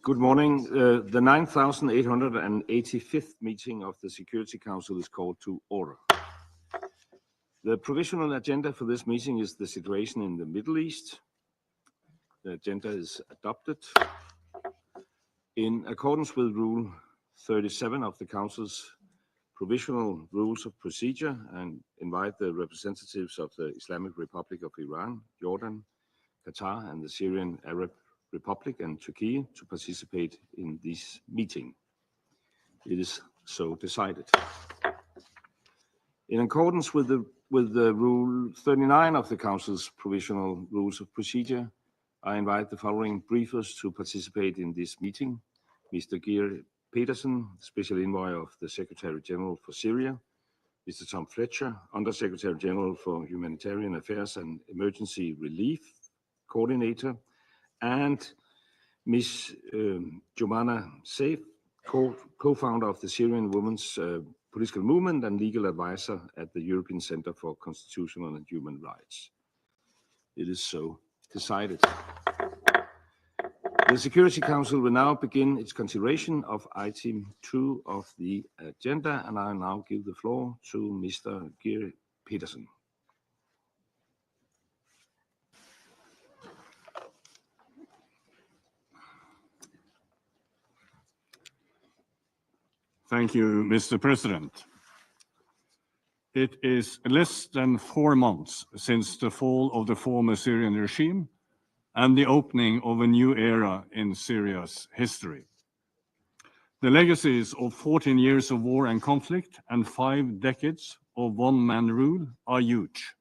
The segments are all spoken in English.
Good morning. The 9,885th meeting of the Security Council is called to order. The provisional agenda for this meeting is the situation in the Middle East. The agenda is adopted. In accordance with Rule 37 of the Council's provisional rules of procedure, and invite the representatives of the Islamic Republic of Iran, Jordan, Qatar, and the Syrian Arab Republic and Turkey to participate in this meeting. It is so decided. In accordance with the Rule 39 of the Council's provisional rules of procedure, I invite the following briefers to participate in this meeting: Mr. Geir Pedersen, Special Envoy of the Secretary General for Syria; Mr. Tom Fletcher, Under Secretary General for Humanitarian Affairs and Emergency Relief Coordinator; and Ms. Jumana Saif, co-founder of the Syrian Women's Political Movement and legal advisor at the European Center for Constitutional and Human Rights. It is so decided. The Security Council will now begin its consideration of item 2 of the agenda, and I now give the floor to Mr. Geir Pedersen. Thank you, Mr. President. It is less than 4 months since the fall of the former Syrian regime and the opening of a new era in Syria's history. The legacies of 14 years of war and conflict and 5 decades of one-man rule are huge.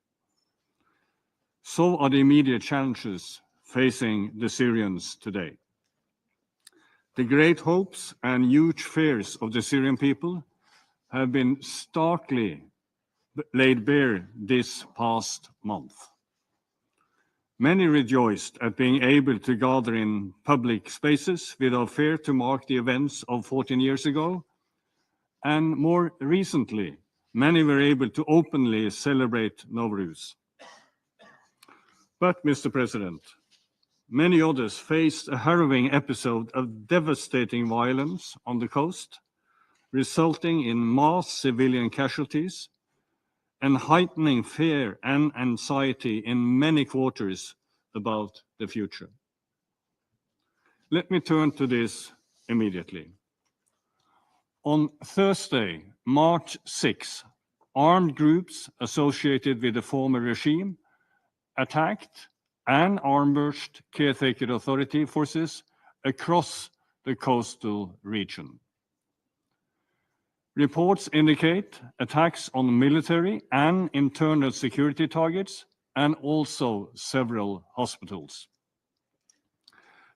So are the immediate challenges facing the Syrians today. The great hopes and huge fears of the Syrian people have been starkly laid bare this past month. Many rejoiced at being able to gather in public spaces without fear to mark the events of 14 years ago, and more recently, many were able to openly celebrate Nowruz. But, Mr. President, many others faced a harrowing episode of devastating violence on the coast, resulting in mass civilian casualties and heightening fear and anxiety in many quarters about the future. Let me turn to this immediately. On Thursday, March 6, armed groups associated with the former regime attacked and ambushed caretaker authority forces across the coastal region. Reports indicate attacks on military and internal security targets and also several hospitals.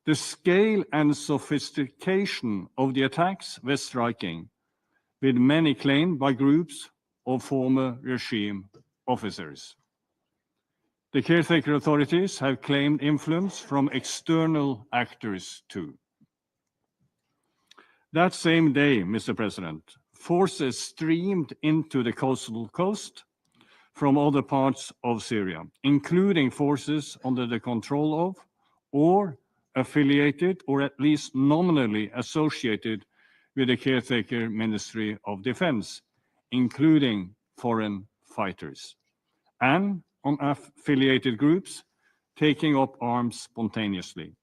The scale and sophistication of the attacks were striking, with many claimed by groups of former regime officers. The caretaker authorities have claimed influence from external actors too. That same day, Mr. President, forces streamed into the coastal coast from other parts of Syria, including forces under the control of or affiliated or at least nominally associated with the caretaker Ministry of Defense, including foreign fighters, and on affiliated groups taking up arms spontaneously.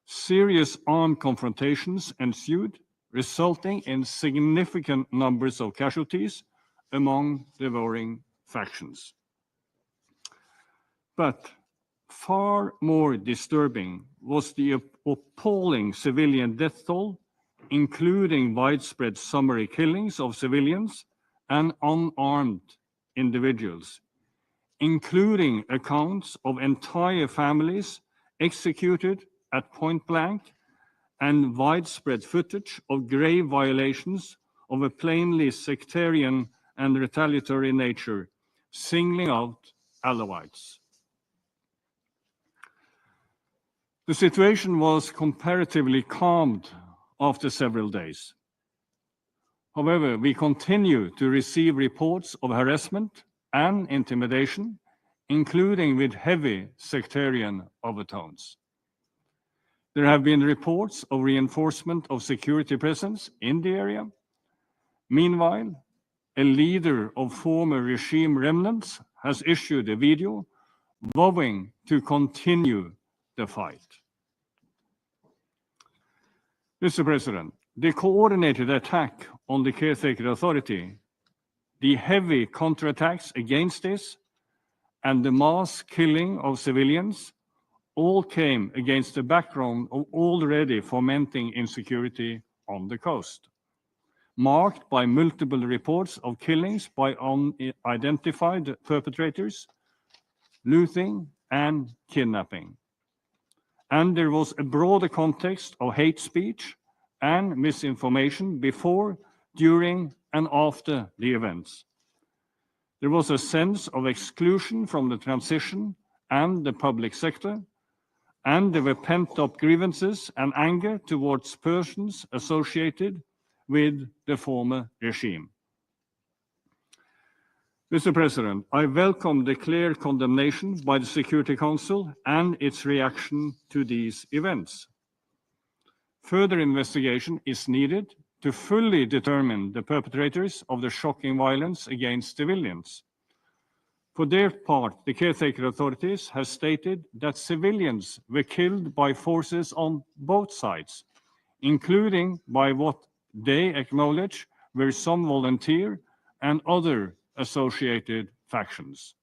Serious armed confrontations ensued, resulting in significant numbers of casualties among the warring factions. But far more disturbing was the appalling civilian death toll including widespread summary killings of civilians and unarmed individuals, including accounts of entire families executed at point blank and widespread footage of grave violations of a plainly sectarian and retaliatory nature, singling out Alawites. The situation was comparatively calmed after several days. However, we continue to receive reports of harassment and intimidation, including with heavy sectarian overtones. There have been reports of reinforcement of security presence in the area. Meanwhile, a leader of former regime remnants has issued a video vowing to continue the fight. Mr. President, the coordinated attack on the caretaker authority, the heavy counterattacks against this, and the mass killing of civilians all came against the background of already fomenting insecurity on the coast, marked by multiple reports of killings by unidentified perpetrators, looting, and kidnapping. And there was a broader context of hate speech and misinformation before, during, and after the events. There was a sense of exclusion from the transition and the public sector, and there were pent-up grievances and anger towards persons associated with the former regime. Mr. President, I welcome the clear condemnation by the Security Council and its reaction to these events. Further investigation is needed to fully determine the perpetrators of the shocking violence against civilians. For their part, the caretaker authorities have stated that civilians were killed by forces on both sides, including by what they acknowledge were some volunteer and other associated factions.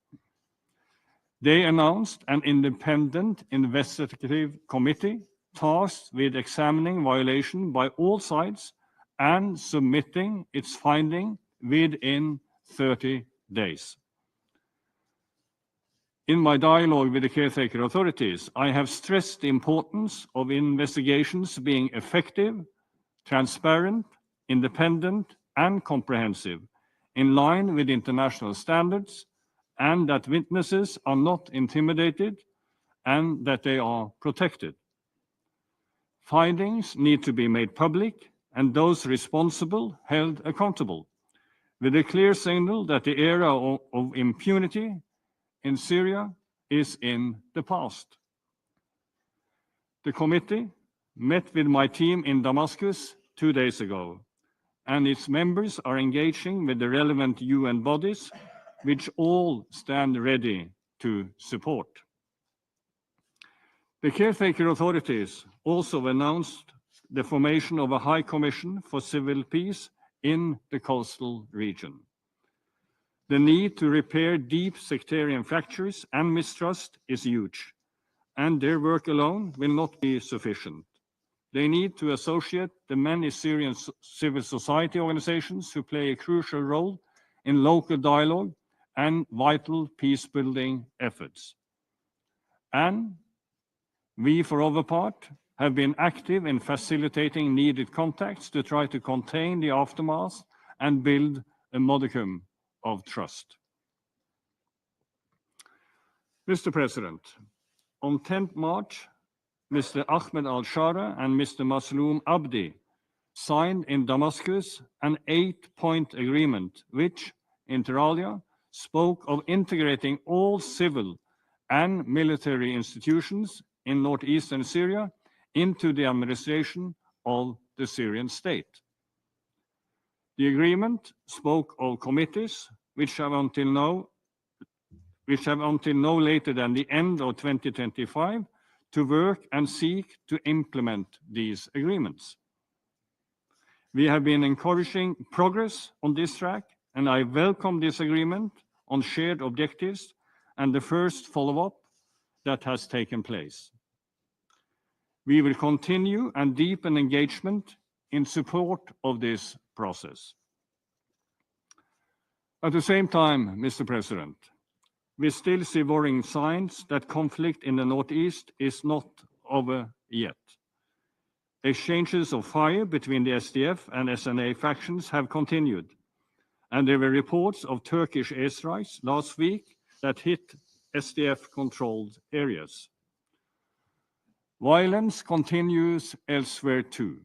They announced an independent investigative committee tasked with examining violation by all sides and submitting its finding within 30 days. In my dialogue with the caretaker authorities, I have stressed the importance of investigations being effective, transparent, independent, and comprehensive, in line with international standards, and that witnesses are not intimidated and that they are protected. Findings need to be made public and those responsible held accountable, with a clear signal that the era of impunity in Syria is in the past. The committee met with my team in Damascus 2 days ago, and its members are engaging with the relevant UN bodies, which all stand ready to support. The caretaker authorities also announced the formation of a High Commission for Civil Peace in the coastal region. The need to repair deep sectarian fractures and mistrust is huge, and their work alone will not be sufficient. They need to associate the many Syrian civil society organizations who play a crucial role in local dialogue and vital peace-building efforts. And we, for our part, have been active in facilitating needed contacts to try to contain the aftermath and build a modicum of trust. Mr. President, on 10th March, Mr. Ahmed al-Shara and Mr. Masloum Abdi signed in Damascus an 8-point agreement, which, inter alia, spoke of integrating all civil and military institutions in northeastern Syria into the administration of the Syrian state. The agreement spoke of committees which have until no later than the end of 2025 to work and seek to implement these agreements. We have been encouraging progress on this track, and I welcome this agreement on shared objectives and the first follow-up that has taken place. We will continue and deepen engagement in support of this process. At the same time, Mr. President, we still see worrying signs that conflict in the northeast is not over yet. Exchanges of fire between the SDF and SNA factions have continued, and there were reports of Turkish airstrikes last week that hit SDF-controlled areas. Violence continues elsewhere too.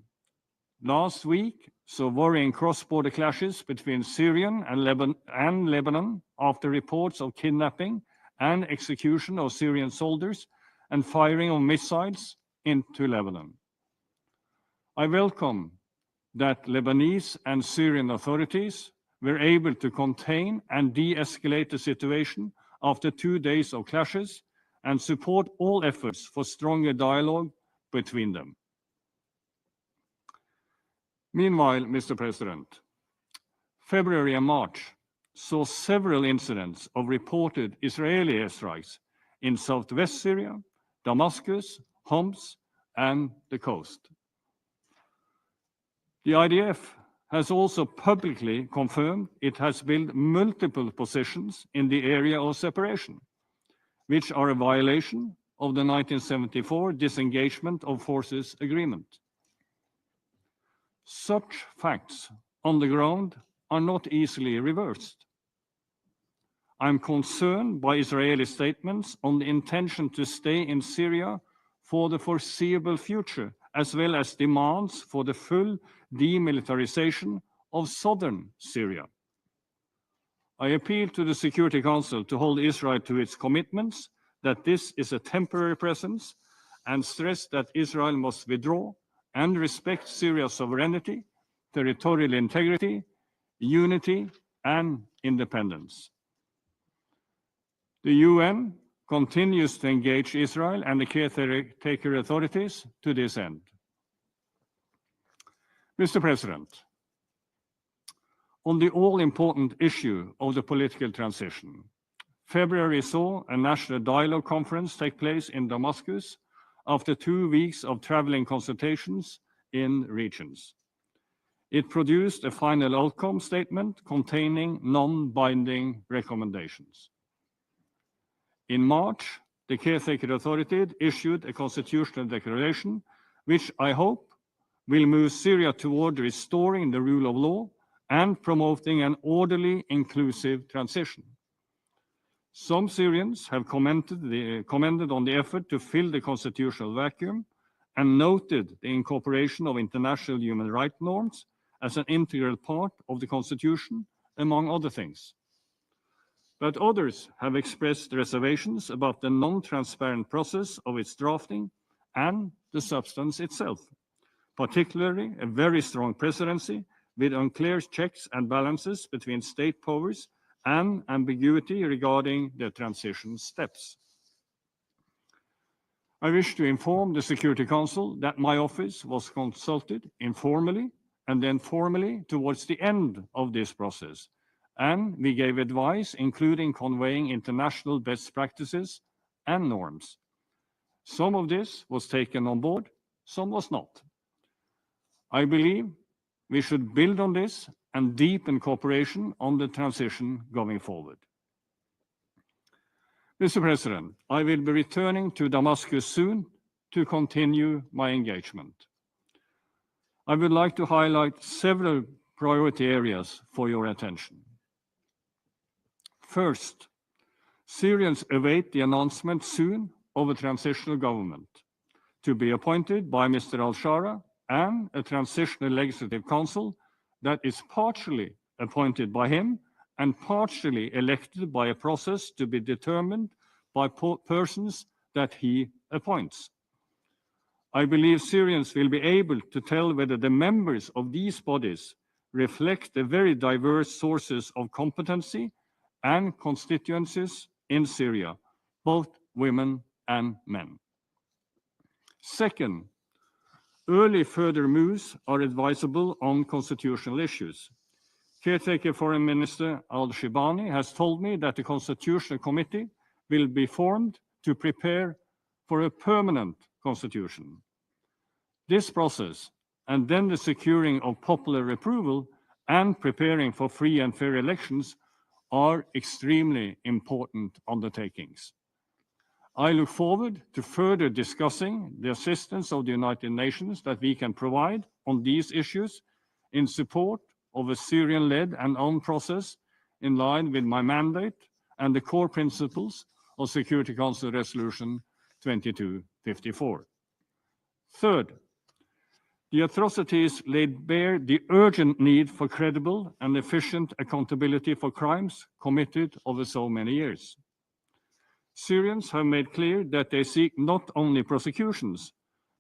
Last week saw worrying cross-border clashes between Syria and Lebanon after reports of kidnapping and execution of Syrian soldiers and firing of missiles into Lebanon. I welcome that Lebanese and Syrian authorities were able to contain and de-escalate the situation after 2 days of clashes and support all efforts for stronger dialogue between them. Meanwhile, Mr. President, February and March saw several incidents of reported Israeli airstrikes in southwest Syria, Damascus, Homs, and the coast. The IDF has also publicly confirmed it has built multiple positions in the area of separation, which are a violation of the 1974 Disengagement of Forces Agreement. Such facts on the ground are not easily reversed. I'm concerned by Israeli statements on the intention to stay in Syria for the foreseeable future, as well as demands for the full demilitarization of southern Syria. I appeal to the Security Council to hold Israel to its commitments that this is a temporary presence and stress that Israel must withdraw and respect Syria's sovereignty, territorial integrity, unity, and independence. The UN continues to engage Israel and the caretaker authorities to this end. Mr. President, on the all-important issue of the political transition, February saw a national dialogue conference take place in Damascus after 2 weeks of traveling consultations in regions. It produced a final outcome statement containing non-binding recommendations. In March, the caretaker authority issued a constitutional declaration, which I hope will move Syria toward restoring the rule of law and promoting an orderly, inclusive transition. Some Syrians have commented on the effort to fill the constitutional vacuum and noted the incorporation of international human rights norms as an integral part of the constitution, among other things. But others have expressed reservations about the non-transparent process of its drafting and the substance itself, particularly a very strong presidency with unclear checks and balances between state powers and ambiguity regarding the transition steps. I wish to inform the Security Council that my office was consulted informally and then formally towards the end of this process, and we gave advice, including conveying international best practices and norms. Some of this was taken on board, some was not. I believe we should build on this and deepen cooperation on the transition going forward. Mr. President, I will be returning to Damascus soon to continue my engagement. I would like to highlight several priority areas for your attention. First, Syrians await the announcement soon of a transitional government to be appointed by Mr. al-Shara and a transitional legislative council that is partially appointed by him and partially elected by a process to be determined by persons that he appoints. I believe Syrians will be able to tell whether the members of these bodies reflect the very diverse sources of competency and constituencies in Syria, both women and men. Second, early further moves are advisable on constitutional issues. Caretaker Foreign Minister al-Shibani has told me that the Constitutional Committee will be formed to prepare for a permanent constitution. This process and then the securing of popular approval and preparing for free and fair elections are extremely important undertakings. I look forward to further discussing the assistance of the United Nations that we can provide on these issues in support of a Syrian-led and own process in line with my mandate and the core principles of Security Council Resolution 2254. Third, the atrocities laid bare the urgent need for credible and efficient accountability for crimes committed over so many years. Syrians have made clear that they seek not only prosecutions,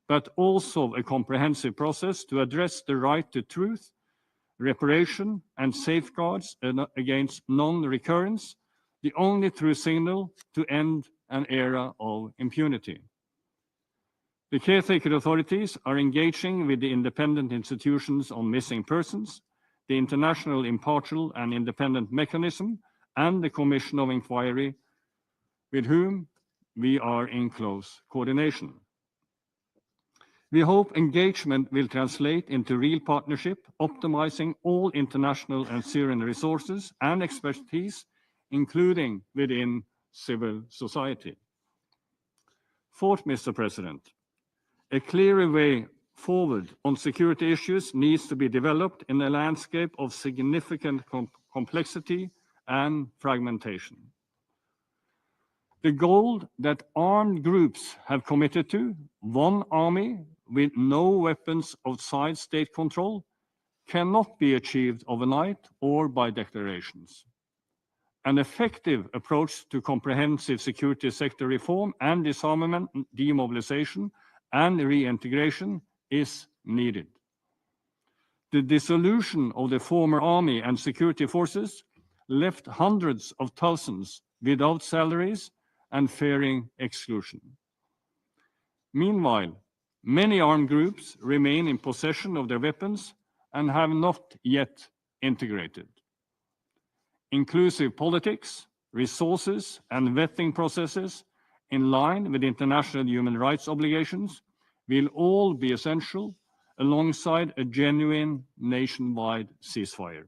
but also a comprehensive process to address the right to truth, reparation, and safeguards against non-recurrence, the only true signal to end an era of impunity. The caretaker authorities are engaging with the independent institutions on missing persons, the International Impartial and Independent Mechanism, and the Commission of Inquiry, with whom we are in close coordination. We hope engagement will translate into real partnership, optimizing all international and Syrian resources and expertise, including within civil society. Fourth, Mr. President, a clearer way forward on security issues needs to be developed in a landscape of significant complexity and fragmentation. The goal that armed groups have committed to, one army with no weapons outside state control, cannot be achieved overnight or by declarations. An effective approach to comprehensive security sector reform and disarmament, demobilization, and reintegration is needed. The dissolution of the former army and security forces left hundreds of thousands without salaries and fearing exclusion. Meanwhile, many armed groups remain in possession of their weapons and have not yet integrated. Inclusive politics, resources, and vetting processes in line with international human rights obligations will all be essential alongside a genuine nationwide ceasefire.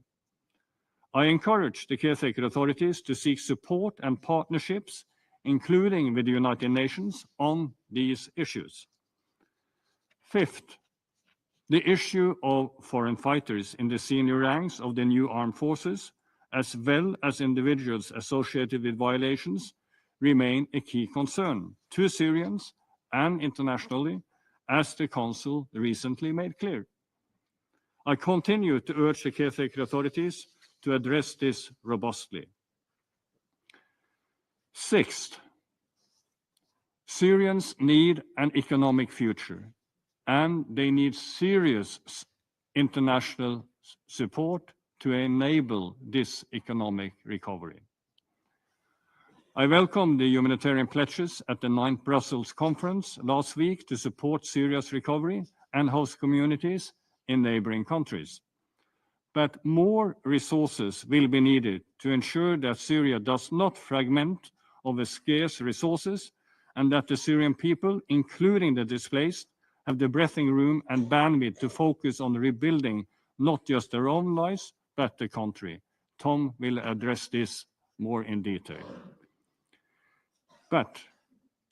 I encourage the caretaker authorities to seek support and partnerships, including with the United Nations, on these issues. Fifth, the issue of foreign fighters in the senior ranks of the new armed forces, as well as individuals associated with violations, remain a key concern to Syrians and internationally, as the Council recently made clear. I continue to urge the caretaker authorities to address this robustly. Sixth, Syrians need an economic future, and they need serious international support to enable this economic recovery. I welcome the humanitarian pledges at the 9th Brussels conference last week to support Syria's recovery and host communities in neighboring countries. But more resources will be needed to ensure that Syria does not fragment over scarce resources and that the Syrian people, including the displaced, have the breathing room and bandwidth to focus on rebuilding not just their own lives, but the country. Tom will address this more in detail. But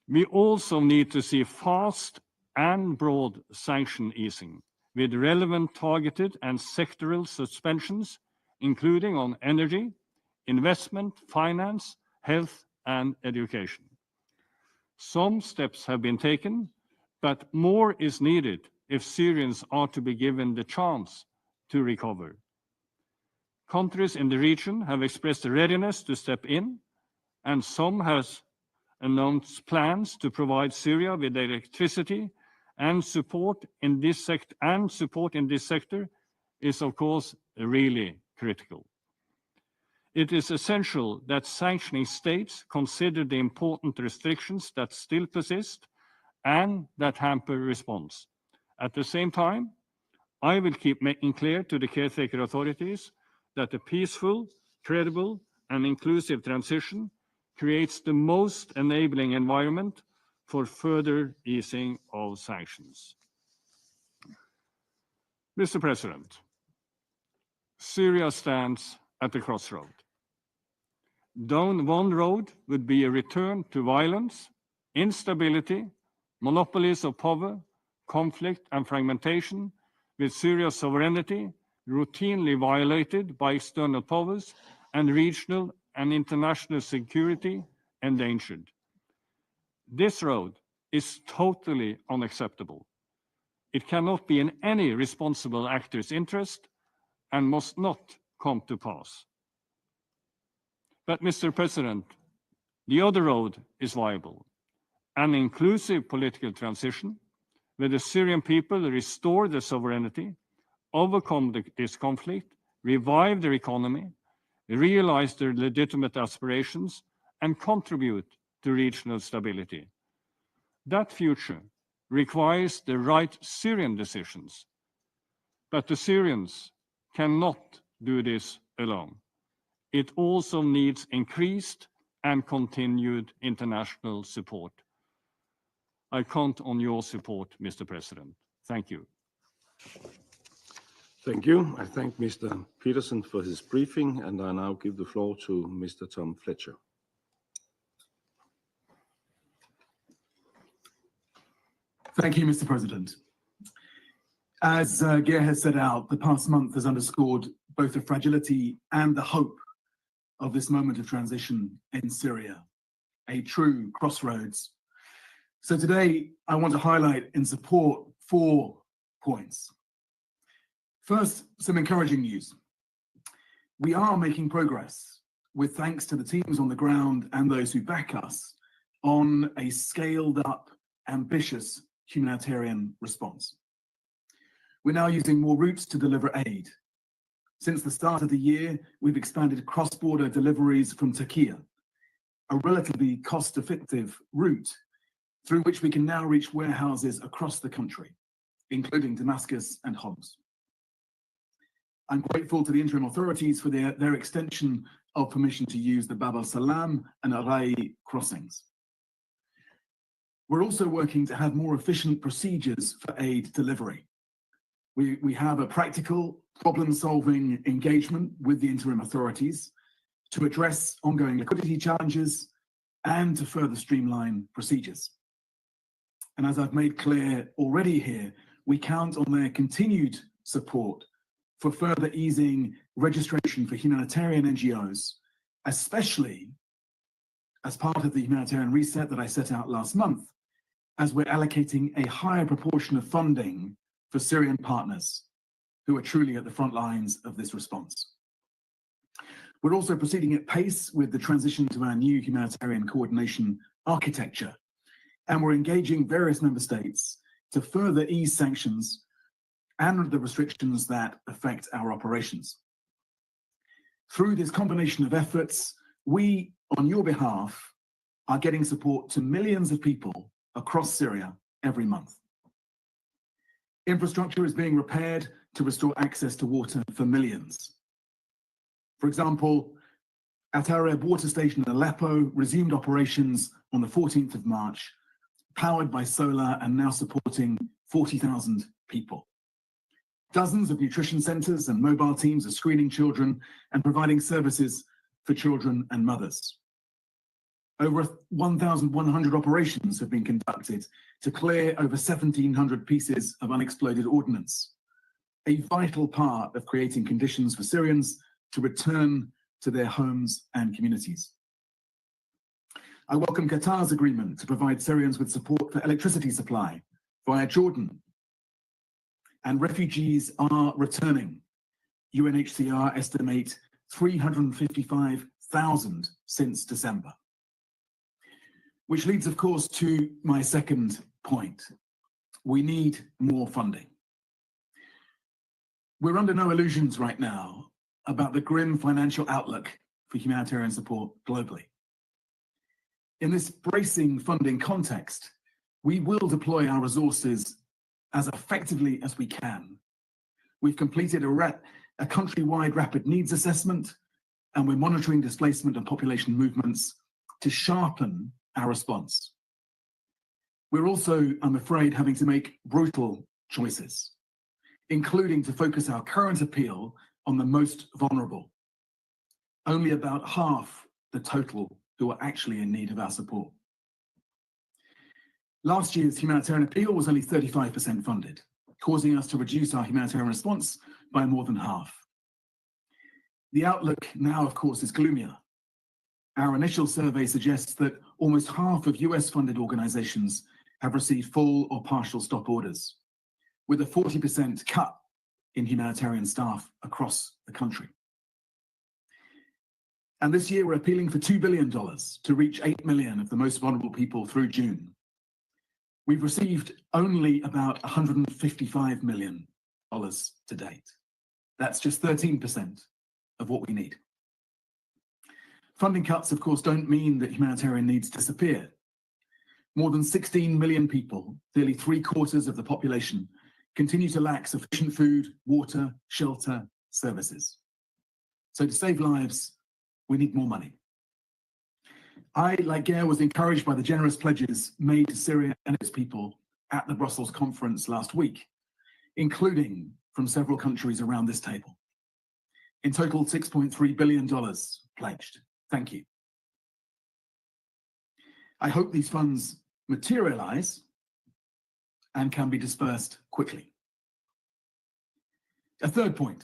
we also need to see fast and broad sanction easing with relevant targeted and sectoral suspensions, including on energy, investment, finance, health, and education. Some steps have been taken, but more is needed if Syrians are to be given the chance to recover. Countries in the region have expressed a readiness to step in, and some have announced plans to provide Syria with electricity and support in this sector is, of course, really critical. It is essential that sanctioning states consider the important restrictions that still persist and that hamper response. At the same time, I will keep making clear to the caretaker authorities that a peaceful, credible, and inclusive transition creates the most enabling environment for further easing of sanctions. Mr. President, Syria stands at the crossroad. Down one road would be a return to violence, instability, monopolies of power, conflict and fragmentation, with Syria's sovereignty routinely violated by external powers and regional and international security endangered. This road is totally unacceptable. It cannot be in any responsible actor's interest and must not come to pass. But, Mr. President, the other road is viable. An inclusive political transition where the Syrian people restore their sovereignty, overcome this conflict, revive their economy, realize their legitimate aspirations, and contribute to regional stability. That future requires the right Syrian decisions. But the Syrians cannot do this alone. It also needs increased and continued international support. I count on your support, Mr. President. Thank you. Thank you. I thank Mr. Pedersen for his briefing, and I now give the floor to Mr. Tom Fletcher. Thank you, Mr. President. As Geir has set out, the past month has underscored both the fragility and the hope of this moment of transition in Syria, a true crossroads. So today, I want to highlight and support 4 points. First, some encouraging news. We are making progress, with thanks to the teams on the ground and those who back us, on a scaled up, ambitious humanitarian response. We're now using more routes to deliver aid. Since the start of the year, we've expanded cross-border deliveries from Turkey, a relatively cost-effective route through which we can now reach warehouses across the country, including Damascus and Homs. I'm grateful to the interim authorities for their extension of permission to use the Bab al-Salam and Arai crossings. We're also working to have more efficient procedures for aid delivery. We have a practical, problem-solving engagement with the interim authorities to address ongoing liquidity challenges and to further streamline procedures. And as I've made clear already here, we count on their continued support for further easing registration for humanitarian NGOs, especially as part of the humanitarian reset that I set out last month, as we're allocating a higher proportion of funding for Syrian partners who are truly at the front lines of this response. We're also proceeding at pace with the transition to our new humanitarian coordination architecture, and we're engaging various member states to further ease sanctions and the restrictions that affect our operations. Through this combination of efforts, we, on your behalf, are getting support to millions of people across Syria every month. Infrastructure is being repaired to restore access to water for millions. For example, At Areb water station in Aleppo resumed operations on the 14th of March, powered by solar and now supporting 40,000 people. Dozens of nutrition centers and mobile teams are screening children and providing services for children and mothers. Over 1,100 operations have been conducted to clear over 1,700 pieces of unexploded ordnance, a vital part of creating conditions for Syrians to return to their homes and communities. I welcome Qatar's agreement to provide Syrians with support for electricity supply via Jordan. And refugees are returning. UNHCR estimate 355,000 since December. Which leads, of course, to my second point. We need more funding. We're under no illusions right now about the grim financial outlook for humanitarian support globally. In this bracing funding context, we will deploy our resources as effectively as we can. We've completed a countrywide rapid needs assessment, and we're monitoring displacement and population movements to sharpen our response. We're also, I'm afraid, having to make brutal choices. including to focus our current appeal on the most vulnerable, only about half the total who are actually in need of our support. Last year's humanitarian appeal was only 35% funded, causing us to reduce our humanitarian response by more than half. The outlook now, of course, is gloomier. Our initial survey suggests that almost half of US-funded organizations have received full or partial stop orders, with a 40% cut in humanitarian staff across the country. And this year we're appealing for $2 billion to reach 8 million of the most vulnerable people through June. We've received only about $155 million to date. That's just 13% of what we need. Funding cuts, of course, don't mean that humanitarian needs disappear. More than 16 million people, nearly 3/4 of the population, continue to lack sufficient food, water, shelter, services. So to save lives, we need more money. I, like Geir, was encouraged by the generous pledges made to Syria and its people at the Brussels conference last week, including from several countries around this table. In total, $6.3 billion pledged. Thank you. I hope these funds materialize and can be dispersed quickly. A third point,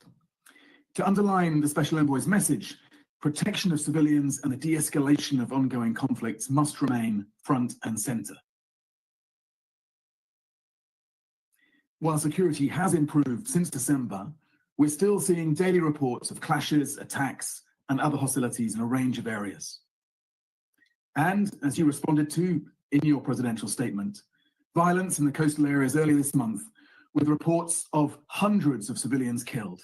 to underline the Special Envoy's message, protection of civilians and the de-escalation of ongoing conflicts must remain front and center. While security has improved since December, we're still seeing daily reports of clashes, attacks, and other hostilities in a range of areas. And as you responded to in your presidential statement, violence in the coastal areas earlier this month, with reports of hundreds of civilians killed,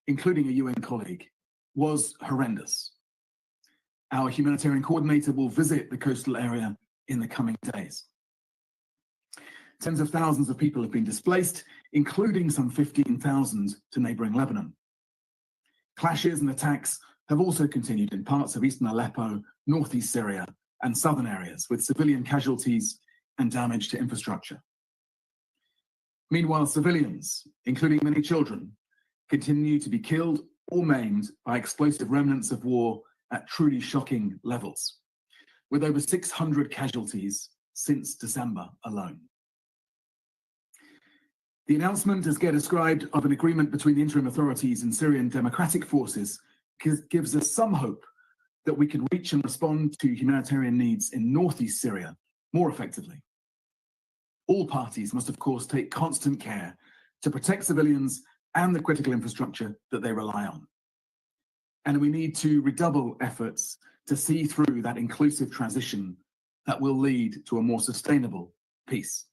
including a UN colleague, was horrendous. Our humanitarian coordinator will visit the coastal area in the coming days. Tens of thousands of people have been displaced, including some 15,000 to neighboring Lebanon. Clashes and attacks have also continued in parts of eastern Aleppo, northeast Syria, and southern areas, with civilian casualties and damage to infrastructure. Meanwhile, civilians, including many children, continue to be killed or maimed by explosive remnants of war at truly shocking levels, with over 600 casualties since December alone. The announcement, as Geir described, of an agreement between the interim authorities and Syrian democratic forces gives us some hope that we can reach and respond to humanitarian needs in northeast Syria more effectively. All parties must, of course, take constant care to protect civilians and the critical infrastructure that they rely on. And we need to redouble efforts to see through that inclusive transition that will lead to a more sustainable peace.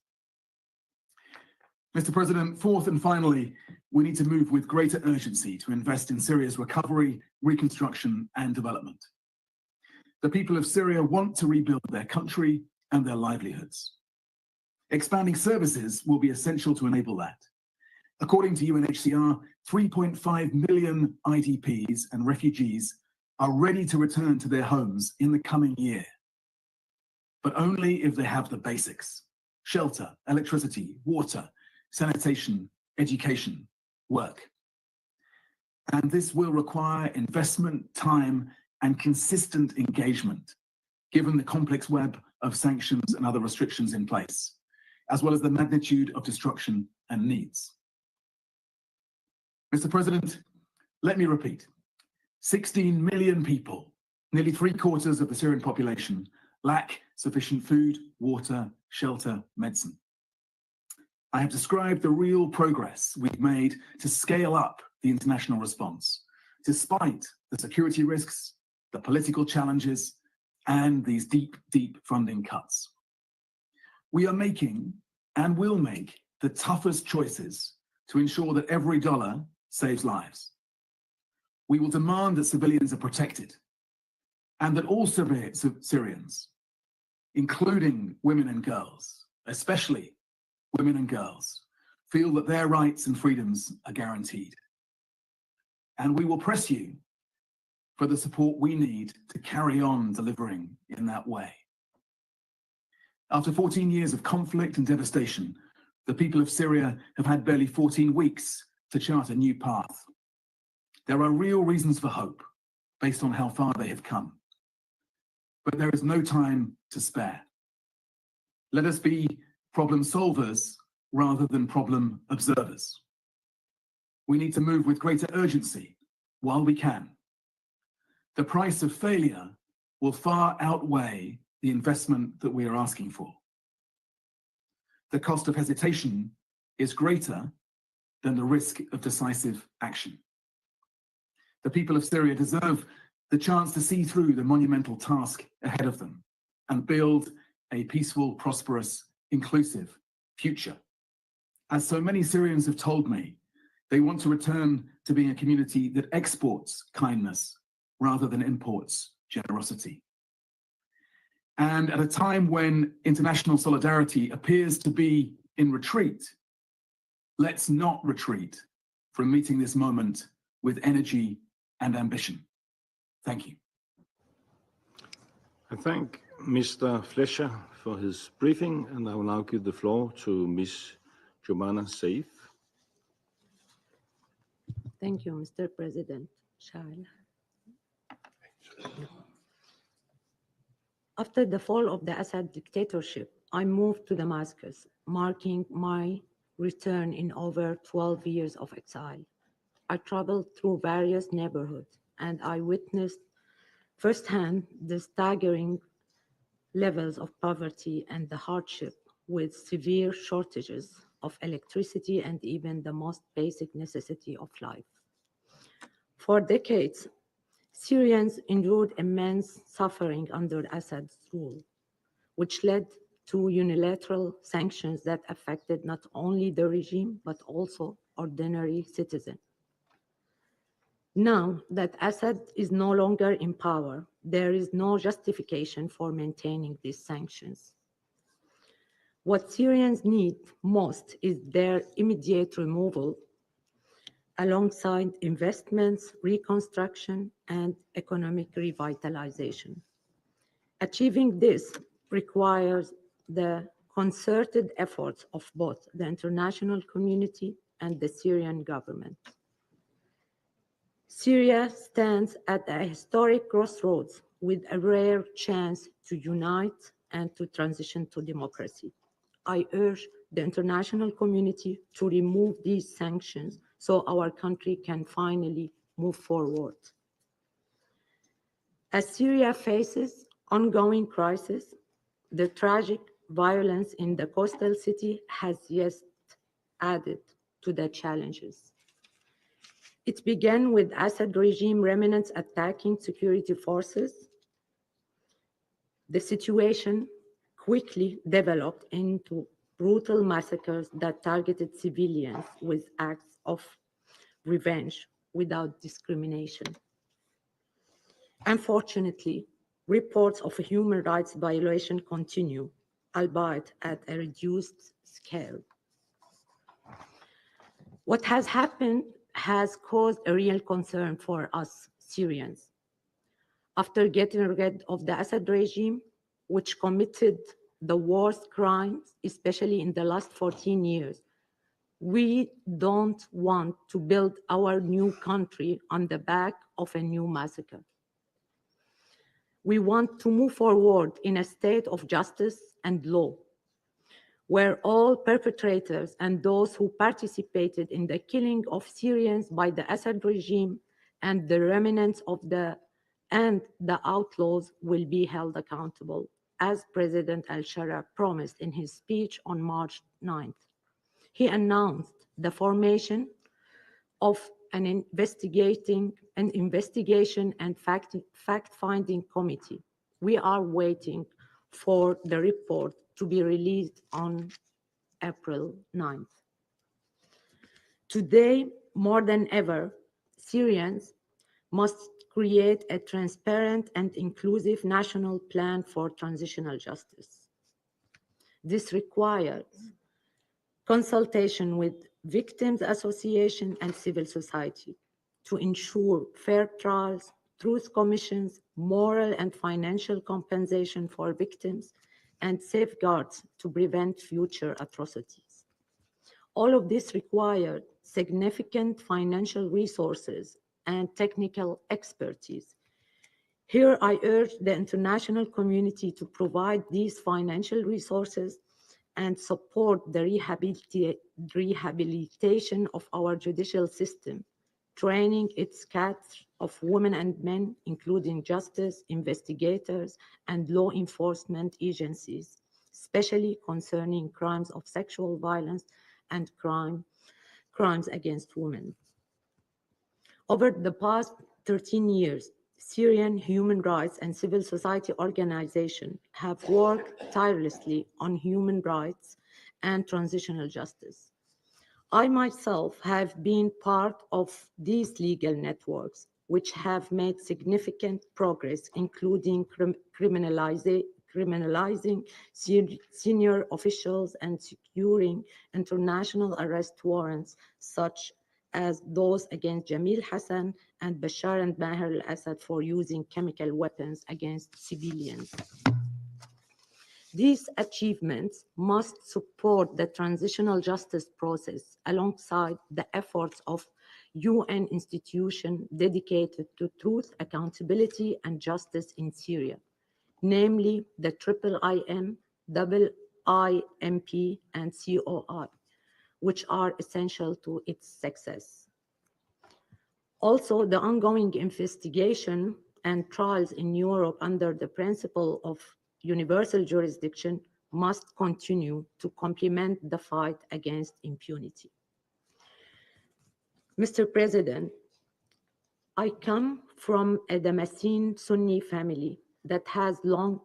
Mr. President, fourth and finally, we need to move with greater urgency to invest in Syria's recovery, reconstruction, and development. The people of Syria want to rebuild their country and their livelihoods. Expanding services will be essential to enable that. According to UNHCR, 3.5 million IDPs and refugees are ready to return to their homes in the coming year, but only if they have the basics: shelter, electricity, water, sanitation, education, work. And this will require investment, time, and consistent engagement, given the complex web of sanctions and other restrictions in place, as well as the magnitude of destruction and needs. Mr. President, let me repeat, 16 million people, nearly 3/4 of the Syrian population, lack sufficient food, water, shelter, medicine. I have described the real progress we've made to scale up the international response, despite the security risks, the political challenges, and these deep, deep funding cuts. We are making and will make the toughest choices to ensure that every dollar saves lives. We will demand that civilians are protected and that all Syrians, including women and girls, especially women and girls, feel that their rights and freedoms are guaranteed. And we will press you for the support we need to carry on delivering in that way. After 14 years of conflict and devastation, the people of Syria have had barely 14 weeks to chart a new path. There are real reasons for hope based on how far they have come. But there is no time to spare. Let us be problem solvers rather than problem observers. We need to move with greater urgency while we can. The price of failure will far outweigh the investment that we are asking for. The cost of hesitation is greater than the risk of decisive action. The people of Syria deserve the chance to see through the monumental task ahead of them and build a peaceful, prosperous, inclusive future. As so many Syrians have told me, they want to return to being a community that exports kindness rather than imports generosity. And at a time when international solidarity appears to be in retreat, let's not retreat from meeting this moment with energy and ambition. Thank you. I thank Mr. Fletcher for his briefing, and I will now give the floor to Ms. Jomana Saif. Thank you, Mr. President. Charles. After the fall of the Assad dictatorship, I moved to Damascus, marking my return in over 12 years of exile. I traveled through various neighborhoods, and I witnessed firsthand the staggering levels of poverty and the hardship with severe shortages of electricity and even the most basic necessity of life. For decades, Syrians endured immense suffering under Assad's rule, which led to unilateral sanctions that affected not only the regime, but also ordinary citizens. Now that Assad is no longer in power, there is no justification for maintaining these sanctions. What Syrians need most is their immediate removal, alongside investments, reconstruction, and economic revitalization. Achieving this requires the concerted efforts of both the international community and the Syrian government. Syria stands at a historic crossroads with a rare chance to unite and to transition to democracy. I urge the international community to remove these sanctions so our country can finally move forward. As Syria faces ongoing crisis, the tragic violence in the coastal city has yet added to the challenges. It began with Assad regime remnants attacking security forces. The situation quickly developed into brutal massacres that targeted civilians with acts of revenge without discrimination. Unfortunately, reports of human rights violation continue, albeit at a reduced scale. What has happened has caused a real concern for us Syrians. After getting rid of the Assad regime, which committed the worst crimes, especially in the last 14 years, we don't want to build our new country on the back of a new massacre. We want to move forward in a state of justice and law, where all perpetrators and those who participated in the killing of Syrians by the Assad regime and the remnants of the outlaws will be held accountable, as President al-Shara promised in his speech on March 9th. He announced the formation of an investigation and fact-finding committee. We are waiting for the report to be released on April 9th. Today, more than ever, Syrians must create a transparent and inclusive national plan for transitional justice. This requires consultation with victims' associations and civil society to ensure fair trials, truth commissions, moral and financial compensation for victims, and safeguards to prevent future atrocities. All of this required significant financial resources and technical expertise. Here, I urge the international community to provide these financial resources and support the rehabilitation of our judicial system, training its cadre of women and men, including justice, investigators, and law enforcement agencies, especially concerning crimes of sexual violence and crimes against women. Over the past 13 years, Syrian human rights and civil society organizations have worked tirelessly on human rights and transitional justice. I myself have been part of these legal networks, which have made significant progress, including criminalizing senior officials and securing international arrest warrants, such as those against Jamil Hassan and Bashar and Maher al-Assad for using chemical weapons against civilians. These achievements must support the transitional justice process alongside the efforts of UN institutions dedicated to truth, accountability, and justice in Syria, namely the IIM, IIMP, and COI, which are essential to its success. Also, the ongoing investigation and trials in Europe under the principle of universal jurisdiction must continue to complement the fight against impunity. Mr. President, I come from a Damascene Sunni family that has long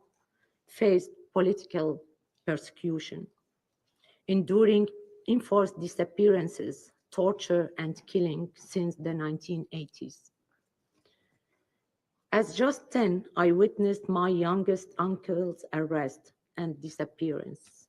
faced political persecution, enduring enforced disappearances, torture, and killing since the 1980s. As just 10, I witnessed my youngest uncle's arrest and disappearance.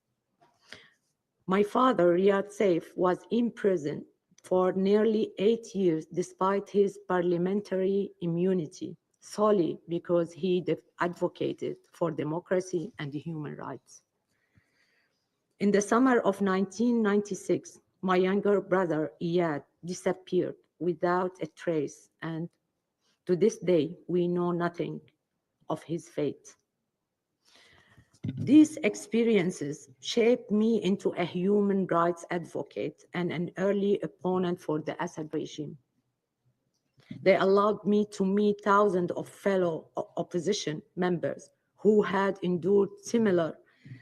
My father, Riyad Saif, was imprisoned for nearly 8 years despite his parliamentary immunity, solely because he advocated for democracy and human rights. In the summer of 1996, my younger brother, Iyad, disappeared without a trace, and to this day, we know nothing of his fate. These experiences shaped me into a human rights advocate and an early opponent for the Assad regime. They allowed me to meet thousands of fellow opposition members who had endured similar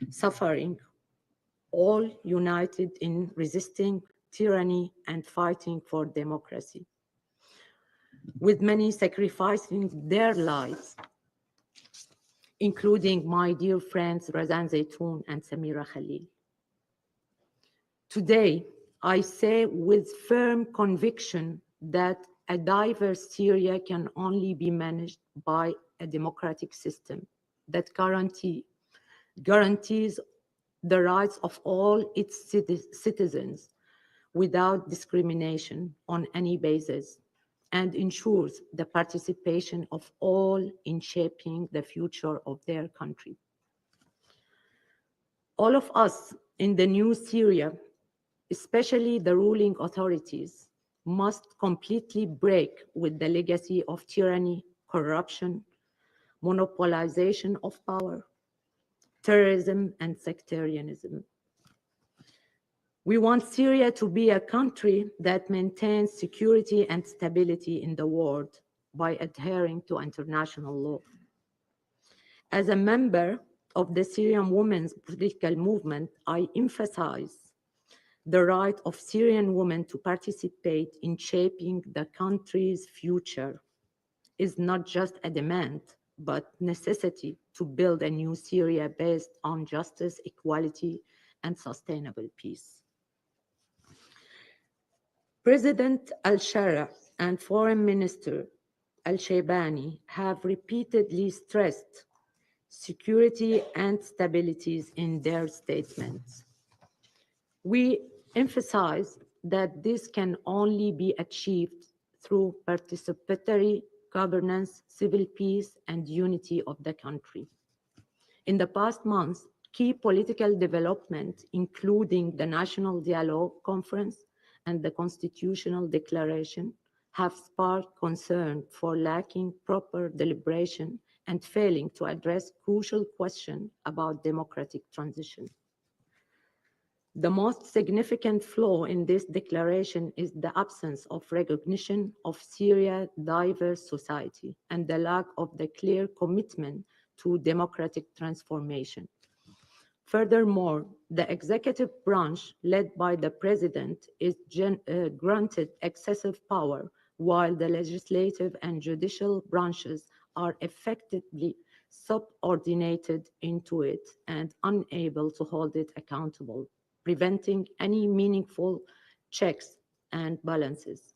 suffering, all united in resisting tyranny and fighting for democracy, with many sacrificing their lives, including my dear friends Razan Zaytoun and Samira Khalil. Today, I say with firm conviction that a diverse Syria can only be managed by a democratic system that guarantees the rights of all its citizens without discrimination on any basis, and ensures the participation of all in shaping the future of their country. All of us in the new Syria, especially the ruling authorities, must completely break with the legacy of tyranny, corruption, monopolization of power, terrorism, and sectarianism. We want Syria to be a country that maintains security and stability in the world by adhering to international law. As a member of the Syrian women's political movement, I emphasize the right of Syrian women to participate in shaping the country's future is not just a demand, but necessity to build a new Syria based on justice, equality, and sustainable peace. President al-Shara and Foreign Minister al-Shaybani have repeatedly stressed security and stabilities in their statements. We emphasize that this can only be achieved through participatory governance, civil peace, and unity of the country. In the past months, key political developments, including the National Dialogue Conference and the constitutional declaration have sparked concern for lacking proper deliberation and failing to address crucial questions about democratic transition. The most significant flaw in this declaration is the absence of recognition of Syria's diverse society and the lack of the clear commitment to democratic transformation. Furthermore, the executive branch, led by the president, is granted excessive power, while the legislative and judicial branches are effectively subordinated into it and unable to hold it accountable, preventing any meaningful checks and balances.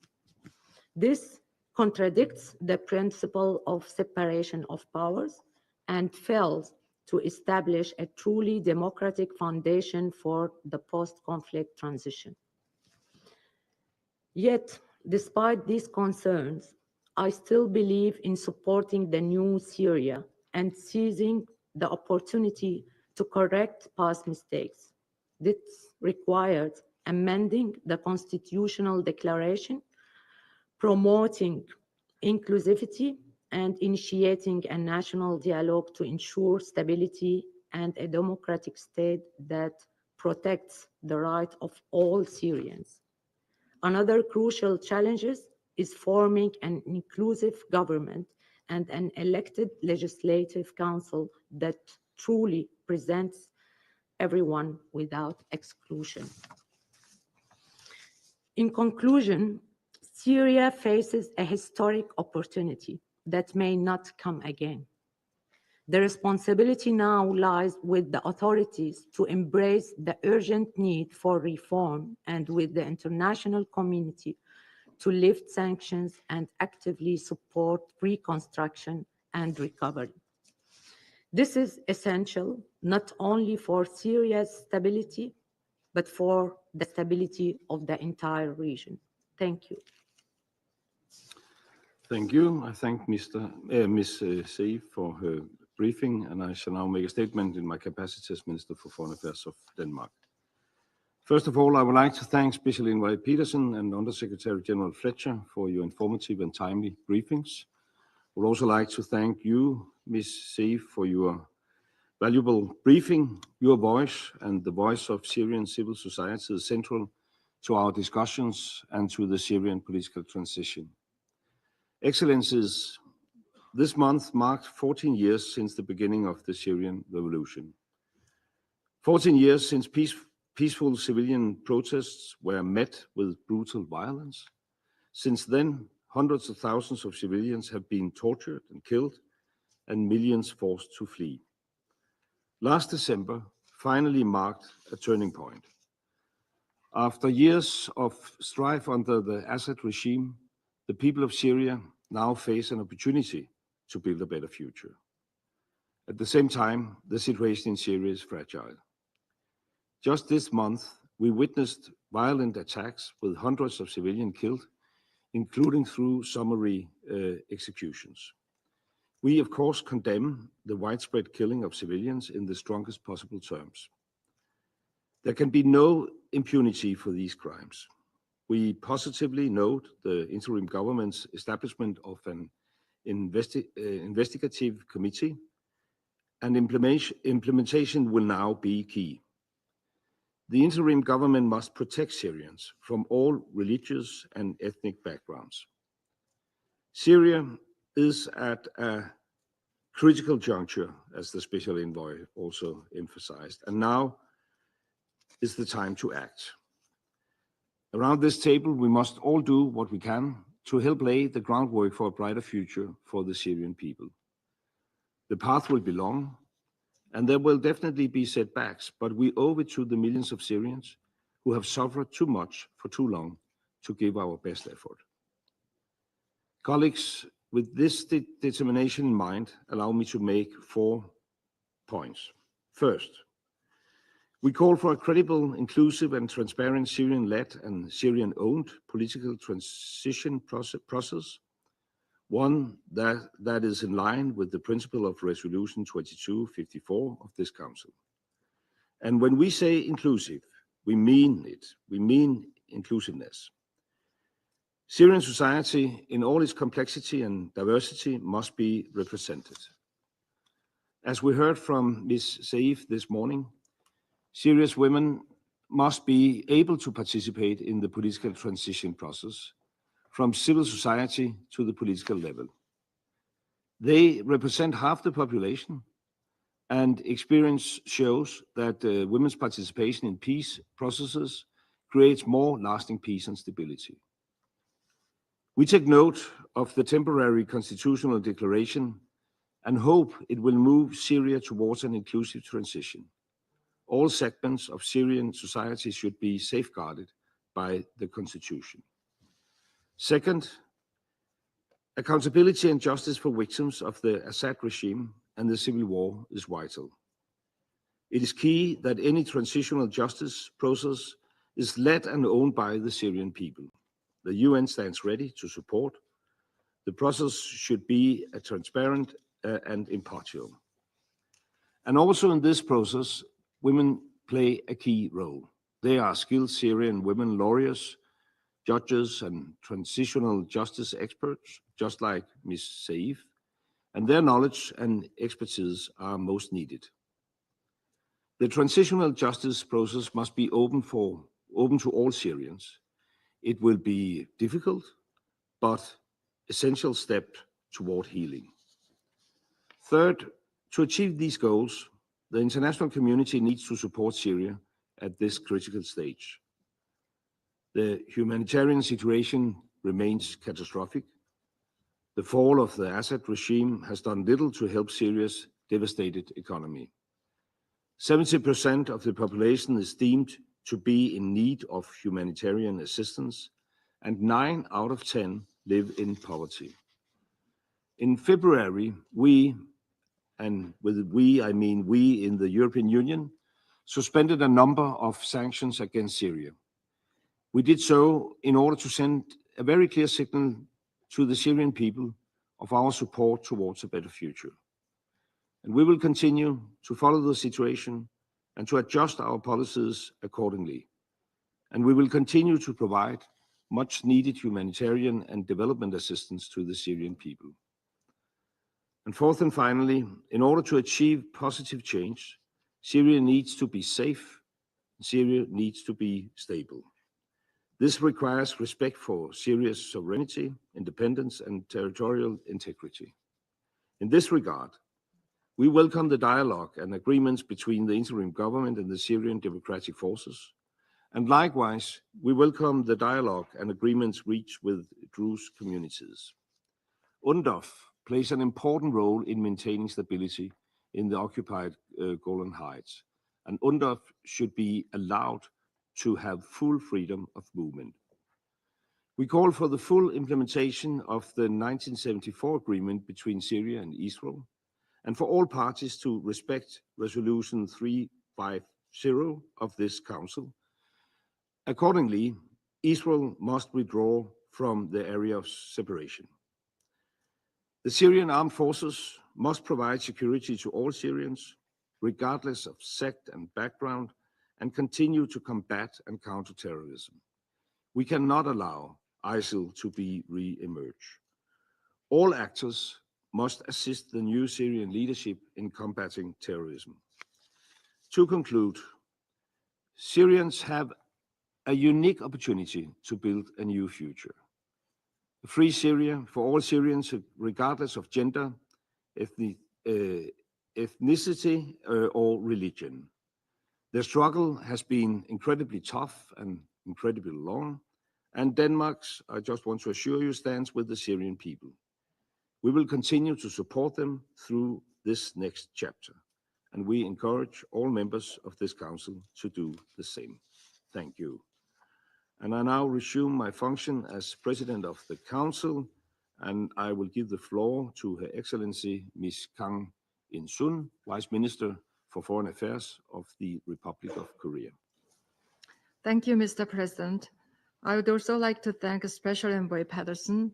This contradicts the principle of separation of powers and fails to establish a truly democratic foundation for the post-conflict transition. Yet, despite these concerns, I still believe in supporting the new Syria and seizing the opportunity to correct past mistakes. This required amending the constitutional declaration, promoting inclusivity, and initiating a national dialogue to ensure stability and a democratic state that protects the right of all Syrians. Another crucial challenge is forming an inclusive government and an elected legislative council that truly presents everyone without exclusion. In conclusion, Syria faces a historic opportunity that may not come again. The responsibility now lies with the authorities to embrace the urgent need for reform and with the international community to lift sanctions and actively support reconstruction and recovery. This is essential not only for Syria's stability, but for the stability of the entire region. Thank you. Thank you. I thank Ms. Saif for her briefing, and I shall now make a statement in my capacity as Minister for Foreign Affairs of Denmark. First of all, I would like to thank Special Envoy Pedersen and Undersecretary General Fletcher for your informative and timely briefings. I would also like to thank you, Ms. Saif, for your valuable briefing. Your voice and the voice of Syrian civil society is central to our discussions and to the Syrian political transition. Excellencies, this month marked 14 years since the beginning of the Syrian revolution. 14 years since peaceful civilian protests were met with brutal violence. Since then, hundreds of thousands of civilians have been tortured and killed, and millions forced to flee. Last December finally marked a turning point. After years of strife under the Assad regime, the people of Syria now face an opportunity to build a better future. At the same time, the situation in Syria is fragile. Just this month, we witnessed violent attacks with hundreds of civilians killed, including through summary executions. We, of course, condemn the widespread killing of civilians in the strongest possible terms. There can be no impunity for these crimes. We positively note the interim government's establishment of an investigative committee, and implementation will now be key. The interim government must protect Syrians from all religious and ethnic backgrounds. Syria is at a critical juncture, as the Special Envoy also emphasized, and now is the time to act. Around this table, we must all do what we can to help lay the groundwork for a brighter future for the Syrian people. The path will be long, and there will definitely be setbacks, but we owe it to the millions of Syrians who have suffered too much for too long to give our best effort. Colleagues, with this determination in mind, allow me to make 4 points. First, we call for a credible, inclusive, and transparent Syrian-led and Syrian-owned political transition process, one that is in line with the principle of Resolution 2254 of this Council. And when we say inclusive, we mean it. We mean inclusiveness. Syrian society in all its complexity and diversity must be represented. As we heard from Ms. Saif this morning, Syria's women must be able to participate in the political transition process, from civil society to the political level. They represent half the population, and experience shows that women's participation in peace processes creates more lasting peace and stability. We take note of the temporary constitutional declaration and hope it will move Syria towards an inclusive transition. All segments of Syrian society should be safeguarded by the constitution. Second, accountability and justice for victims of the Assad regime and the civil war is vital. It is key that any transitional justice process is led and owned by the Syrian people. The UN stands ready to support. The process should be transparent and impartial. And also in this process, women play a key role. They are skilled Syrian women lawyers, judges, and transitional justice experts, just like Ms. Saif, and their knowledge and expertise are most needed. The transitional justice process must be open to all Syrians. It will be difficult, but essential step toward healing. Third, to achieve these goals, the international community needs to support Syria at this critical stage. The humanitarian situation remains catastrophic. The fall of the Assad regime has done little to help Syria's devastated economy. 70% of the population is deemed to be in need of humanitarian assistance, and 9 out of 10 live in poverty. In February, we, and with we, I mean we in the European Union, suspended a number of sanctions against Syria. We did so in order to send a very clear signal to the Syrian people of our support towards a better future. And we will continue to follow the situation and to adjust our policies accordingly. And we will continue to provide much needed humanitarian and development assistance to the Syrian people. And fourth and finally, in order to achieve positive change, Syria needs to be safe, Syria needs to be stable. This requires respect for Syria's sovereignty, independence, and territorial integrity. In this regard, we welcome the dialogue and agreements between the interim government and the Syrian Democratic Forces. And likewise, we welcome the dialogue and agreements reached with Druze communities. UNDOF plays an important role in maintaining stability in the occupied Golan Heights, and UNDOF should be allowed to have full freedom of movement. We call for the full implementation of the 1974 agreement between Syria and Israel, and for all parties to respect Resolution 350 of this Council. Accordingly, Israel must withdraw from the area of separation. The Syrian armed forces must provide security to all Syrians, regardless of sect and background, and continue to combat and counter terrorism. We cannot allow ISIL to re-emerge. All actors must assist the new Syrian leadership in combating terrorism. To conclude, Syrians have a unique opportunity to build a new future. A free Syria for all Syrians, regardless of gender, ethnicity, or religion. The struggle has been incredibly tough and incredibly long, and Denmark's, I just want to assure you, stands with the Syrian people. We will continue to support them through this next chapter, and we encourage all members of this council to do the same. Thank you. And I now resume my function as President of the Council, and I will give the floor to Her Excellency Ms. Kang In-sun, Vice Minister for Foreign Affairs of the Republic of Korea. Thank you, Mr. President. I would also like to thank Special Envoy Pedersen,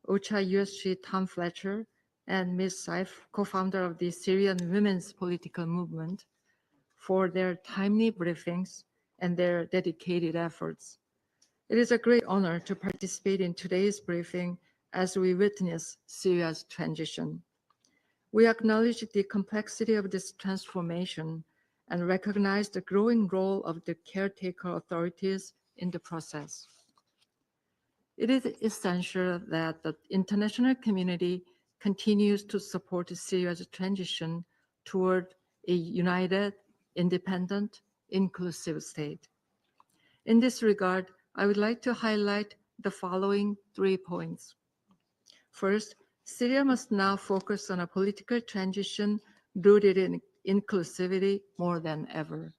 OCHA USG Tom Fletcher, and Ms. Saif, co-founder of the Syrian Women's Political Movement, for their timely briefings and their dedicated efforts. It is a great honor to participate in today's briefing as we witness Syria's transition. We acknowledge the complexity of this transformation and recognize the growing role of the caretaker authorities in the process. It is essential that the international community continues to support Syria's transition toward a united, independent, inclusive state. In this regard, I would like to highlight the following 3 points. First, Syria must now focus on a political transition rooted in inclusivity more than ever.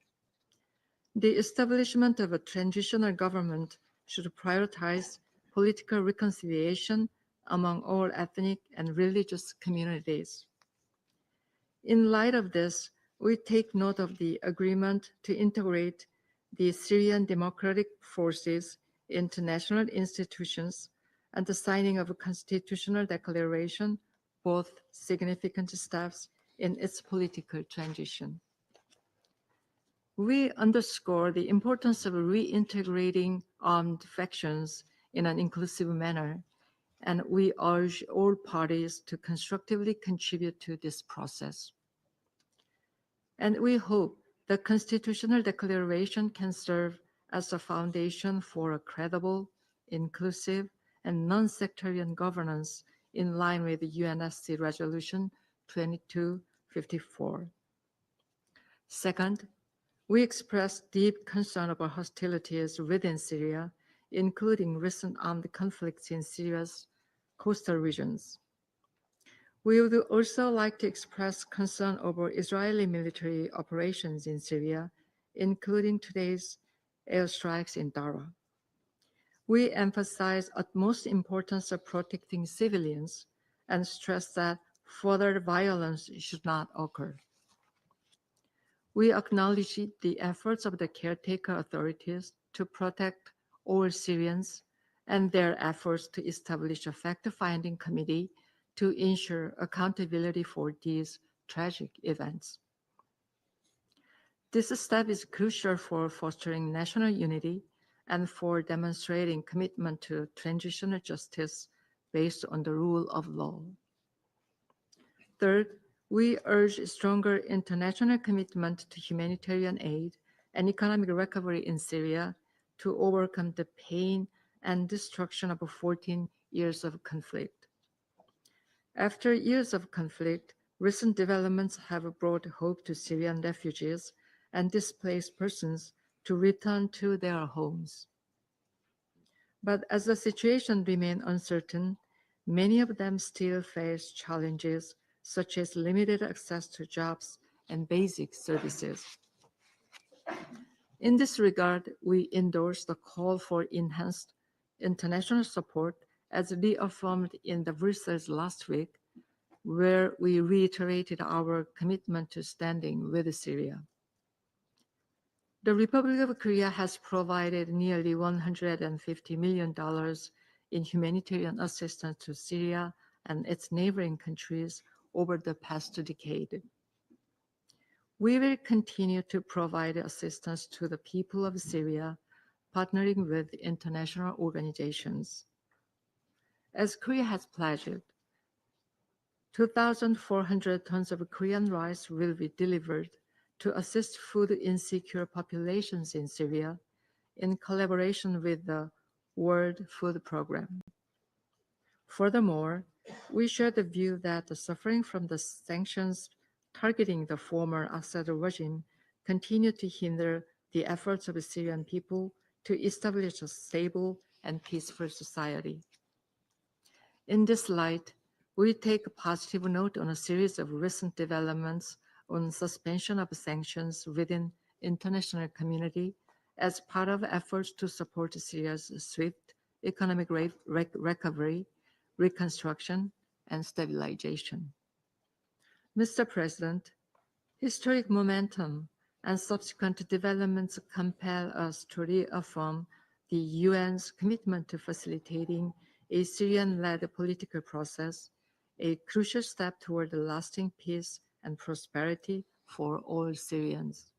The establishment of a transitional government should prioritize political reconciliation among all ethnic and religious communities. In light of this, we take note of the agreement to integrate the Syrian Democratic Forces into national institutions and the signing of a constitutional declaration, both significant steps in its political transition. We underscore the importance of reintegrating armed factions in an inclusive manner, and we urge all parties to constructively contribute to this process. And we hope the constitutional declaration can serve as a foundation for a credible, inclusive, and non-sectarian governance in line with the UNSC Resolution 2254. Second, we express deep concern about hostilities within Syria, including recent armed conflicts in Syria's coastal regions. We would also like to express concern over Israeli military operations in Syria, including today's airstrikes in Daraa. We emphasize utmost importance of protecting civilians and stress that further violence should not occur. We acknowledge the efforts of the caretaker authorities to protect all Syrians and their efforts to establish a fact-finding committee to ensure accountability for these tragic events. This step is crucial for fostering national unity and for demonstrating commitment to transitional justice based on the rule of law. Third, we urge stronger international commitment to humanitarian aid and economic recovery in Syria to overcome the pain and destruction of 14 years of conflict. After years of conflict, recent developments have brought hope to Syrian refugees and displaced persons to return to their homes. But as the situation remains uncertain, many of them still face challenges such as limited access to jobs and basic services. In this regard, we endorse the call for enhanced international support as reaffirmed in the Brussels last week, where we reiterated our commitment to standing with Syria. The Republic of Korea has provided nearly $150 million in humanitarian assistance to Syria and its neighboring countries over the past decade. We will continue to provide assistance to the people of Syria, partnering with international organizations. As Korea has pledged, 2,400 tons of Korean rice will be delivered to assist food insecure populations in Syria in collaboration with the World Food Programme. Furthermore, we share the view that the suffering from the sanctions targeting the former Assad regime continue to hinder the efforts of the Syrian people to establish a stable and peaceful society. In this light, we take a positive note on a series of recent developments on suspension of sanctions within international community as part of efforts to support Syria's swift economic recovery, reconstruction, and stabilization. Mr. President, historic momentum and subsequent developments compel us to reaffirm the UN's commitment to facilitating a Syrian-led political process, a crucial step toward lasting peace and prosperity for all Syrians.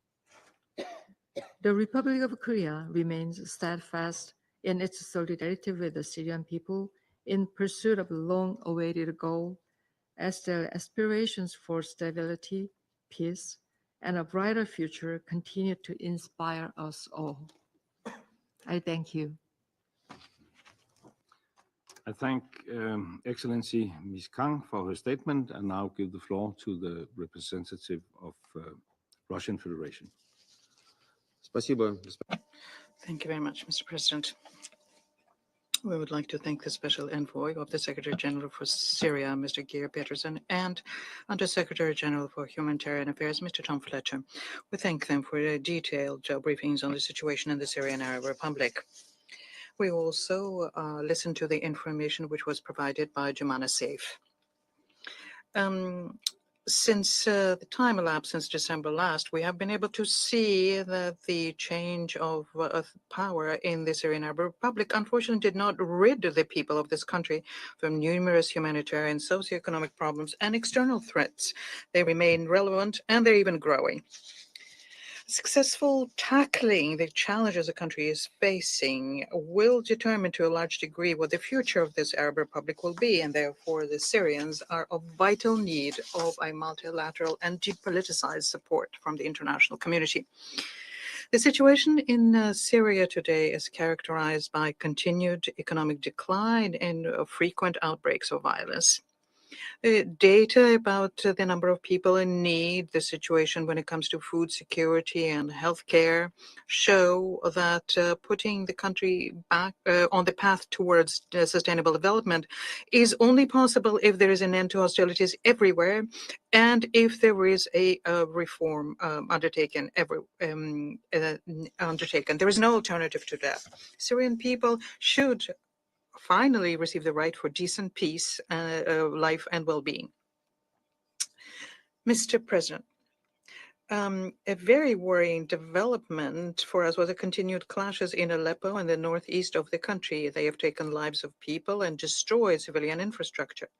The Republic of Korea remains steadfast in its solidarity with the Syrian people in pursuit of a long-awaited goal, as their aspirations for stability, peace, and a brighter future continue to inspire us all. I thank you. I thank Excellency Ms. Kang for her statement and now give the floor to the representative of Russian Federation. Спасибо. Thank you very much, Mr. President. We would like to thank the Special Envoy of the Secretary General for Syria, Mr. Geir Pedersen, and Under Secretary General for Humanitarian Affairs, Mr. Tom Fletcher. We thank them for their detailed briefings on the situation in the Syrian Arab Republic. We also listened to the information which was provided by Jumana Saif. Since the time elapsed since December last, we have been able to see that the change of power in the Syrian Arab Republic unfortunately did not rid the people of this country from numerous humanitarian, socioeconomic problems and external threats. They remain relevant and they're even growing. Successful tackling the challenges the country is facing will determine to a large degree what the future of this Arab Republic will be, and therefore the Syrians are of vital need of a multilateral and depoliticized support from the international community. The situation in Syria today is characterized by continued economic decline and frequent outbreaks of violence. Data about the number of people in need, the situation when it comes to food security and healthcare show that putting the country back on the path towards sustainable development is only possible if there is an end to hostilities everywhere and if there is a reform undertaken. There is no alternative to that. Syrian people should finally receive the right for decent peace, life and well-being. Mr. President, a very worrying development for us was the continued clashes in Aleppo and the northeast of the country. They have taken lives of people and destroyed civilian infrastructure.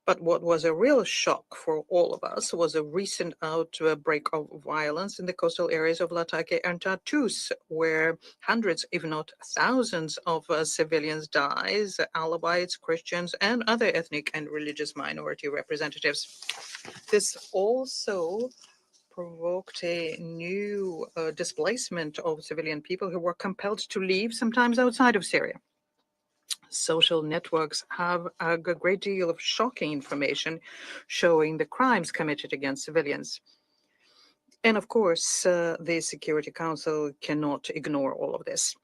But what was a real shock for all of us was a recent outbreak of violence in the coastal areas of Latakia and Tartus, where hundreds, if not thousands, of civilians died, Alawites, Christians, and other ethnic and religious minority representatives. This also provoked a new displacement of civilian people who were compelled to leave, sometimes outside of Syria. Social networks have a great deal of shocking information showing the crimes committed against civilians. And of course, the Security Council cannot ignore all of this.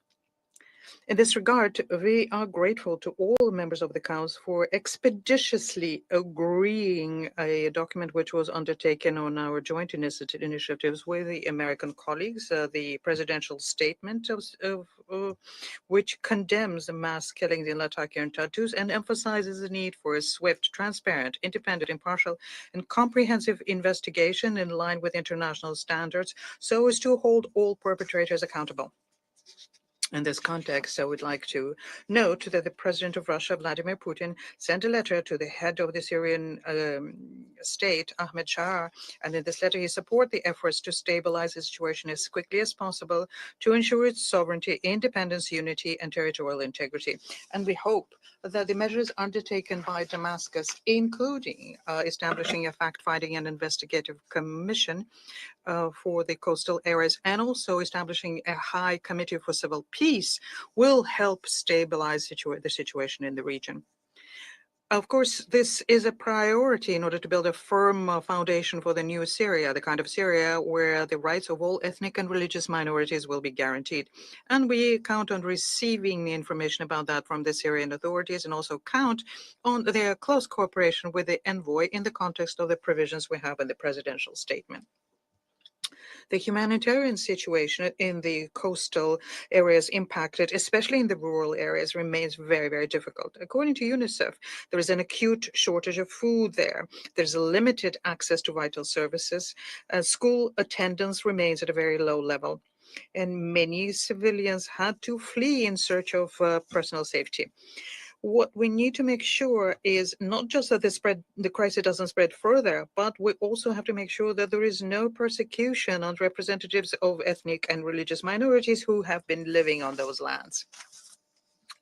In this regard, we are grateful to all members of the Council for expeditiously agreeing a document which was undertaken on our joint initiatives with the American colleagues, the presidential statement which condemns the mass killings in Latakia and Tartus and emphasizes the need for a swift, transparent, independent, impartial, and comprehensive investigation in line with international standards so as to hold all perpetrators accountable. In this context, I would like to note that the President of Russia, Vladimir Putin, sent a letter to the head of the Syrian state, Ahmed Shah, and in this letter he supported the efforts to stabilize the situation as quickly as possible to ensure its sovereignty, independence, unity, and territorial integrity. And we hope that the measures undertaken by Damascus, including establishing a fact-finding and investigative commission for the coastal areas and also establishing a high committee for civil peace, will help stabilize the situation in the region. Of course, this is a priority in order to build a firm foundation for the new Syria, the kind of Syria where the rights of all ethnic and religious minorities will be guaranteed. And we count on receiving the information about that from the Syrian authorities and also count on their close cooperation with the envoy in the context of the provisions we have in the presidential statement. The humanitarian situation in the coastal areas impacted, especially in the rural areas, remains very, very difficult. According to UNICEF, there is an acute shortage of food there. There's a limited access to vital services. School attendance remains at a very low level. And many civilians had to flee in search of personal safety. What we need to make sure is not just that the crisis doesn't spread further, but we also have to make sure that there is no persecution on representatives of ethnic and religious minorities who have been living on those lands.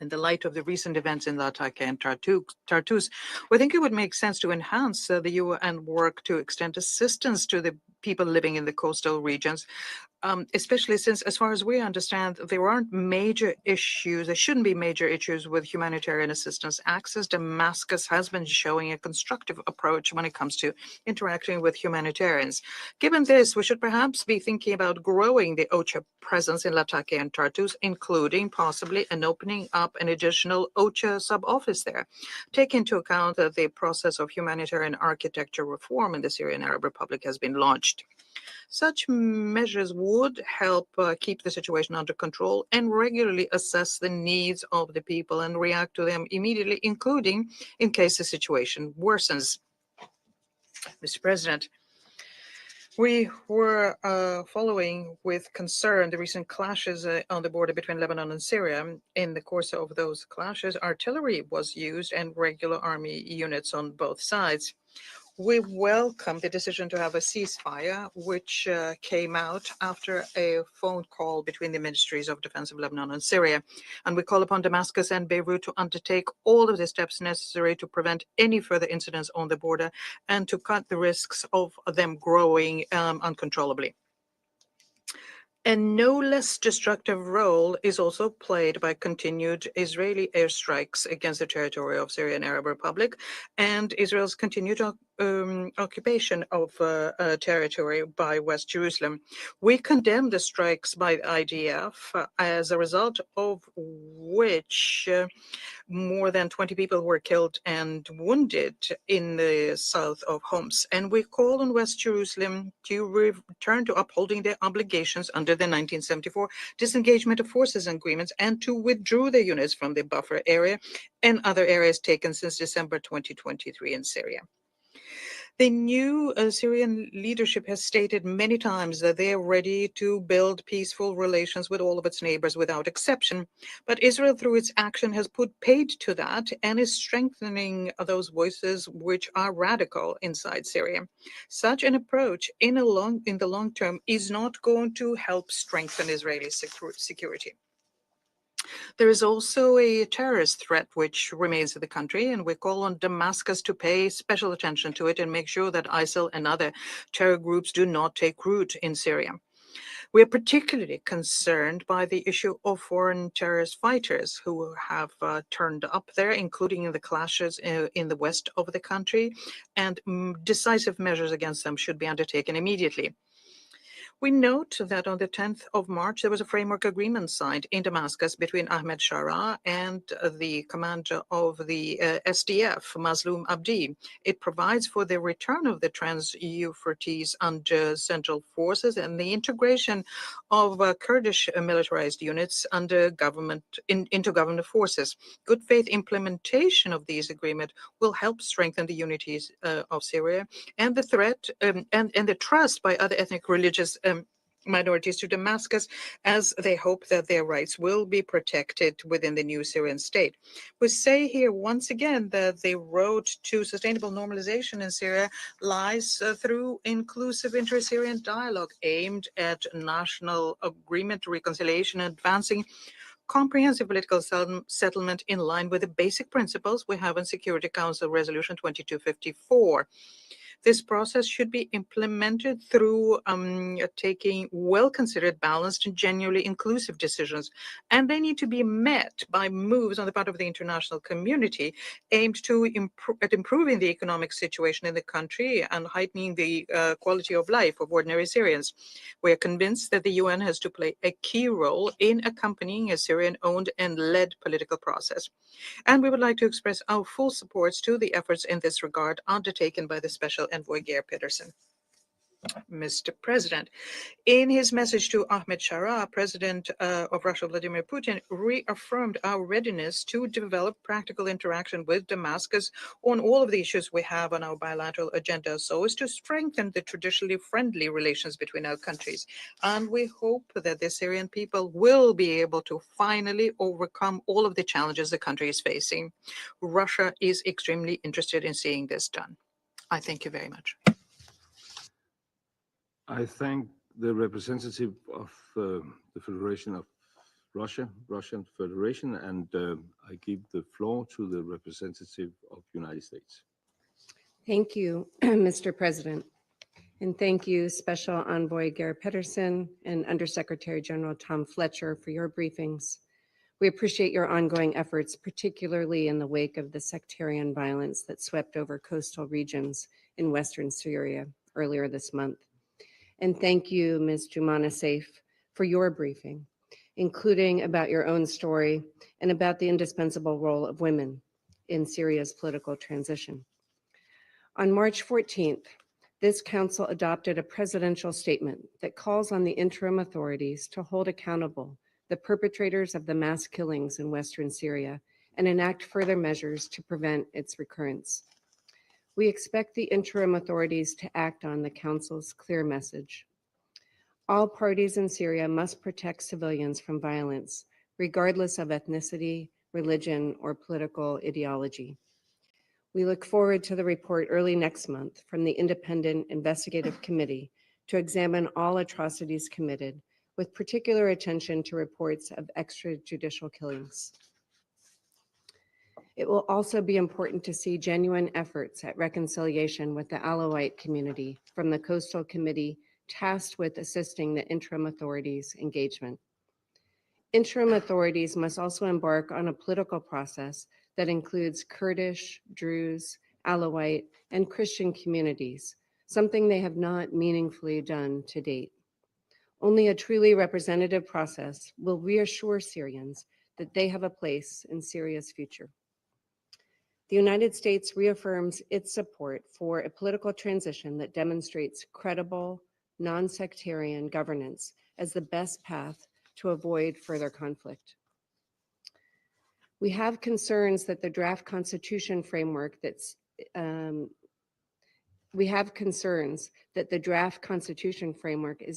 In the light of the recent events in Latakia and Tartus, we think it would make sense to enhance the UN work to extend assistance to the people living in the coastal regions, especially since, as far as we understand, there aren't major issues, there shouldn't be major issues with humanitarian assistance access. Damascus has been showing a constructive approach when it comes to interacting with humanitarians. Given this, we should perhaps be thinking about growing the OCHA presence in Latakia and Tartus, including possibly an opening up an additional OCHA sub-office there. Take into account that the process of humanitarian architecture reform in the Syrian Arab Republic has been launched. Such measures would help keep the situation under control and regularly assess the needs of the people and react to them immediately, including in case the situation worsens. Mr. President, we were following with concern the recent clashes on the border between Lebanon and Syria. In the course of those clashes, artillery was used and regular army units on both sides. We welcome the decision to have a ceasefire, which came out after a phone call between the Ministries of Defense of Lebanon and Syria. And we call upon Damascus and Beirut to undertake all of the steps necessary to prevent any further incidents on the border and to cut the risks of them growing uncontrollably. A no less destructive role is also played by continued Israeli airstrikes against the territory of Syrian Arab Republic and Israel's continued occupation of territory by West Jerusalem. We condemn the strikes by the IDF, as a result of which more than 20 people were killed and wounded in the south of Homs. And we call on West Jerusalem to return to upholding their obligations under the 1974 Disengagement of Forces Agreements and to withdraw their units from the buffer area and other areas taken since December 2023 in Syria. The new Syrian leadership has stated many times that they are ready to build peaceful relations with all of its neighbors without exception. But Israel, through its action, has put paid to that and is strengthening those voices which are radical inside Syria. Such an approach in the long term is not going to help strengthen Israeli security. There is also a terrorist threat which remains in the country, and we call on Damascus to pay special attention to it and make sure that ISIL and other terror groups do not take root in Syria. We are particularly concerned by the issue of foreign terrorist fighters who have turned up there, including in the clashes in the west of the country, and decisive measures against them should be undertaken immediately. We note that on the 10th of March, there was a framework agreement signed in Damascus between Ahmed Shara and the commander of the SDF, Mazloum Abdi. It provides for the return of the Trans-Euphrates under Central Forces and the integration of Kurdish militarized units under into government forces. Good faith implementation of these agreements will help strengthen the unities of Syria and the threat and the trust by other ethnic religious minorities to Damascus, as they hope that their rights will be protected within the new Syrian state. We say here once again that the road to sustainable normalization in Syria lies through inclusive inter-Syrian dialogue aimed at national agreement, reconciliation, and advancing comprehensive political settlement in line with the basic principles we have in Security Council Resolution 2254. This process should be implemented through taking well-considered, balanced, and genuinely inclusive decisions. And they need to be met by moves on the part of the international community aimed to improving the economic situation in the country and heightening the quality of life of ordinary Syrians. We are convinced that the UN has to play a key role in accompanying a Syrian-owned and led political process. And we would like to express our full support to the efforts in this regard undertaken by the Special Envoy Geir Pedersen. Mr. President, in his message to Ahmed Shara, President of Russia Vladimir Putin reaffirmed our readiness to develop practical interaction with Damascus on all of the issues we have on our bilateral agenda, so as to strengthen the traditionally friendly relations between our countries. And we hope that the Syrian people will be able to finally overcome all of the challenges the country is facing. Russia is extremely interested in seeing this done. I thank you very much. I thank the representative of the Federation of Russian Federation, and I give the floor to the representative of United States. Thank you, Mr. President. And thank you, Special Envoy Geir Pedersen and Undersecretary General Tom Fletcher for your briefings. We appreciate your ongoing efforts, particularly in the wake of the sectarian violence that swept over coastal regions in Western Syria earlier this month. And thank you, Ms. Jumana Saif, for your briefing, including about your own story and about the indispensable role of women in Syria's political transition. On March 14th, this council adopted a presidential statement that calls on the interim authorities to hold accountable the perpetrators of the mass killings in Western Syria and enact further measures to prevent its recurrence. We expect the interim authorities to act on the council's clear message. All parties in Syria must protect civilians from violence, regardless of ethnicity, religion, or political ideology. We look forward to the report early next month from the Independent Investigative Committee to examine all atrocities committed, with particular attention to reports of extrajudicial killings. It will also be important to see genuine efforts at reconciliation with the Alawite community from the Coastal Committee tasked with assisting the interim authorities' engagement. Interim authorities must also embark on a political process that includes Kurdish, Druze, Alawite, and Christian communities, something they have not meaningfully done to date. Only a truly representative process will reassure Syrians that they have a place in Syria's future. The United States reaffirms its support for a political transition that demonstrates credible, non-sectarian governance as the best path to avoid further conflict. We have concerns that the draft constitution framework is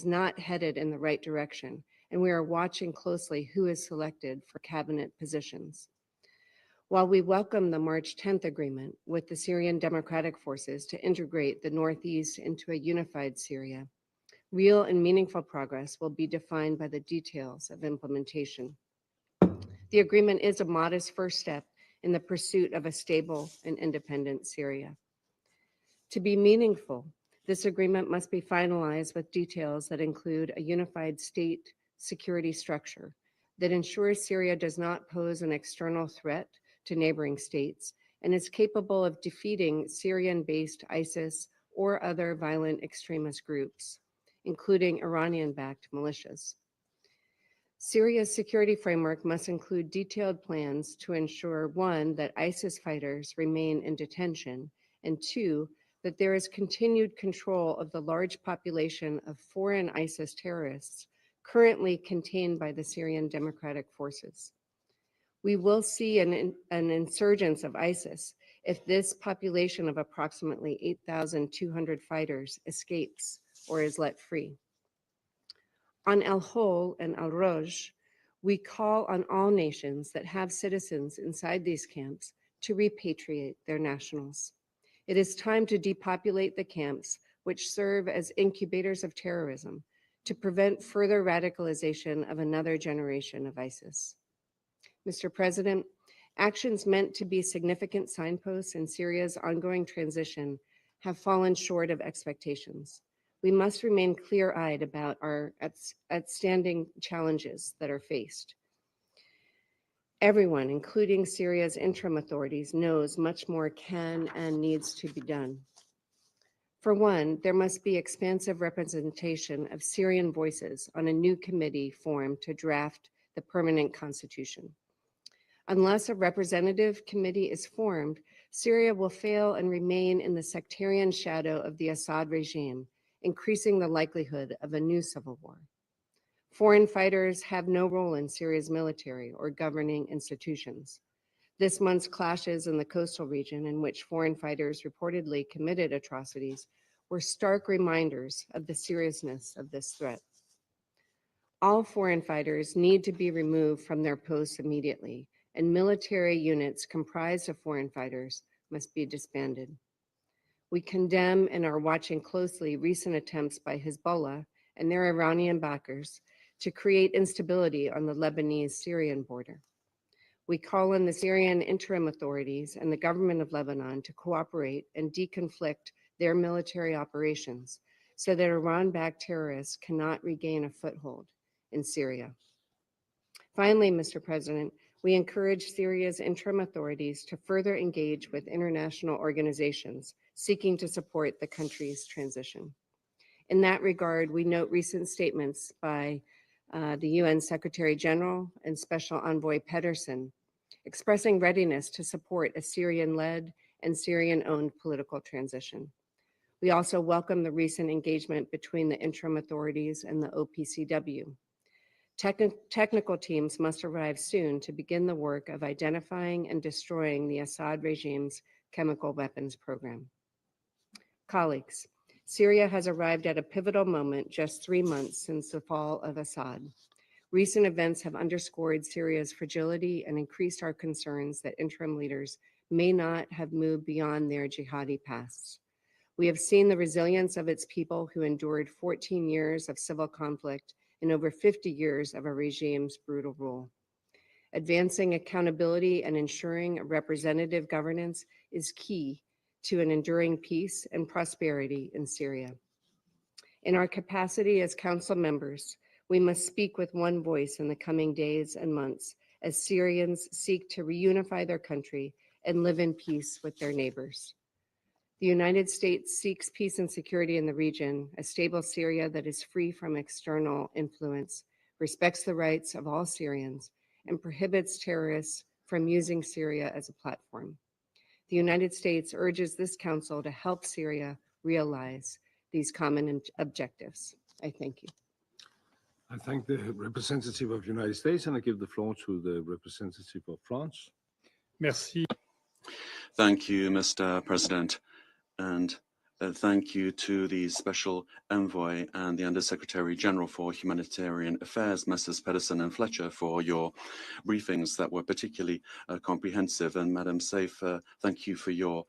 not headed in the right direction, and we are watching closely who is selected for cabinet positions. While we welcome the March 10th agreement with the Syrian Democratic Forces to integrate the Northeast into a unified Syria, real and meaningful progress will be defined by the details of implementation. The agreement is a modest first step in the pursuit of a stable and independent Syria. To be meaningful, this agreement must be finalized with details that include a unified state security structure that ensures Syria does not pose an external threat to neighboring states and is capable of defeating Syrian-based ISIS or other violent extremist groups, including Iranian-backed militias. Syria's security framework must include detailed plans to ensure, 1, that ISIS fighters remain in detention, and 2, that there is continued control of the large population of foreign ISIS terrorists currently contained by the Syrian Democratic Forces. We will see an insurgence of ISIS if this population of approximately 8,200 fighters escapes or is let free. On El Hol and Al Roj, we call on all nations that have citizens inside these camps to repatriate their nationals. It is time to depopulate the camps, which serve as incubators of terrorism, to prevent further radicalization of another generation of ISIS. Mr. President, actions meant to be significant signposts in Syria's ongoing transition have fallen short of expectations. We must remain clear-eyed about our outstanding challenges that are faced. Everyone, including Syria's interim authorities, knows much more can and needs to be done. For one, there must be expansive representation of Syrian voices on a new committee formed to draft the permanent constitution. Unless a representative committee is formed, Syria will fail and remain in the sectarian shadow of the Assad regime, increasing the likelihood of a new civil war. Foreign fighters have no role in Syria's military or governing institutions. This month's clashes in the coastal region, in which foreign fighters reportedly committed atrocities, were stark reminders of the seriousness of this threat. All foreign fighters need to be removed from their posts immediately, and military units comprised of foreign fighters must be disbanded. We condemn and are watching closely recent attempts by Hezbollah and their Iranian backers to create instability on the Lebanese-Syrian border. We call on the Syrian interim authorities and the government of Lebanon to cooperate and deconflict their military operations so that Iran-backed terrorists cannot regain a foothold in Syria. Finally, Mr. President, we encourage Syria's interim authorities to further engage with international organizations seeking to support the country's transition. In that regard, we note recent statements by the UN Secretary General and Special Envoy Pedersen expressing readiness to support a Syrian-led and Syrian-owned political transition. We also welcome the recent engagement between the interim authorities and the OPCW. Technical teams must arrive soon to begin the work of identifying and destroying the Assad regime's chemical weapons program. Colleagues, Syria has arrived at a pivotal moment just 3 months since the fall of Assad. Recent events have underscored Syria's fragility and increased our concerns that interim leaders may not have moved beyond their jihadi pasts. We have seen the resilience of its people who endured 14 years of civil conflict and over 50 years of a regime's brutal rule. Advancing accountability and ensuring a representative governance is key to an enduring peace and prosperity in Syria. In our capacity as council members, we must speak with one voice in the coming days and months as Syrians seek to reunify their country and live in peace with their neighbors. The United States seeks peace and security in the region, a stable Syria that is free from external influence, respects the rights of all Syrians, and prohibits terrorists from using Syria as a platform. The United States urges this council to help Syria realize these common objectives. I thank you. I thank the representative of the United States, and I give the floor to the representative of France. Merci. Thank you, Mr. President, and thank you to the Special Envoy and the Undersecretary General for Humanitarian Affairs, Messrs. Pedersen and Fletcher, for your briefings that were particularly comprehensive. And Madam Saif, thank you for your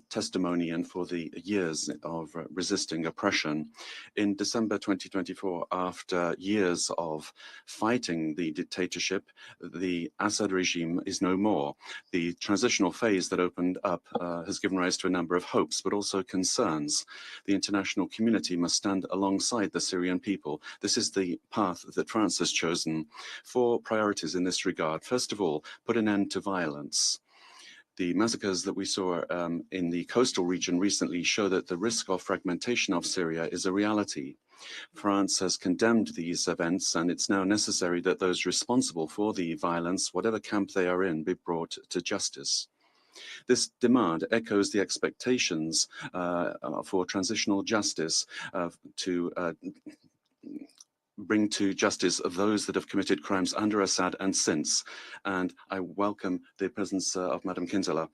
testimony and for the years of resisting oppression. In December 2024, after years of fighting the dictatorship, the Assad regime is no more. The transitional phase that opened up has given rise to a number of hopes, but also concerns. The international community must stand alongside the Syrian people. This is the path that France has chosen. 4 priorities in this regard. First of all, put an end to violence. The massacres that we saw in the coastal region recently show that the risk of fragmentation of Syria is a reality. France has condemned these events, and it's now necessary that those responsible for the violence, whatever camp they are in, be brought to justice. This demand echoes the expectations for transitional justice to bring to justice of those that have committed crimes under Assad and since. And I welcome the presence of Madam Kinzela.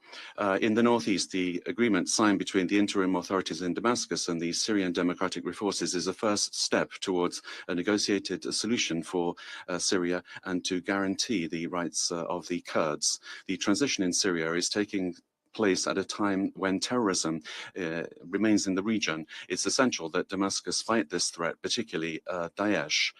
In the northeast, the agreement signed between the interim authorities in Damascus and the Syrian Democratic Forces is a first step towards a negotiated solution for Syria and to guarantee the rights of the Kurds. The transition in Syria is taking place at a time when terrorism remains in the region. It's essential that Damascus fight this threat, particularly Daesh,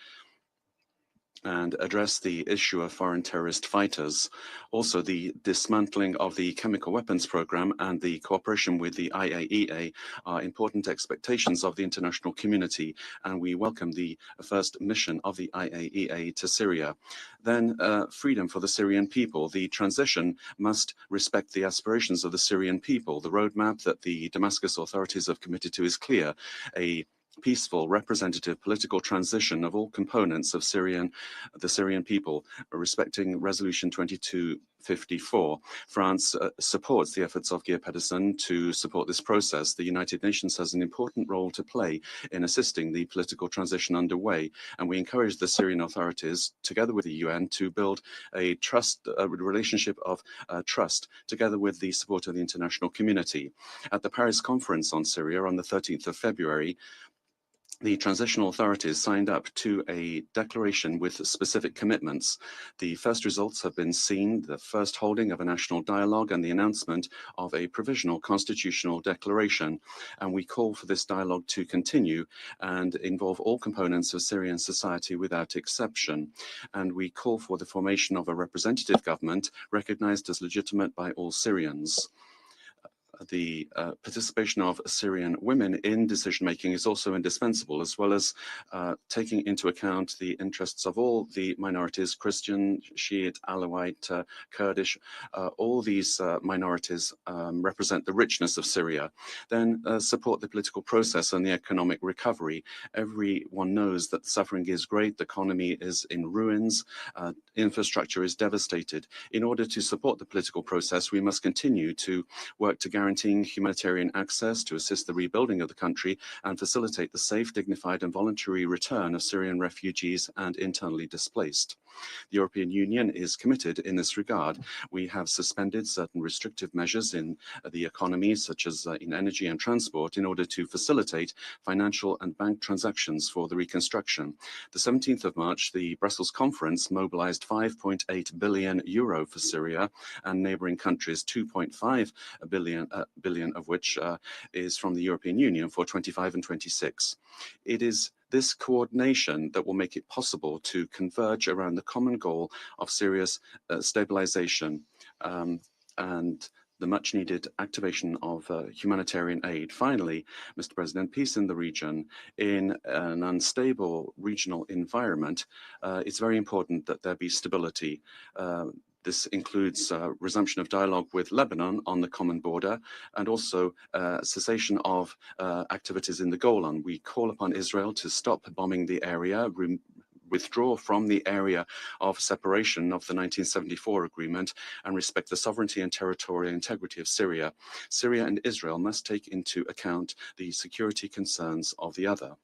and address the issue of foreign terrorist fighters. Also, the dismantling of the chemical weapons program and the cooperation with the IAEA are important expectations of the international community, and we welcome the first mission of the IAEA to Syria. Then, freedom for the Syrian people. The transition must respect the aspirations of the Syrian people. The roadmap that the Damascus authorities have committed to is clear: a peaceful, representative political transition of all components of the Syrian people, respecting Resolution 2254. France supports the efforts of Geir Pedersen to support this process. The United Nations has an important role to play in assisting the political transition underway, and we encourage the Syrian authorities, together with the UN, to build a relationship of trust, together with the support of the international community. At the Paris Conference on Syria on the 13th of February, the transitional authorities signed up to a declaration with specific commitments. The first results have been seen, the first holding of a national dialogue and the announcement of a provisional constitutional declaration. And we call for this dialogue to continue and involve all components of Syrian society without exception. And we call for the formation of a representative government recognized as legitimate by all Syrians. The participation of Syrian women in decision-making is also indispensable, as well as taking into account the interests of all the minorities, Christian, Shiite, Alawite, Kurdish. All these minorities represent the richness of Syria. Then support the political process and the economic recovery. Everyone knows that the suffering is great, the economy is in ruins, infrastructure is devastated. In order to support the political process, we must continue to work to guaranteeing humanitarian access to assist the rebuilding of the country and facilitate the safe, dignified and voluntary return of Syrian refugees and internally displaced. The European Union is committed in this regard. We have suspended certain restrictive measures in the economy, such as in energy and transport, in order to facilitate financial and bank transactions for the reconstruction. The 17th of March, the Brussels conference mobilized 5.8 billion euro for Syria and neighboring countries, 2.5 billion of which is from the European Union for 25 and 26. It is this coordination that will make it possible to converge around the common goal of Syria's stabilization and the much needed activation of humanitarian aid. Finally, Mr. President, peace in the region, in an unstable regional environment, it's very important that there be stability. This includes resumption of dialogue with Lebanon on the common border and also cessation of activities in the Golan. We call upon Israel to stop bombing the area, withdraw from the area of separation of the 1974 agreement and respect the sovereignty and territorial integrity of Syria. Syria and Israel must take into account the security concerns of the other.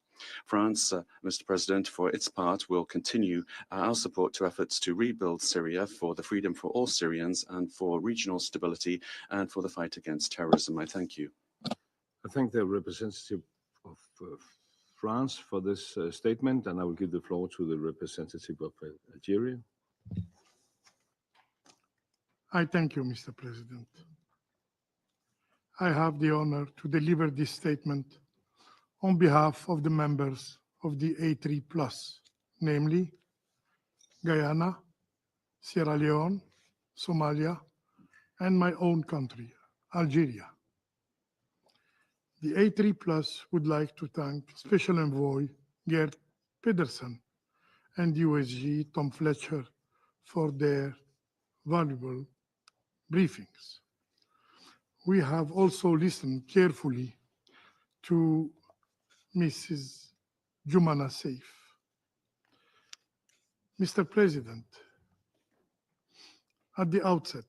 France, Mr. President, for its part, will continue our support to efforts to rebuild Syria for the freedom for all Syrians and for regional stability and for the fight against terrorism. I thank you. I thank the representative of France for this statement, and I will give the floor to the representative of Algeria. I thank you, Mr. President. I have the honor to deliver this statement on behalf of the members of the A3+, namely Guyana, Sierra Leone, Somalia, and my own country, Algeria. The A3+ would like to thank Special Envoy Geir Pedersen and USG Tom Fletcher for their valuable briefings. We have also listened carefully to Mrs. Jumana Saif. Mr. President, at the outset,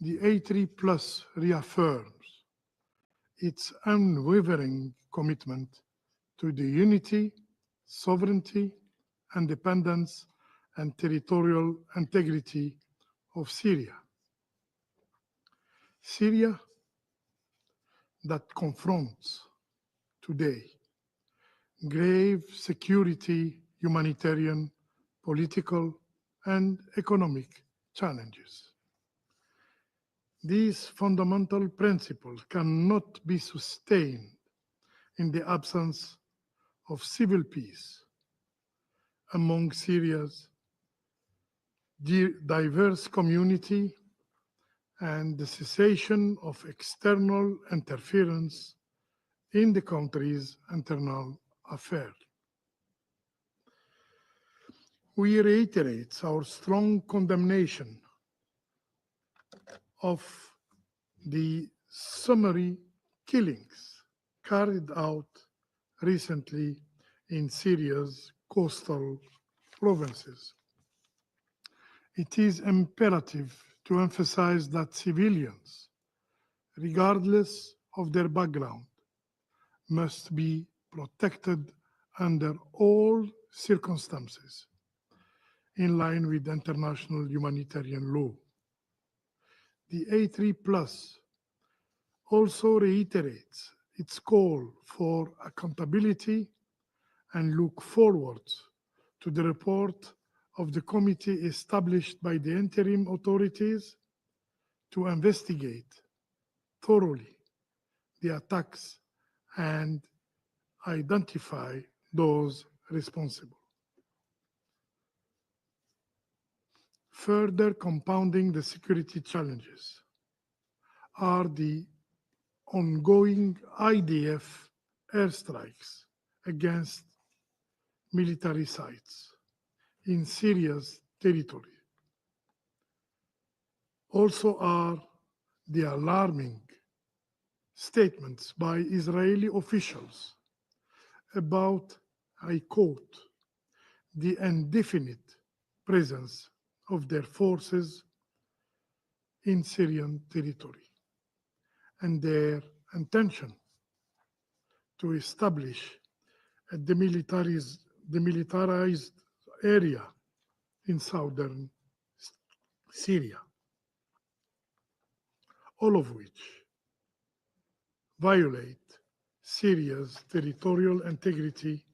the A3+ reaffirms its unwavering commitment to the unity, sovereignty, independence, and territorial integrity of Syria. Syria that confronts today grave security, humanitarian, political, and economic challenges. These fundamental principles cannot be sustained in the absence of civil peace among Syria's diverse community and the cessation of external interference in the country's internal affairs. We reiterate our strong condemnation of the summary killings carried out recently in Syria's coastal provinces. It is imperative to emphasize that civilians, regardless of their background, must be protected under all circumstances in line with international humanitarian law. The A3+ also reiterates its call for accountability and look forward to the report of the committee established by the interim authorities to investigate thoroughly the attacks and identify those responsible. Further compounding the security challenges are the ongoing IDF airstrikes against military sites in Syria's territory. Also are the alarming statements by Israeli officials about, I quote, the indefinite presence of their forces in Syrian territory and their intention to establish a demilitarized area in southern Syria, all of which violate Syria's territorial integrity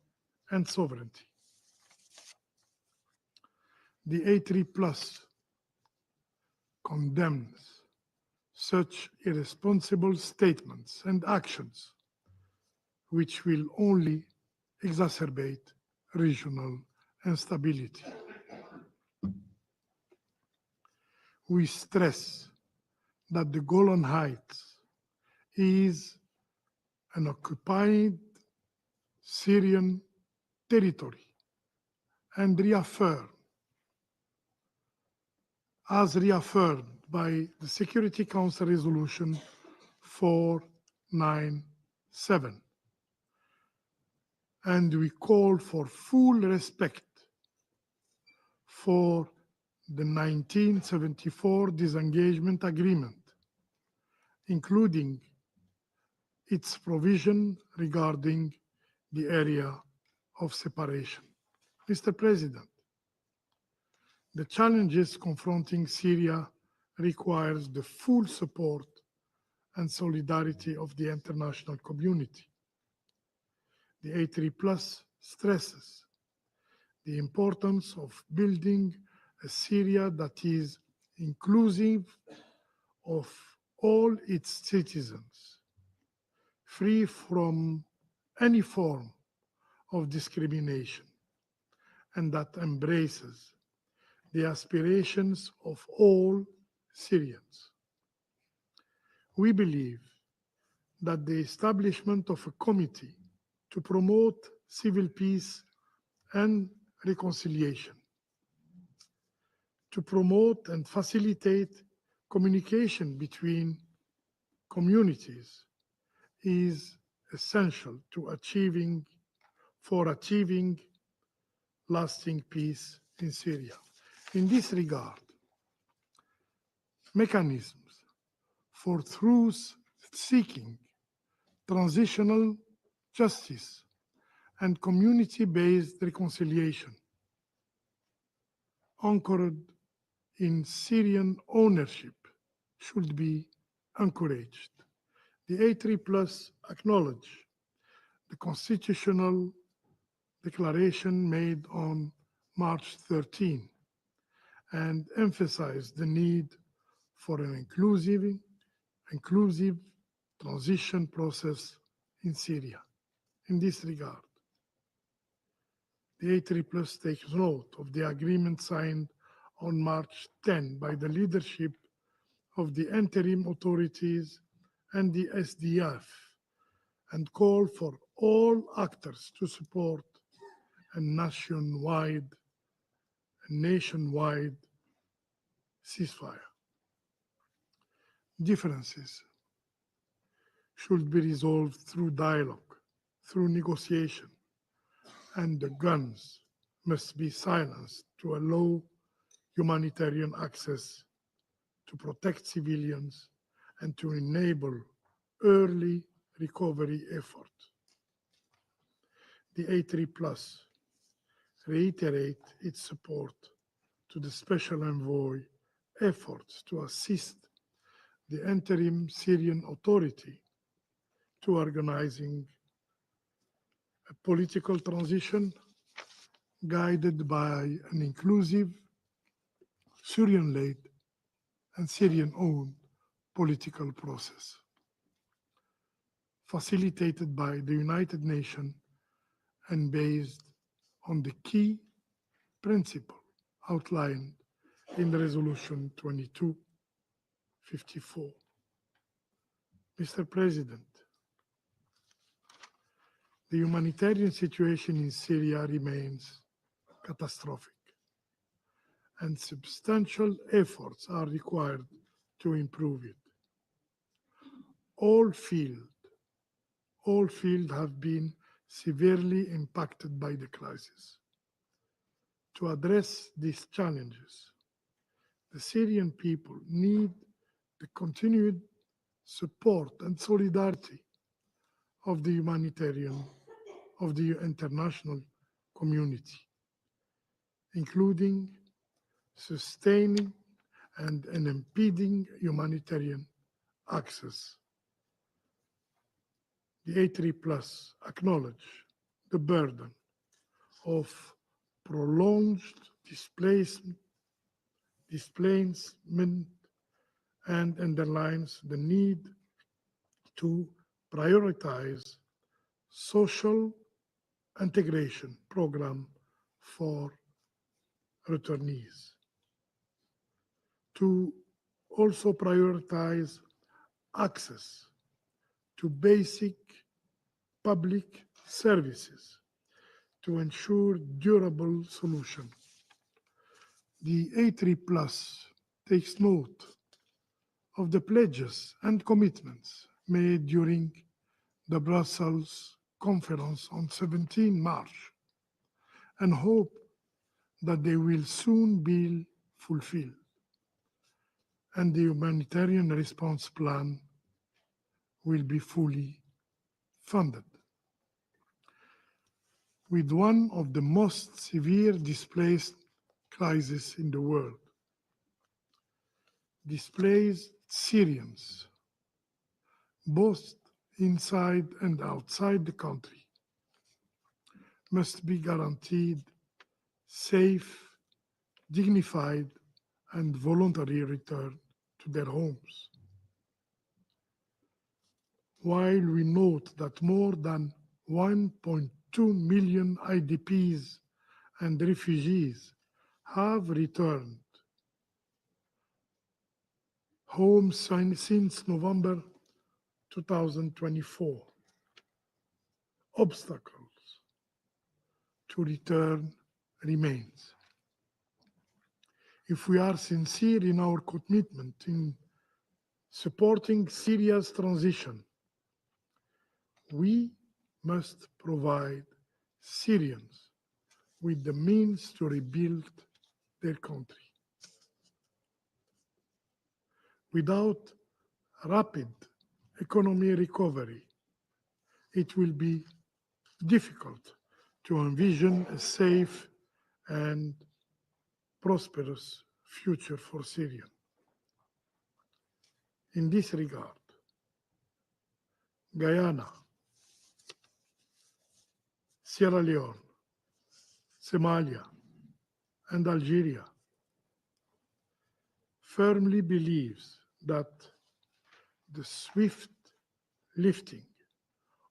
and sovereignty. The A3+ condemns such irresponsible statements and actions, which will only exacerbate regional instability. We stress that the Golan Heights is an occupied Syrian territory and reaffirmed by the Security Council Resolution 497. And we call for full respect for the 1974 disengagement agreement, including its provision regarding the area of separation. Mr. President, the challenges confronting Syria requires the full support and solidarity of the international community. The A3+ stresses the importance of building a Syria that is inclusive of all its citizens, free from any form of discrimination, and that embraces the aspirations of all Syrians. We believe that the establishment of a committee to promote civil peace and reconciliation, to promote and facilitate communication between communities is essential to achieving lasting peace in Syria. In this regard, mechanisms for truth-seeking, transitional justice, and community-based reconciliation anchored in Syrian ownership should be encouraged. The A3+ acknowledge the constitutional declaration made on March 13 and emphasize the need for an inclusive transition process in Syria. In this regard, the A3+ takes note of the agreement signed on March 10 by the leadership of the interim authorities and the SDF and call for all actors to support a nationwide ceasefire. Differences should be resolved through dialogue, through negotiation, and the guns must be silenced to allow humanitarian access to protect civilians and to enable early recovery effort. The A3+ reiterate its support to the Special Envoy efforts to assist the interim Syrian authority to organizing a political transition guided by an inclusive, Syrian-led and Syrian-owned political process, facilitated by the United Nations and based on the key principle outlined in the Resolution 2254. Mr. President, the humanitarian situation in Syria remains catastrophic, and substantial efforts are required to improve it. All fields have been severely impacted by the crisis. To address these challenges, the Syrian people need the continued support and solidarity of the international community, including sustaining and unimpeding humanitarian access. The A3+ acknowledge the burden of prolonged displacement and underlines the need to prioritize social integration program for returnees, to also prioritize access to basic public services to ensure durable solution. The A3+ takes note of the pledges and commitments made during the Brussels conference on 17 March and hope that they will soon be fulfilled and the humanitarian response plan will be fully funded. With one of the most severe displaced crises in the world, displaced Syrians, both inside and outside the country, must be guaranteed safe, dignified, and voluntary return to their homes. While we note that more than 1.2 million IDPs and refugees have returned home since November 2024, obstacles to return remains. If we are sincere in our commitment in supporting Syria's transition, we must provide Syrians with the means to rebuild their country. Without rapid economic recovery, it will be difficult to envision a safe and prosperous future for Syria. In this regard, Guyana, Sierra Leone, Somalia, and Algeria firmly believes that the swift lifting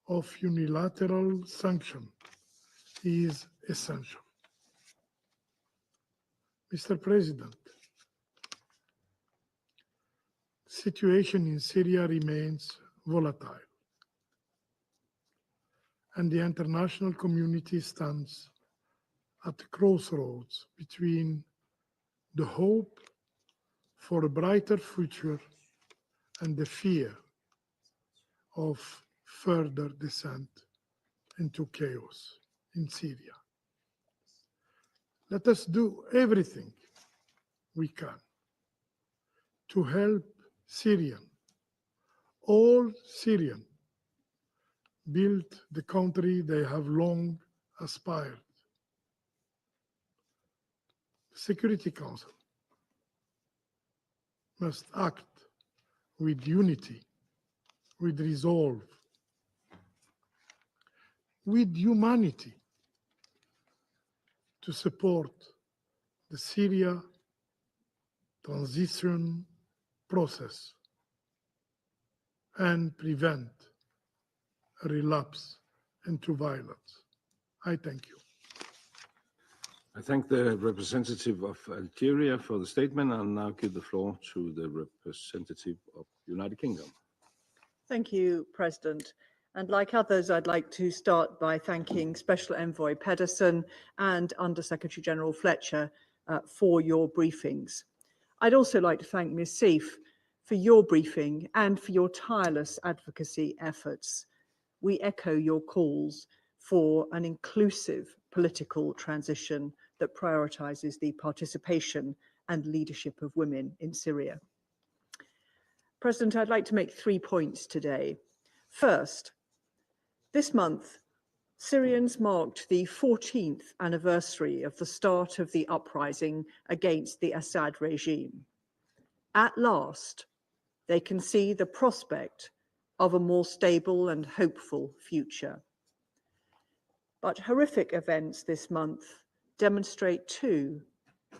of unilateral sanctions is essential. Mr. President, the situation in Syria remains volatile, and the international community stands at the crossroads between the hope for a brighter future and the fear of further descent into chaos in Syria. Let us do everything we can to help all Syrians, build the country they have long aspired. The Security Council must act with unity, with resolve. with humanity to support the Syria transition process and prevent a relapse into violence. I thank you. I thank the representative of Algeria for the statement and now give the floor to the representative of United Kingdom. Thank you, President. And like others, I'd like to start by thanking Special Envoy Pedersen and Under Secretary General Fletcher for your briefings. I'd also like to thank Ms. Seif for your briefing and for your tireless advocacy efforts. We echo your calls for an inclusive political transition that prioritizes the participation and leadership of women in Syria. President, I'd like to make 3 points today. First, this month, Syrians marked the 14th anniversary of the start of the uprising against the Assad regime. At last, they can see the prospect of a more stable and hopeful future. But horrific events this month demonstrate too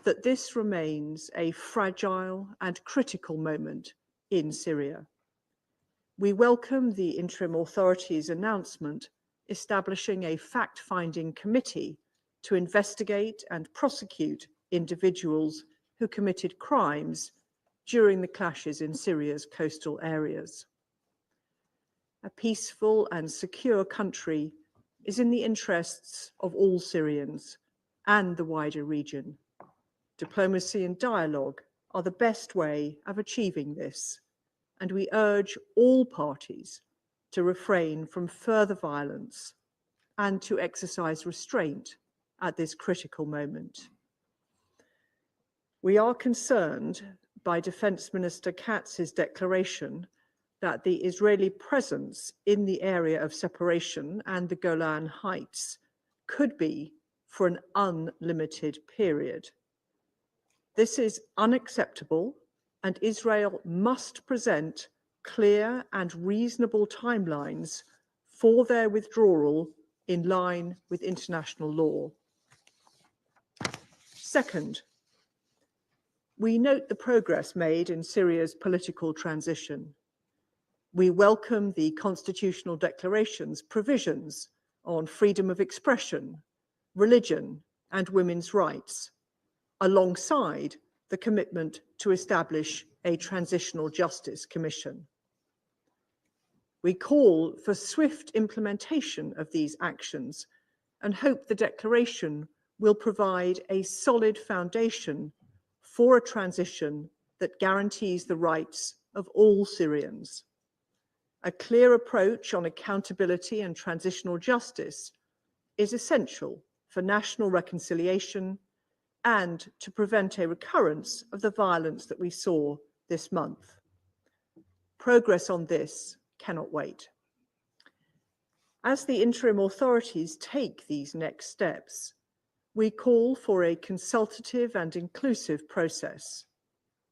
that this remains a fragile and critical moment in Syria. We welcome the interim authorities' announcement establishing a fact-finding committee to investigate and prosecute individuals who committed crimes during the clashes in Syria's coastal areas. A peaceful and secure country is in the interests of all Syrians and the wider region. Diplomacy and dialogue are the best way of achieving this, and we urge all parties to refrain from further violence and to exercise restraint at this critical moment. We are concerned by Defense Minister Katz's declaration that the Israeli presence in the area of separation and the Golan Heights could be for an unlimited period. This is unacceptable, and Israel must present clear and reasonable timelines for their withdrawal in line with international law. Second, we note the progress made in Syria's political transition. We welcome the constitutional declaration's provisions on freedom of expression, religion, and women's rights, alongside the commitment to establish a transitional justice commission. We call for swift implementation of these actions and hope the declaration will provide a solid foundation for a transition that guarantees the rights of all Syrians. A clear approach on accountability and transitional justice is essential for national reconciliation and to prevent a recurrence of the violence that we saw this month. Progress on this cannot wait. As the interim authorities take these next steps, we call for a consultative and inclusive process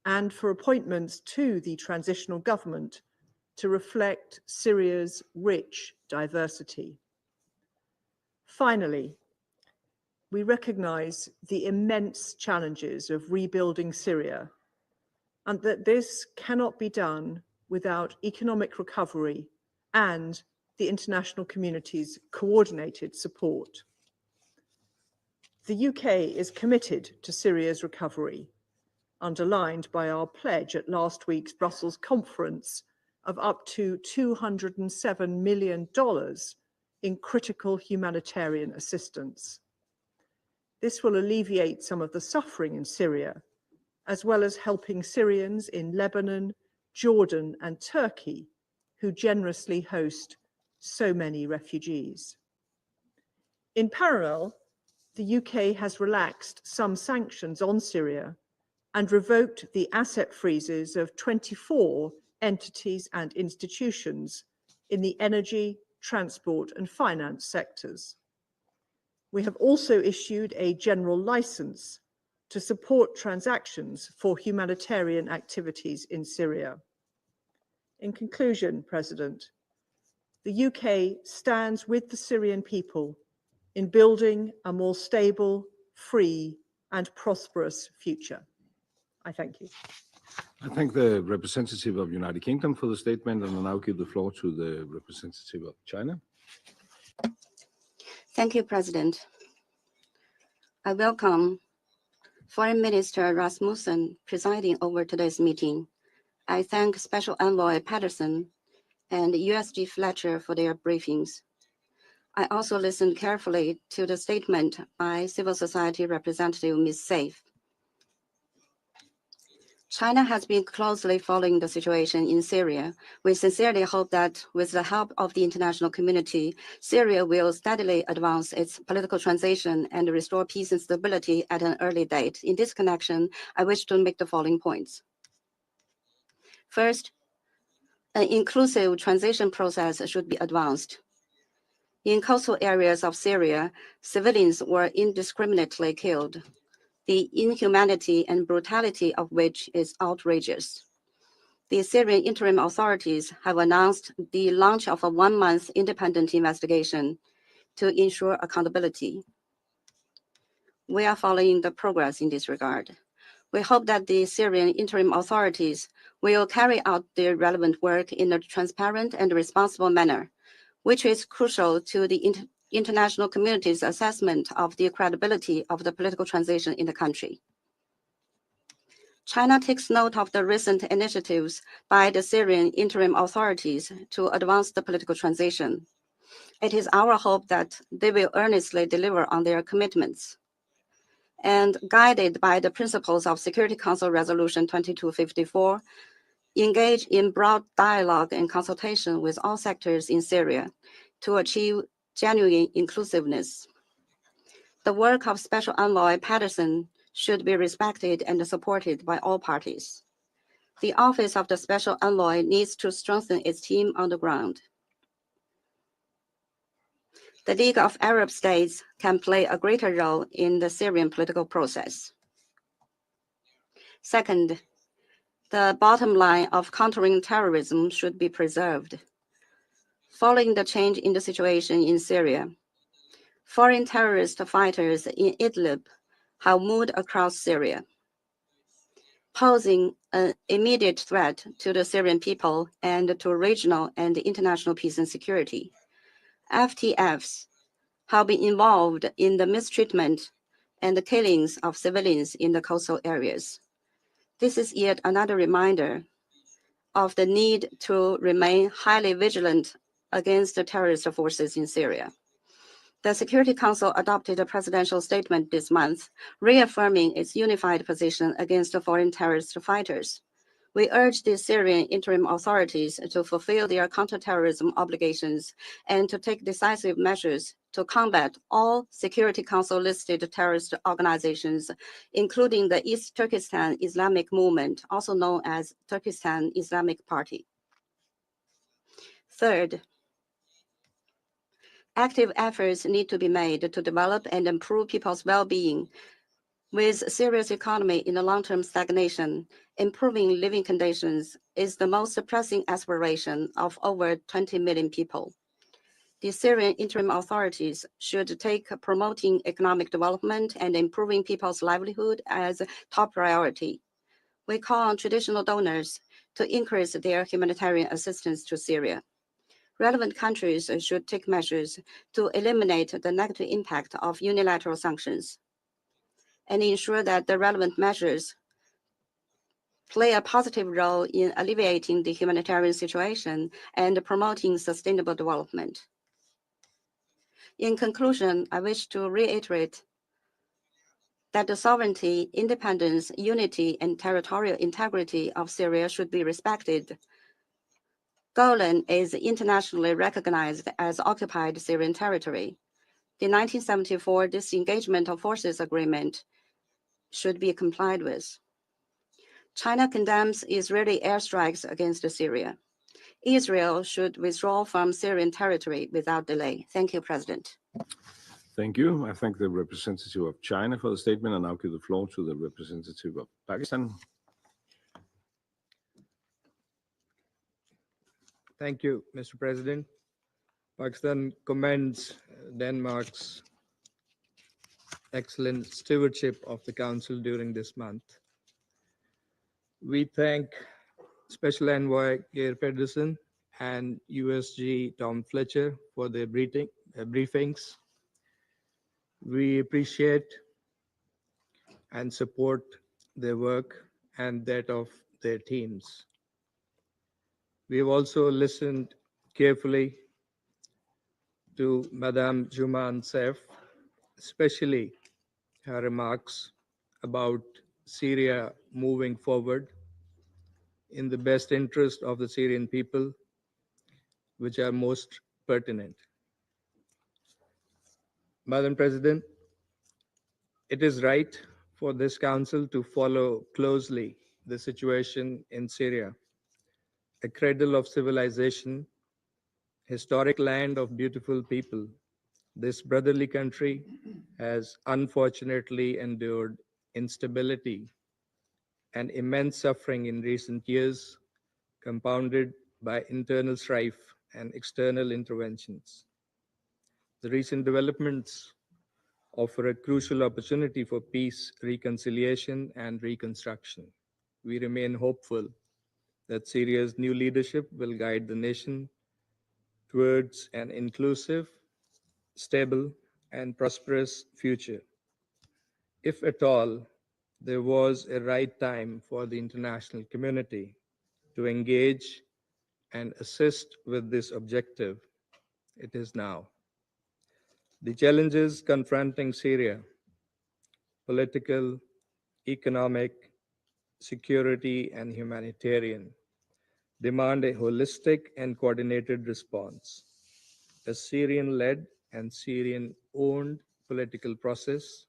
and for appointments to the transitional government to reflect Syria's rich diversity. Finally, we recognize the immense challenges of rebuilding Syria and that this cannot be done without economic recovery and the international community's coordinated support. The UK is committed to Syria's recovery, underlined by our pledge at last week's Brussels conference of up to $207 million in critical humanitarian assistance. This will alleviate some of the suffering in Syria, as well as helping Syrians in Lebanon, Jordan, and Turkey, who generously host so many refugees. In parallel, the UK has relaxed some sanctions on Syria and revoked the asset freezes of 24 entities and institutions in the energy, transport, and finance sectors. We have also issued a general license to support transactions for humanitarian activities in Syria. In conclusion, President, the UK stands with the Syrian people in building a more stable, free, and prosperous future. I thank you. I thank the representative of United Kingdom for the statement, and I now give the floor to the representative of China. Thank you, President. I welcome Foreign Minister Rasmussen presiding over today's meeting. I thank Special Envoy Pedersen and USG Fletcher for their briefings. I also listened carefully to the statement by civil society representative Ms. Saif. China has been closely following the situation in Syria. We sincerely hope that with the help of the international community, Syria will steadily advance its political transition and restore peace and stability at an early date. In this connection, I wish to make the following points. First, an inclusive transition process should be advanced. In coastal areas of Syria, civilians were indiscriminately killed, the inhumanity and brutality of which is outrageous. The Syrian interim authorities have announced the launch of a one-month independent investigation to ensure accountability. We are following the progress in this regard. We hope that the Syrian interim authorities will carry out their relevant work in a transparent and responsible manner, which is crucial to the international community's assessment of the credibility of the political transition in the country. China takes note of the recent initiatives by the Syrian interim authorities to advance the political transition. It is our hope that they will earnestly deliver on their commitments. And guided by the principles of Security Council Resolution 2254, engage in broad dialogue and consultation with all sectors in Syria to achieve genuine inclusiveness. The work of Special Envoy Pedersen should be respected and supported by all parties. The Office of the Special Envoy needs to strengthen its team on the ground. The League of Arab States can play a greater role in the Syrian political process. Second, the bottom line of countering terrorism should be preserved. Following the change in the situation in Syria, foreign terrorist fighters in Idlib have moved across Syria, posing an immediate threat to the Syrian people and to regional and international peace and security. FTFs have been involved in the mistreatment and the killings of civilians in the coastal areas. This is yet another reminder of the need to remain highly vigilant against the terrorist forces in Syria. The Security Council adopted a presidential statement this month, reaffirming its unified position against the foreign terrorist fighters. We urge the Syrian interim authorities to fulfill their counterterrorism obligations and to take decisive measures to combat all Security Council-listed terrorist organizations, including the East Turkestan Islamic Movement, also known as Turkestan Islamic Party. Third, active efforts need to be made to develop and improve people's well-being. With Syria's economy in a long-term stagnation, improving living conditions is the most pressing aspiration of over 20 million people. The Syrian interim authorities should take promoting economic development and improving people's livelihood as a top priority. We call on traditional donors to increase their humanitarian assistance to Syria. Relevant countries should take measures to eliminate the negative impact of unilateral sanctions and ensure that the relevant measures play a positive role in alleviating the humanitarian situation and promoting sustainable development. In conclusion, I wish to reiterate that the sovereignty, independence, unity, and territorial integrity of Syria should be respected. Golan is internationally recognized as occupied Syrian territory. The 1974 Disengagement of Forces Agreement should be complied with. China condemns Israeli airstrikes against Syria. Israel should withdraw from Syrian territory without delay. Thank you, President. Thank you. I thank the representative of China for the statement, and now give the floor to the representative of Pakistan. Thank you, Mr. President. Pakistan commends Denmark's excellent stewardship of the Council during this month. We thank Special Envoy Geir Pedersen and USG Tom Fletcher for their briefings. We appreciate and support their work and that of their teams. We have also listened carefully to Madame Juman Saif, especially her remarks about Syria moving forward in the best interest of the Syrian people, which are most pertinent. Madam President, it is right for this Council to follow closely the situation in Syria, a cradle of civilization, historic land of beautiful people. This brotherly country has unfortunately endured instability and immense suffering in recent years, compounded by internal strife and external interventions. The recent developments offer a crucial opportunity for peace, reconciliation, and reconstruction. We remain hopeful that Syria's new leadership will guide the nation towards an inclusive, stable, and prosperous future. If at all there was a right time for the international community to engage and assist with this objective, it is now. The challenges confronting Syria, political, economic, security, and humanitarian, demand a holistic and coordinated response. A Syrian-led and Syrian-owned political process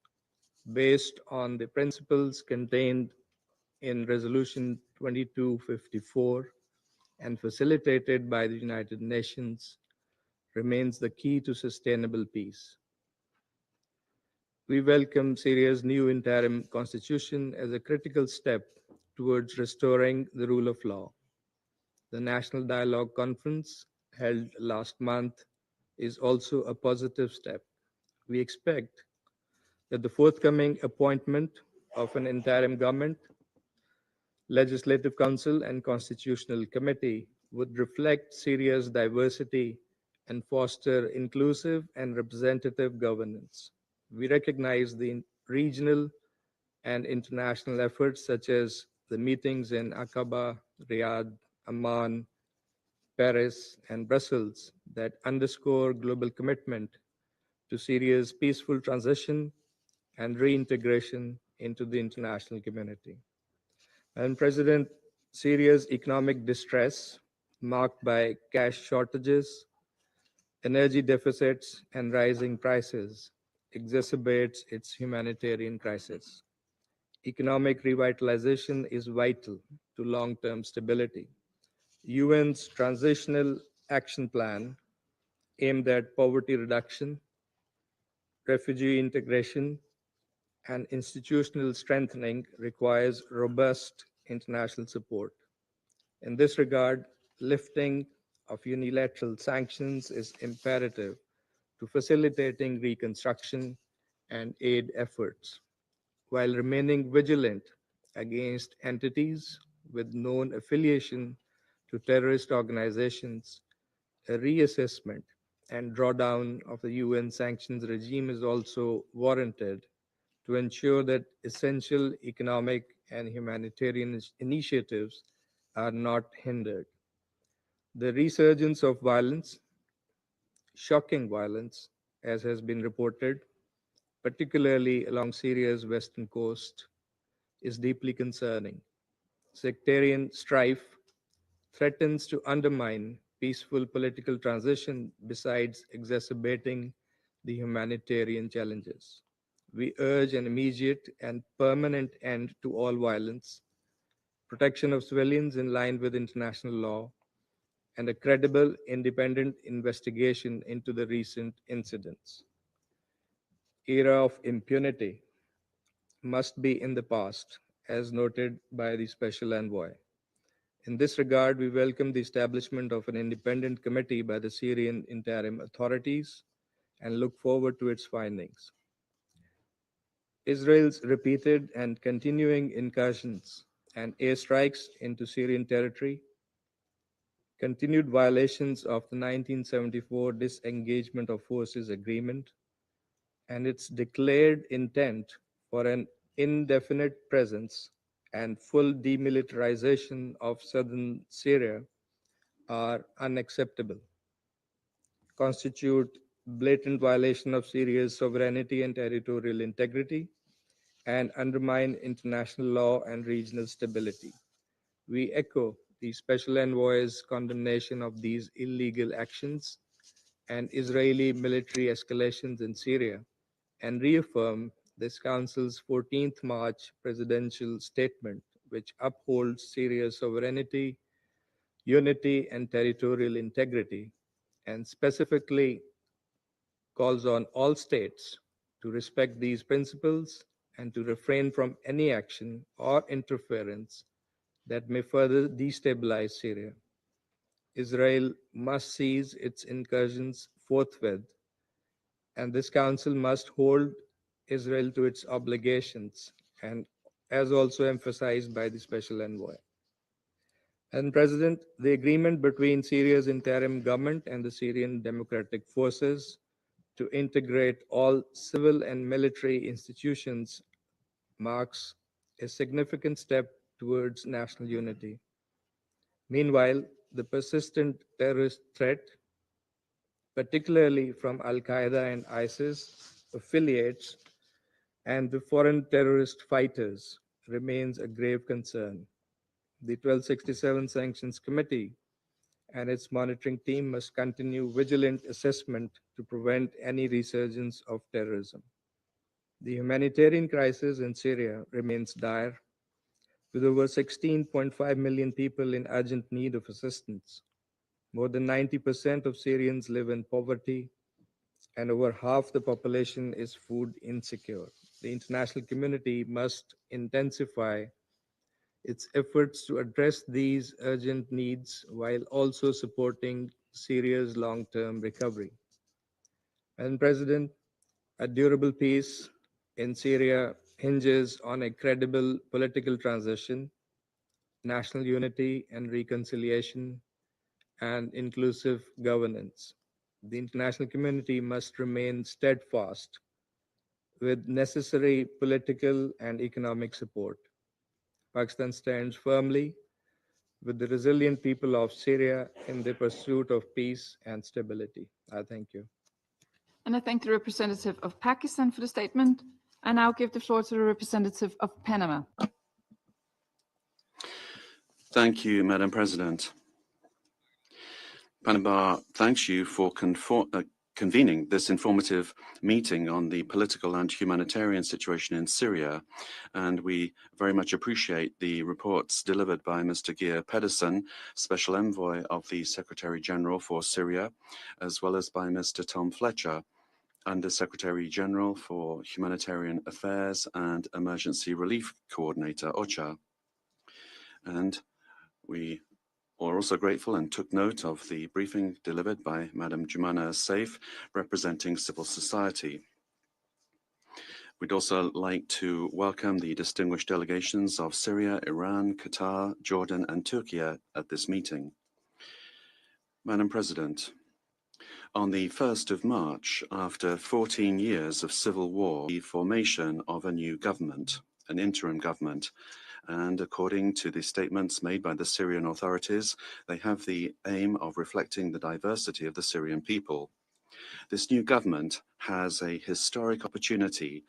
based on the principles contained in Resolution 2254 and facilitated by the United Nations remains the key to sustainable peace. We welcome Syria's new interim constitution as a critical step towards restoring the rule of law. The National Dialogue Conference held last month is also a positive step. We expect that the forthcoming appointment of an interim government, Legislative Council, and Constitutional Committee would reflect Syria's diversity and foster inclusive and representative governance. We recognize the regional and international efforts such as the meetings in Aqaba, Riyadh, Amman, Paris, and Brussels that underscore global commitment to Syria's peaceful transition and reintegration into the international community. Madam President, Syria's economic distress, marked by cash shortages, energy deficits, and rising prices, exacerbates its humanitarian crisis. Economic revitalization is vital to long-term stability. UN's Transitional Action Plan, aimed at poverty reduction, refugee integration, and institutional strengthening, requires robust international support. In this regard, lifting of unilateral sanctions is imperative to facilitating reconstruction and aid efforts, while remaining vigilant against entities with known affiliation to terrorist organizations. A reassessment and drawdown of the UN sanctions regime is also warranted to ensure that essential economic and humanitarian initiatives are not hindered. The resurgence of violence, shocking violence, as has been reported, particularly along Syria's western coast, is deeply concerning. Sectarian strife threatens to undermine peaceful political transition besides exacerbating the humanitarian challenges. We urge an immediate and permanent end to all violence, protection of civilians in line with international law, and a credible, independent investigation into the recent incidents. Era of impunity must be in the past, as noted by the Special Envoy. In this regard, we welcome the establishment of an independent committee by the Syrian interim authorities and look forward to its findings. Israel's repeated and continuing incursions and airstrikes into Syrian territory, continued violations of the 1974 Disengagement of Forces Agreement, and its declared intent for an indefinite presence and full demilitarization of southern Syria are unacceptable, constitute blatant violation of Syria's sovereignty and territorial integrity, and undermine international law and regional stability. We echo the Special Envoy's condemnation of these illegal actions and Israeli military escalations in Syria, and reaffirm this Council's 14th March presidential statement, which upholds Syria's sovereignty, unity, and territorial integrity, and specifically calls on all states to respect these principles and to refrain from any action or interference that may further destabilize Syria. Israel must cease its incursions forthwith, and this Council must hold Israel to its obligations, and as also emphasized by the Special Envoy. And President, the agreement between Syria's interim government and the Syrian Democratic Forces to integrate all civil and military institutions marks a significant step towards national unity. Meanwhile, the persistent terrorist threat, particularly from Al-Qaeda and ISIS affiliates and the foreign terrorist fighters, remains a grave concern. The 1267 Sanctions Committee and its monitoring team must continue vigilant assessment to prevent any resurgence of terrorism. The humanitarian crisis in Syria remains dire, with over 16.5 million people in urgent need of assistance. More than 90% of Syrians live in poverty, and over half the population is food insecure. The international community must intensify its efforts to address these urgent needs while also supporting Syria's long-term recovery. And President, a durable peace in Syria hinges on a credible political transition, national unity and reconciliation, and inclusive governance. The international community must remain steadfast with necessary political and economic support. Pakistan stands firmly with the resilient people of Syria in the pursuit of peace and stability. I thank you. And I thank the representative of Pakistan for the statement. I now give the floor to the representative of Panama. Thank you, Madam President. Panama thanks you for convening this informative meeting on the political and humanitarian situation in Syria, and we very much appreciate the reports delivered by Mr. Geir Pedersen, Special Envoy of the Secretary General for Syria, as well as by Mr. Tom Fletcher, Under Secretary General for Humanitarian Affairs and Emergency Relief Coordinator, OCHA. And we are also grateful and took note of the briefing delivered by Madam Jumana Saif, representing civil society. We'd also like to welcome the distinguished delegations of Syria, Iran, Qatar, Jordan, and Turkey at this meeting. Madam President, on the 1st of March, after 14 years of civil war, the formation of a new government, an interim government, and according to the statements made by the Syrian authorities, they have the aim of reflecting the diversity of the Syrian people. This new government has a historic opportunity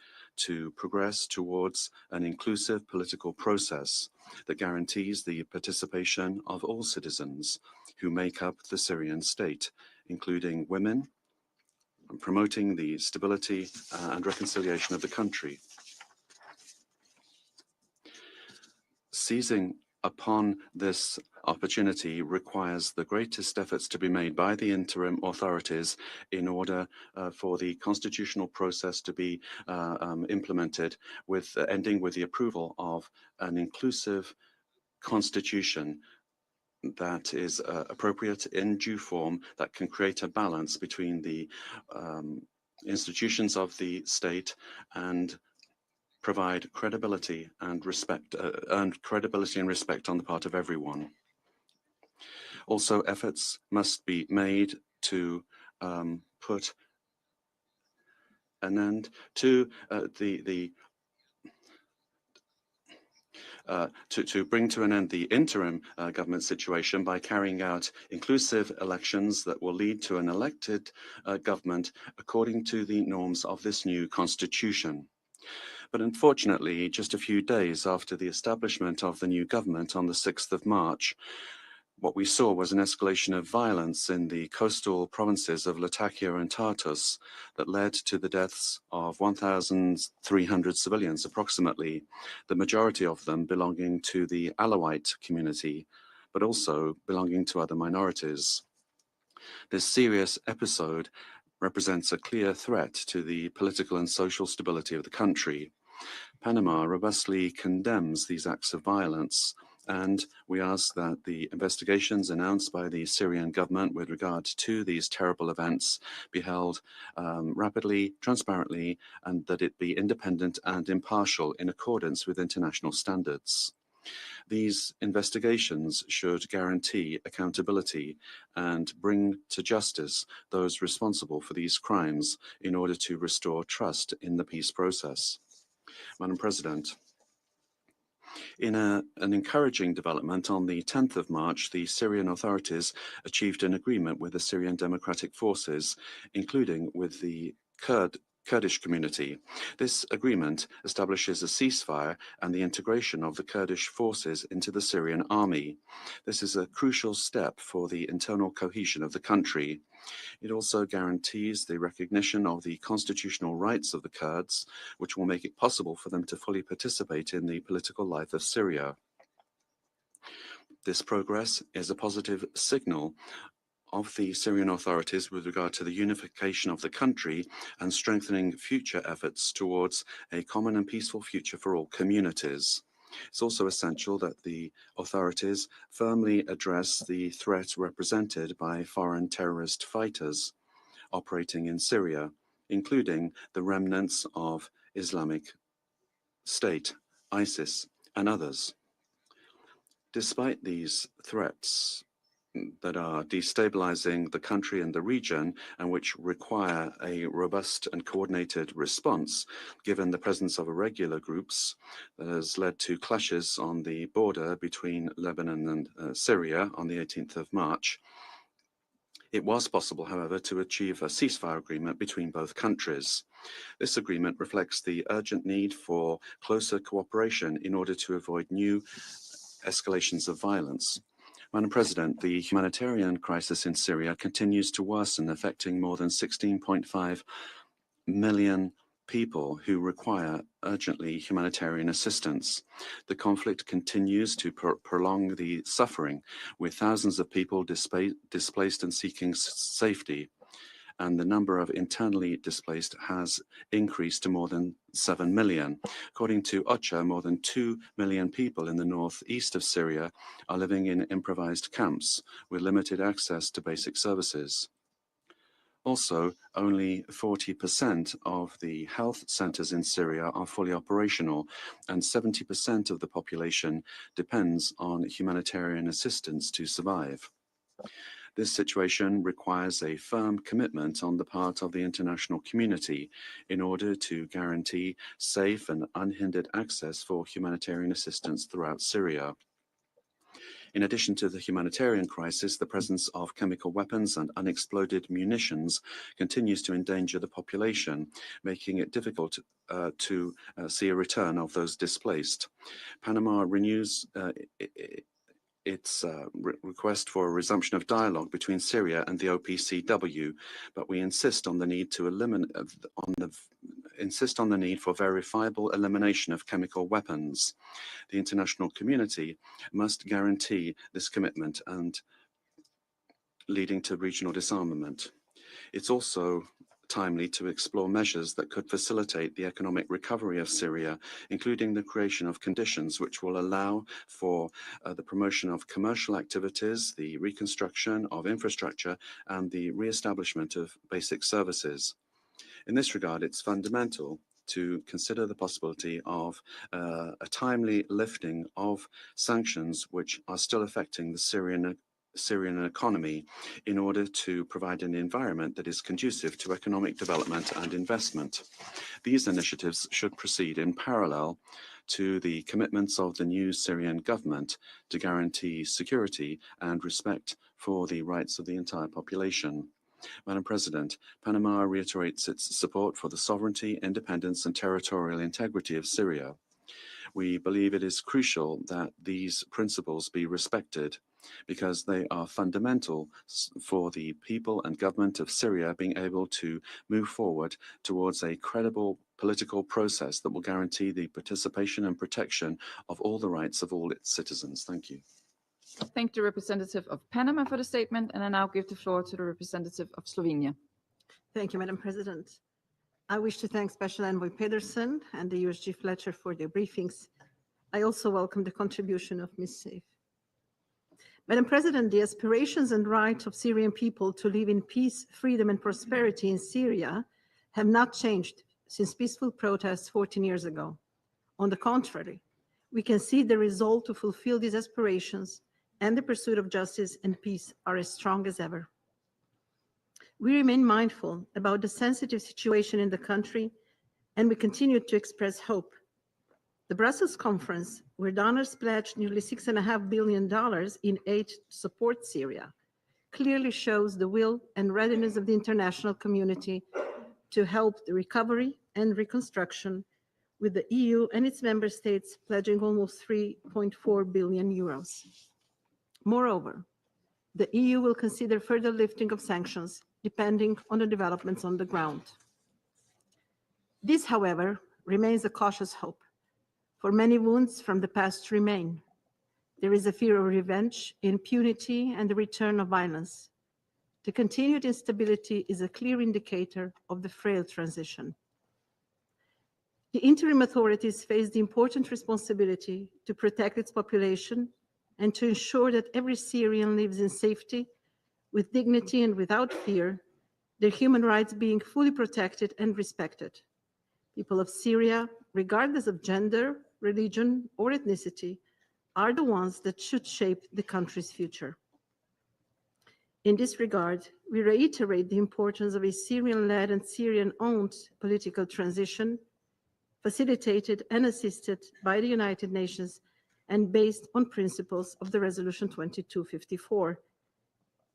to progress towards an inclusive political process that guarantees the participation of all citizens who make up the Syrian state, including women, promoting the stability and reconciliation of the country. Seizing upon this opportunity requires the greatest efforts to be made by the interim authorities in order for the constitutional process to be implemented, with ending with the approval of an inclusive constitution that is appropriate in due form, that can create a balance between the institutions of the state and provide credibility and respect, earn credibility and respect on the part of everyone. Also, efforts must be made to put an end to to bring to an end the interim government situation by carrying out inclusive elections that will lead to an elected government according to the norms of this new constitution. But unfortunately, just a few days after the establishment of the new government on the 6th of March, what we saw was an escalation of violence in the coastal provinces of Latakia and Tartus that led to the deaths of 1,300 civilians, approximately, the majority of them belonging to the Alawite community, but also belonging to other minorities. This serious episode represents a clear threat to the political and social stability of the country. Panama robustly condemns these acts of violence, and we ask that the investigations announced by the Syrian government with regard to these terrible events be held rapidly, transparently, and that it be independent and impartial in accordance with international standards. These investigations should guarantee accountability and bring to justice those responsible for these crimes in order to restore trust in the peace process. Madam President, in an encouraging development, on the 10th of March, the Syrian authorities achieved an agreement with the Syrian Democratic Forces, including with the Kurdish community. This agreement establishes a ceasefire and the integration of the Kurdish forces into the Syrian army. This is a crucial step for the internal cohesion of the country. It also guarantees the recognition of the constitutional rights of the Kurds, which will make it possible for them to fully participate in the political life of Syria. This progress is a positive signal of the Syrian authorities with regard to the unification of the country and strengthening future efforts towards a common and peaceful future for all communities. It's also essential that the authorities firmly address the threat represented by foreign terrorist fighters operating in Syria, including the remnants of Islamic State, ISIS, and others. Despite these threats that are destabilizing the country and the region and which require a robust and coordinated response, given the presence of irregular groups that has led to clashes on the border between Lebanon and Syria on the 18th of March. It was possible, however, to achieve a ceasefire agreement between both countries. This agreement reflects the urgent need for closer cooperation in order to avoid new escalations of violence. Madam President, the humanitarian crisis in Syria continues to worsen, affecting more than 16.5 million people who require urgently humanitarian assistance. The conflict continues to prolong the suffering, with thousands of people displaced and seeking safety, and the number of internally displaced has increased to more than 7 million. According to OCHA, more than 2 million people in the northeast of Syria are living in improvised camps with limited access to basic services. Also, only 40% of the health centers in Syria are fully operational, and 70% of the population depends on humanitarian assistance to survive. This situation requires a firm commitment on the part of the international community in order to guarantee safe and unhindered access for humanitarian assistance throughout Syria. In addition to the humanitarian crisis, the presence of chemical weapons and unexploded munitions continues to endanger the population, making it difficult to see a return of those displaced. Panama renews its request for a resumption of dialogue between Syria and the OPCW, but we insist on the need to insist on the need for verifiable elimination of chemical weapons. The international community must guarantee this commitment and leading to regional disarmament. It's also timely to explore measures that could facilitate the economic recovery of Syria, including the creation of conditions which will allow for the promotion of commercial activities, the reconstruction of infrastructure, and the re-establishment of basic services. In this regard, it's fundamental to consider the possibility of a timely lifting of sanctions which are still affecting the Syrian economy in order to provide an environment that is conducive to economic development and investment. These initiatives should proceed in parallel to the commitments of the new Syrian government to guarantee security and respect for the rights of the entire population. Madam President, Panama reiterates its support for the sovereignty, independence, and territorial integrity of Syria. We believe it is crucial that these principles be respected because they are fundamental for the people and government of Syria being able to move forward towards a credible political process that will guarantee the participation and protection of all the rights of all its citizens. Thank you. Thank the representative of Panama for the statement, and I now give the floor to the representative of Slovenia. Thank you, Madam President. I wish to thank Special Envoy Pedersen and the USG Fletcher for their briefings. I also welcome the contribution of Ms. Saif. Madam President, the aspirations and rights of Syrian people to live in peace, freedom, and prosperity in Syria have not changed since peaceful protests 14 years ago. On the contrary, we can see the resolve to fulfill these aspirations and the pursuit of justice and peace are as strong as ever. We remain mindful about the sensitive situation in the country, and we continue to express hope. The Brussels conference, where donors pledged nearly $6.5 billion in aid to support Syria, clearly shows the will and readiness of the international community to help the recovery and reconstruction, with the EU and its member states pledging almost 3.4 billion euros. Moreover, the EU will consider further lifting of sanctions depending on the developments on the ground. This, however, remains a cautious hope, for many wounds from the past remain. There is a fear of revenge, impunity, and the return of violence. The continued instability is a clear indicator of the frail transition. The interim authorities face the important responsibility to protect its population and to ensure that every Syrian lives in safety, with dignity and without fear, their human rights being fully protected and respected. People of Syria, regardless of gender, religion, or ethnicity, are the ones that should shape the country's future. In this regard, we reiterate the importance of a Syrian-led and Syrian-owned political transition, facilitated and assisted by the United Nations and based on principles of the Resolution 2254.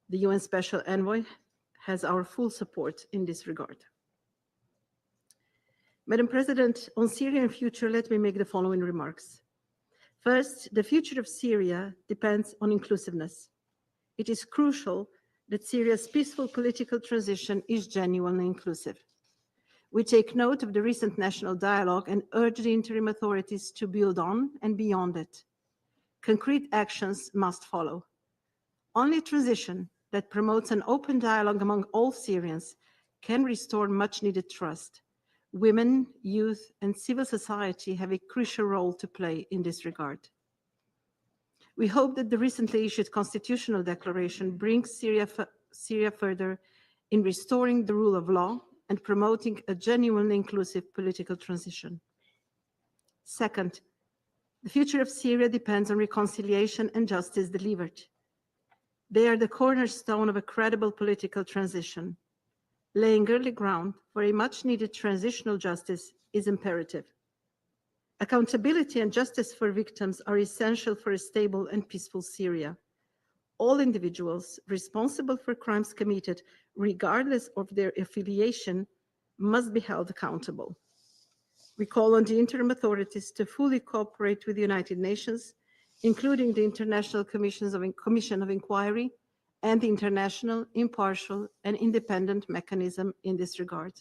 The UN Special Envoy has our full support in this regard. Madam President, on Syrian future, let me make the following remarks. First, the future of Syria depends on inclusiveness. It is crucial that Syria's peaceful political transition is genuinely inclusive. We take note of the recent national dialogue and urge the interim authorities to build on and beyond it. Concrete actions must follow. Only a transition that promotes an open dialogue among all Syrians can restore much-needed trust. Women, youth, and civil society have a crucial role to play in this regard. We hope that the recently issued constitutional declaration brings Syria further in restoring the rule of law and promoting a genuinely inclusive political transition. Second, the future of Syria depends on reconciliation and justice delivered. They are the cornerstone of a credible political transition. Laying early ground for a much-needed transitional justice is imperative. Accountability and justice for victims are essential for a stable and peaceful Syria. All individuals responsible for crimes committed, regardless of their affiliation, must be held accountable. We call on the interim authorities to fully cooperate with the United Nations, including the International Commission of Inquiry and the International, Impartial, and Independent Mechanism in this regard.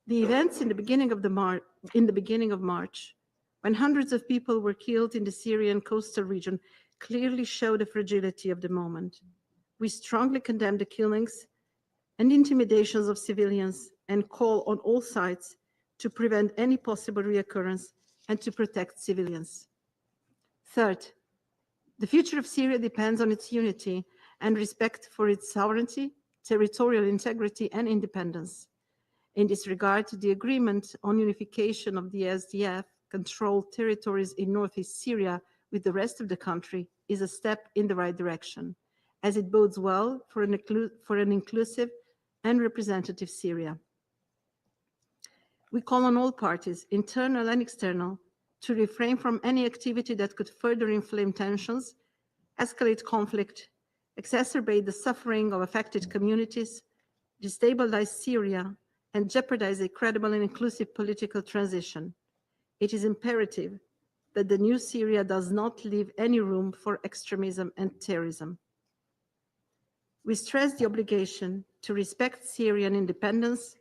The events in the beginning of March, when hundreds of people were killed in the Syrian coastal region, clearly show the fragility of the moment. We strongly condemn the killings and intimidations of civilians, and call on all sides to prevent any possible reoccurrence and to protect civilians. Third, the future of Syria depends on its unity and respect for its sovereignty, territorial integrity, and independence. In this regard, the agreement on unification of the SDF-controlled territories in northeast Syria with the rest of the country is a step in the right direction, as it bodes well for an inclusive and representative Syria. We call on all parties, internal and external, to refrain from any activity that could further inflame tensions, escalate conflict, exacerbate the suffering of affected communities, destabilize Syria, and jeopardize a credible and inclusive political transition. It is imperative that the new Syria does not leave any room for extremism and terrorism. We stress the obligation to respect Syrian independence,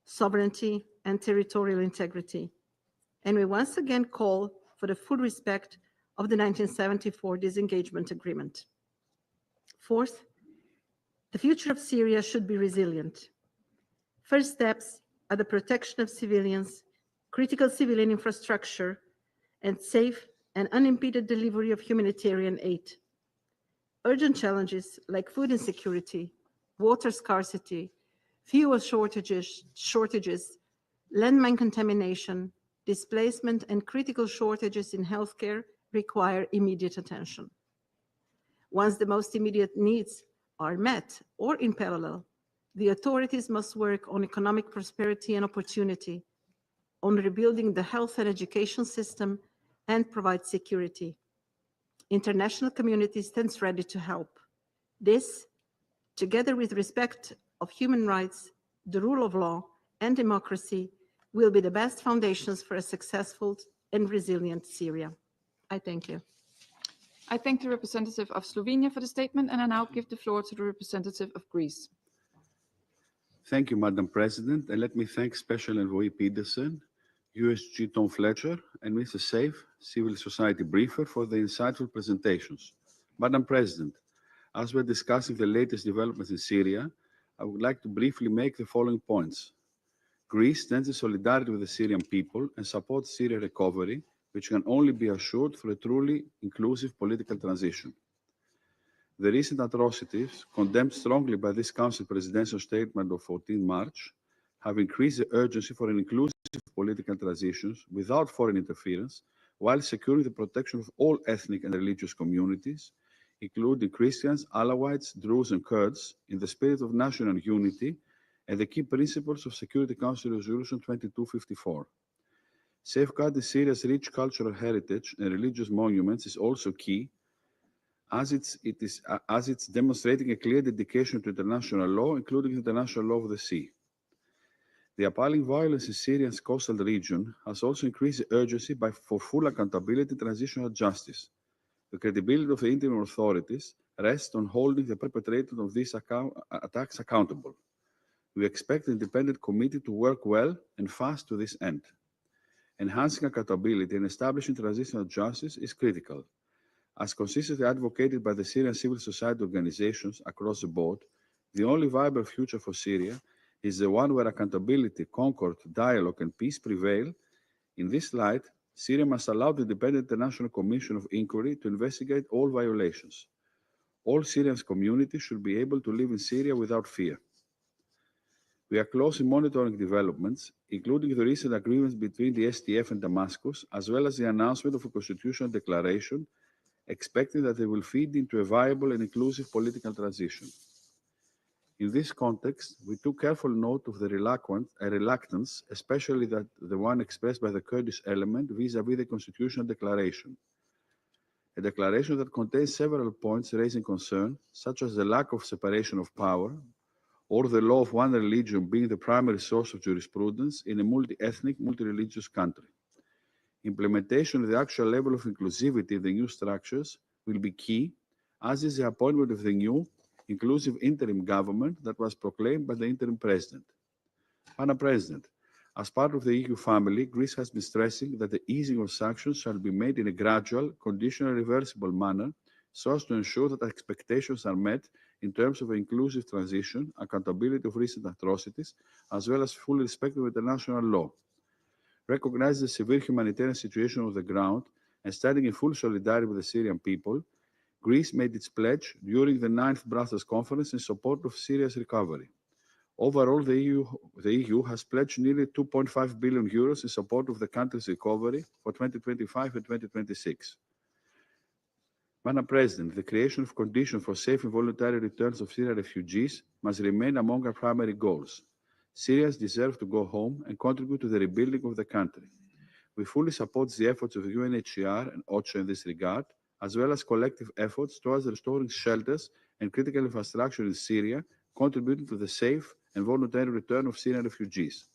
sovereignty, and territorial integrity. And we once again call for the full respect of the 1974 disengagement agreement. Fourth, the future of Syria should be resilient. First steps are the protection of civilians, critical civilian infrastructure, and safe and unimpeded delivery of humanitarian aid. Urgent challenges like food insecurity, water scarcity, fuel shortages, landmine contamination, displacement, and critical shortages in healthcare require immediate attention. Once the most immediate needs are met or in parallel, the authorities must work on economic prosperity and opportunity, on rebuilding the health and education system, and provide security. International community stands ready to help. This, together with respect of human rights, the rule of law, and democracy, will be the best foundations for a successful and resilient Syria. I thank you. I thank the representative of Slovenia for the statement, and I now give the floor to the representative of Greece. Thank you, Madam President, and let me thank Special Envoy Pedersen, USG Tom Fletcher, and Mr. Saif, Civil Society Briefer, for the insightful presentations. Madam President, as we're discussing the latest developments in Syria, I would like to briefly make the following points. Greece stands in solidarity with the Syrian people and supports Syria's recovery, which can only be assured through a truly inclusive political transition. The recent atrocities, condemned strongly by this Council presidential statement of 14 March, have increased the urgency for an inclusive political transitions without foreign interference, while securing the protection of all ethnic and religious communities, including Christians, Alawites, Druze, and Kurds, in the spirit of national unity and the key principles of Security Council Resolution 2254. Safeguarding Syria's rich cultural heritage and religious monuments is also key, as it's demonstrating a clear dedication to international law, including international law of the sea. The appalling violence in Syria's coastal region has also increased the urgency for full accountability and transitional justice. The credibility of the interim authorities rests on holding the perpetrators of these attacks accountable. We expect the independent committee to work well and fast to this end. Enhancing accountability and establishing transitional justice is critical. As consistently advocated by the Syrian civil society organizations across the board, the only viable future for Syria is the one where accountability, concord, dialogue, and peace prevail. In this light, Syria must allow the Independent International Commission of Inquiry to investigate all violations. All Syrian communities should be able to live in Syria without fear. We are closely monitoring developments, including the recent agreements between the SDF and Damascus, as well as the announcement of a constitutional declaration, expecting that they will feed into a viable and inclusive political transition. In this context, we took careful note of the reluctance, especially the one expressed by the Kurdish element vis-à-vis the constitutional declaration. A declaration that contains several points raising concern, such as the lack of separation of power, or the law of one religion being the primary source of jurisprudence in a multi-ethnic, multi-religious country. Implementation of the actual level of inclusivity in the new structures will be key, as is the appointment of the new inclusive interim government that was proclaimed by the interim president. Madam President, as part of the EU family, Greece has been stressing that the easing of sanctions shall be made in a gradual, conditional, reversible manner, so as to ensure that expectations are met in terms of inclusive transition, accountability of recent atrocities, as well as full respect of international law. Recognizing the severe humanitarian situation on the ground and standing in full solidarity with the Syrian people, Greece made its pledge during the 9th Brussels Conference in support of Syria's recovery. Overall, the EU has pledged nearly 2.5 billion euros in support of the country's recovery for 2025 and 2026. Madam President, the creation of conditions for safe and voluntary returns of Syrian refugees must remain among our primary goals. Syrians deserve to go home and contribute to the rebuilding of the country. We fully support the efforts of the UNHCR and OCHA in this regard, as well as collective efforts towards restoring shelters and critical infrastructure in Syria, contributing to the safe and voluntary return of Syrian refugees.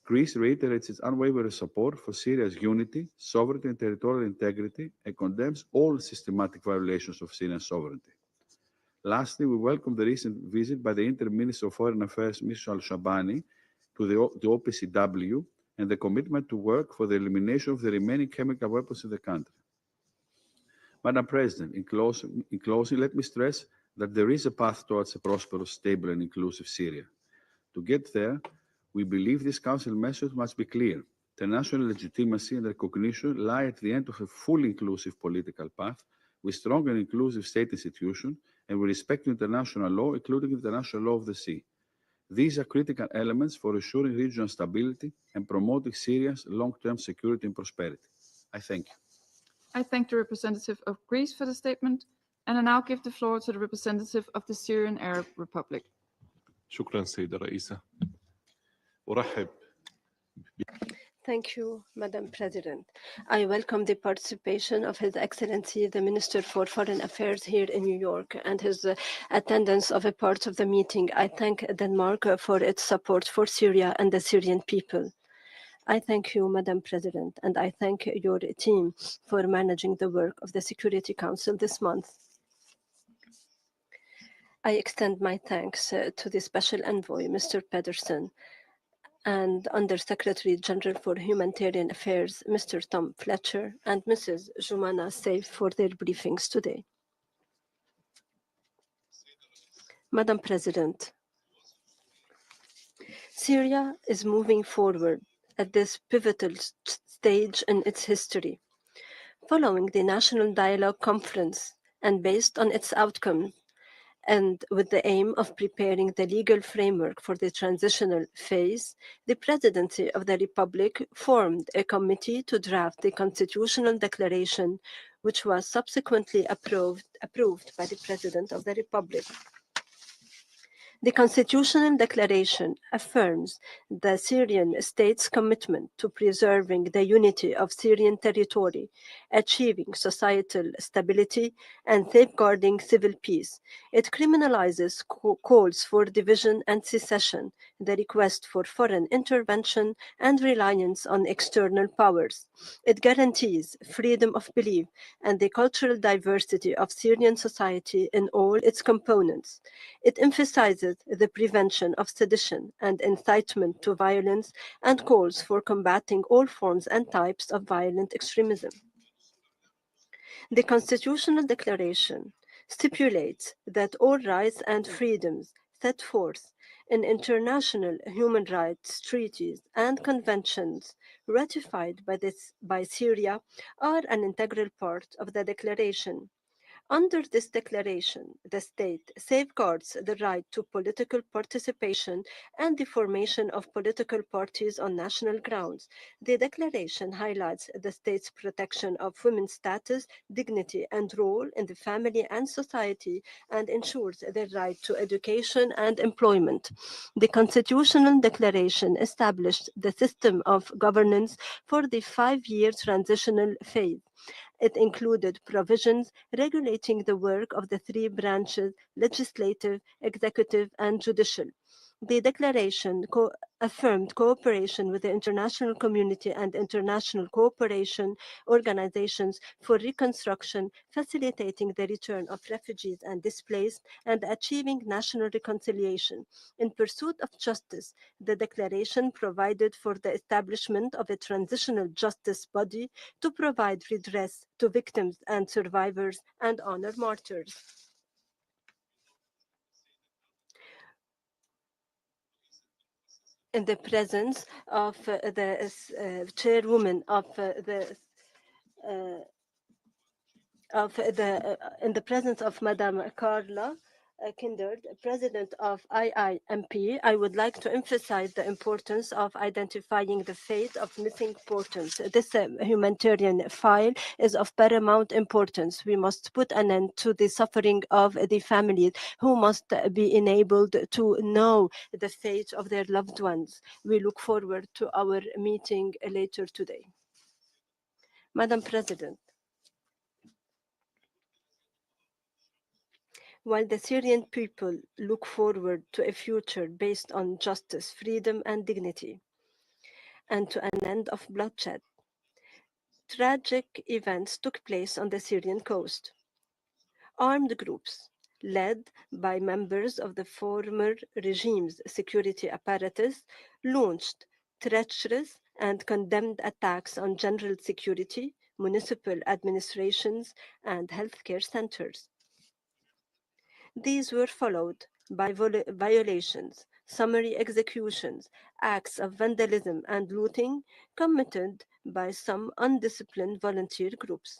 Greece reiterates its unwavering support for Syria's unity, sovereignty, and territorial integrity, and condemns all systematic violations of Syrian sovereignty. Lastly, we welcome the recent visit by the Interim Minister of Foreign Affairs, Mr. Al-Shabani, to the OPCW, and the commitment to work for the elimination of the remaining chemical weapons in the country. Madam President, in closing, let me stress that there is a path towards a prosperous, stable, and inclusive Syria. To get there, we believe this Council message must be clear. International legitimacy and recognition lie at the end of a fully inclusive political path with strong and inclusive state institutions and with respect to international law, including international law of the sea. These are critical elements for assuring regional stability and promoting Syria's long-term security and prosperity. I thank you. I thank the representative of Greece for the statement, and I now give the floor to the representative of the Syrian Arab Republic. شكرا سيدة الرئيسة. أرحب. Thank you, Madam President. I welcome the participation of His Excellency, the Minister for Foreign Affairs here in New York, and his attendance of a part of the meeting. I thank Denmark for its support for Syria and the Syrian people. I thank you, Madam President, and I thank your team for managing the work of the Security Council this month. I extend my thanks to the Special Envoy, Mr. Pedersen, and Under-Secretary General for Humanitarian Affairs, Mr. Tom Fletcher, and Mrs. Jumana Saif for their briefings today. Madam President, Syria is moving forward at this pivotal stage in its history. Following the National Dialogue Conference and based on its outcome, and with the aim of preparing the legal framework for the transitional phase, the Presidency of the Republic formed a committee to draft the constitutional declaration, which was subsequently approved by the President of the Republic. The Constitutional Declaration affirms the Syrian state's commitment to preserving the unity of Syrian territory, achieving societal stability, and safeguarding civil peace. It criminalizes calls for division and secession, the request for foreign intervention, and reliance on external powers. It guarantees freedom of belief and the cultural diversity of Syrian society in all its components. It emphasizes the prevention of sedition and incitement to violence and calls for combating all forms and types of violent extremism. The Constitutional Declaration stipulates that all rights and freedoms set forth in international human rights treaties and conventions ratified by Syria are an integral part of the declaration. Under this declaration, the state safeguards the right to political participation and the formation of political parties on national grounds. The declaration highlights the state's protection of women's status, dignity, and role in the family and society, and ensures their right to education and employment. The Constitutional Declaration established the system of governance for the 5-year transitional phase. It included provisions regulating the work of the 3 branches, legislative, executive, and judicial. The declaration affirmed cooperation with the international community and international cooperation organizations for reconstruction, facilitating the return of refugees and displaced, and achieving national reconciliation. In pursuit of justice, the declaration provided for the establishment of a transitional justice body to provide redress to victims and survivors and honor martyrs. in the presence of the chairwoman of in the presence of Madame Carla Kinderd, President of IIMP, I would like to emphasize the importance of identifying the fate of missing persons. This humanitarian file is of paramount importance. We must put an end to the suffering of the families who must be enabled to know the fate of their loved ones. We look forward to our meeting later today. Madam President, while the Syrian people look forward to a future based on justice, freedom, and dignity, and to an end of bloodshed, tragic events took place on the Syrian coast. Armed groups, led by members of the former regime's security apparatus, launched treacherous and condemned attacks on general security, municipal administrations, and healthcare centers. These were followed by violations, summary executions, acts of vandalism and looting committed by some undisciplined volunteer groups.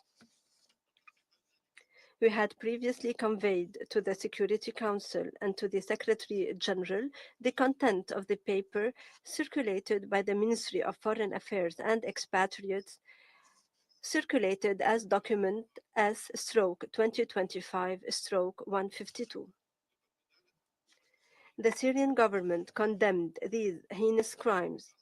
We had previously conveyed to the Security Council and to the Secretary General the content of the paper circulated by the Ministry of Foreign Affairs and Expatriates, circulated as document S/2025/152. The Syrian government condemned these heinous crimes,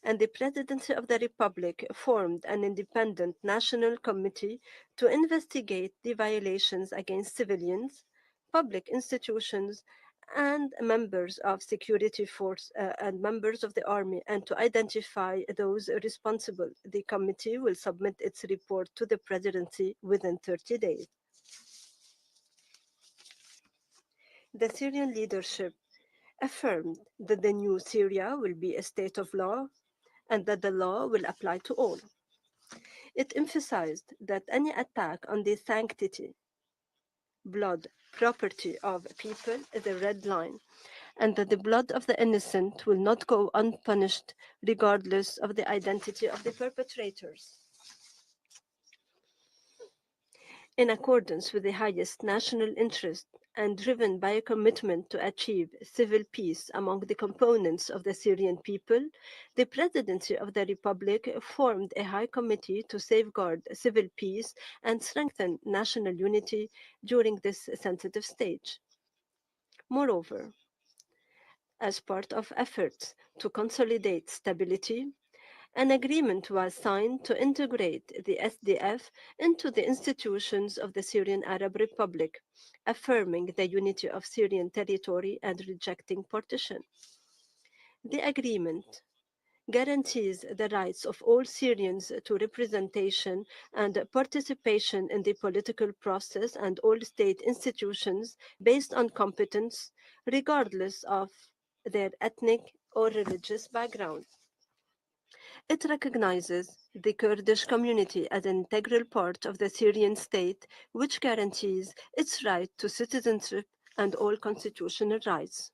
and the Presidency of the Republic formed an independent national committee to investigate the violations against civilians, public institutions, and members of security force and members of the army, and to identify those responsible. The committee will submit its report to the presidency within 30 days. The Syrian leadership affirmed that the new Syria will be a state of law and that the law will apply to all. It emphasized that any attack on the sanctity, blood, property of people is a red line, and that the blood of the innocent will not go unpunished regardless of the identity of the perpetrators. In accordance with the highest national interest and driven by a commitment to achieve civil peace among the components of the Syrian people, the Presidency of the Republic formed a high committee to safeguard civil peace and strengthen national unity during this sensitive stage. Moreover, as part of efforts to consolidate stability, an agreement was signed to integrate the SDF into the institutions of the Syrian Arab Republic, affirming the unity of Syrian territory and rejecting partition. The agreement guarantees the rights of all Syrians to representation and participation in the political process and all state institutions based on competence, regardless of their ethnic or religious background. It recognizes the Kurdish community as an integral part of the Syrian state, which guarantees its right to citizenship and all constitutional rights.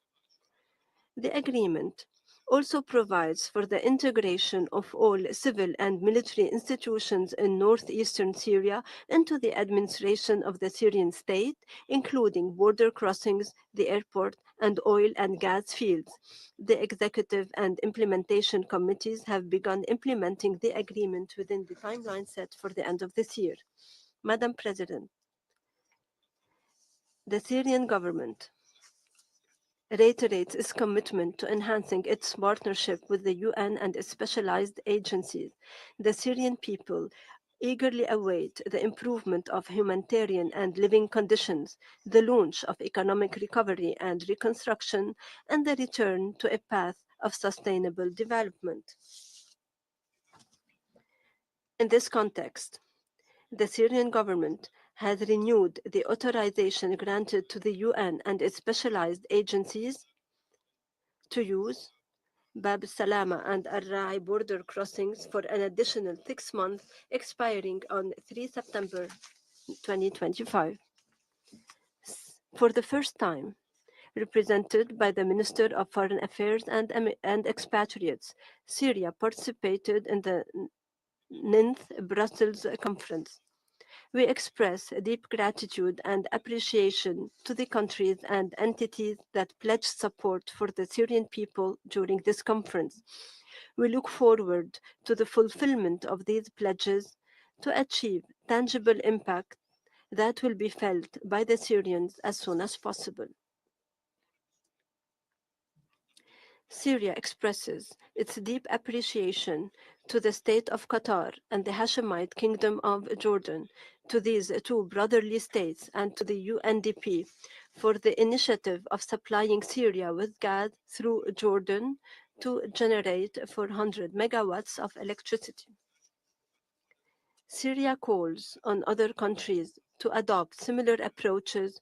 The agreement also provides for the integration of all civil and military institutions in northeastern Syria into the administration of the Syrian state, including border crossings, the airport, and oil and gas fields. The executive and implementation committees have begun implementing the agreement within the timeline set for the end of this year. Madam President, the Syrian government reiterates its commitment to enhancing its partnership with the UN and its specialized agencies. The Syrian people eagerly await the improvement of humanitarian and living conditions, the launch of economic recovery and reconstruction, and the return to a path of sustainable development. In this context, the Syrian government has renewed the authorization granted to the UN and its specialized agencies to use Bab Salama and Al-Rai border crossings for an additional 6 months, expiring on 3 September 2025. For the first time, represented by the Minister of Foreign Affairs and Expatriates. Syria participated in the 9th Brussels Conference. We express deep gratitude and appreciation to the countries and entities that pledged support for the Syrian people during this conference. We look forward to the fulfillment of these pledges to achieve tangible impact that will be felt by the Syrians as soon as possible. Syria expresses its deep appreciation to the State of Qatar and the Hashemite Kingdom of Jordan, to these two brotherly states, and to the UNDP for the initiative of supplying Syria with gas through Jordan to generate 400 megawatts of electricity. Syria calls on other countries to adopt similar approaches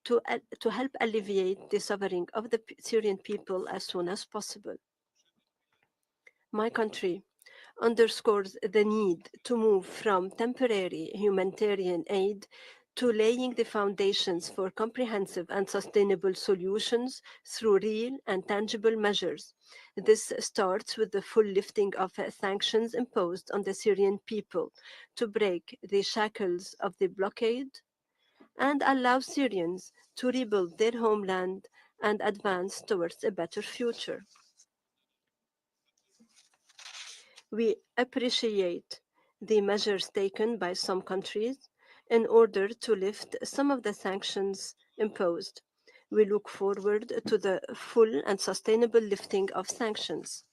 to help alleviate the suffering of the Syrian people as soon as possible. My country underscores the need to move from temporary humanitarian aid to laying the foundations for comprehensive and sustainable solutions through real and tangible measures. This starts with the full lifting of sanctions imposed on the Syrian people to break the shackles of the blockade and allow Syrians to rebuild their homeland and advance towards a better future. We appreciate the measures taken by some countries in order to lift some of the sanctions imposed. We look forward to the full and sustainable lifting of sanctions.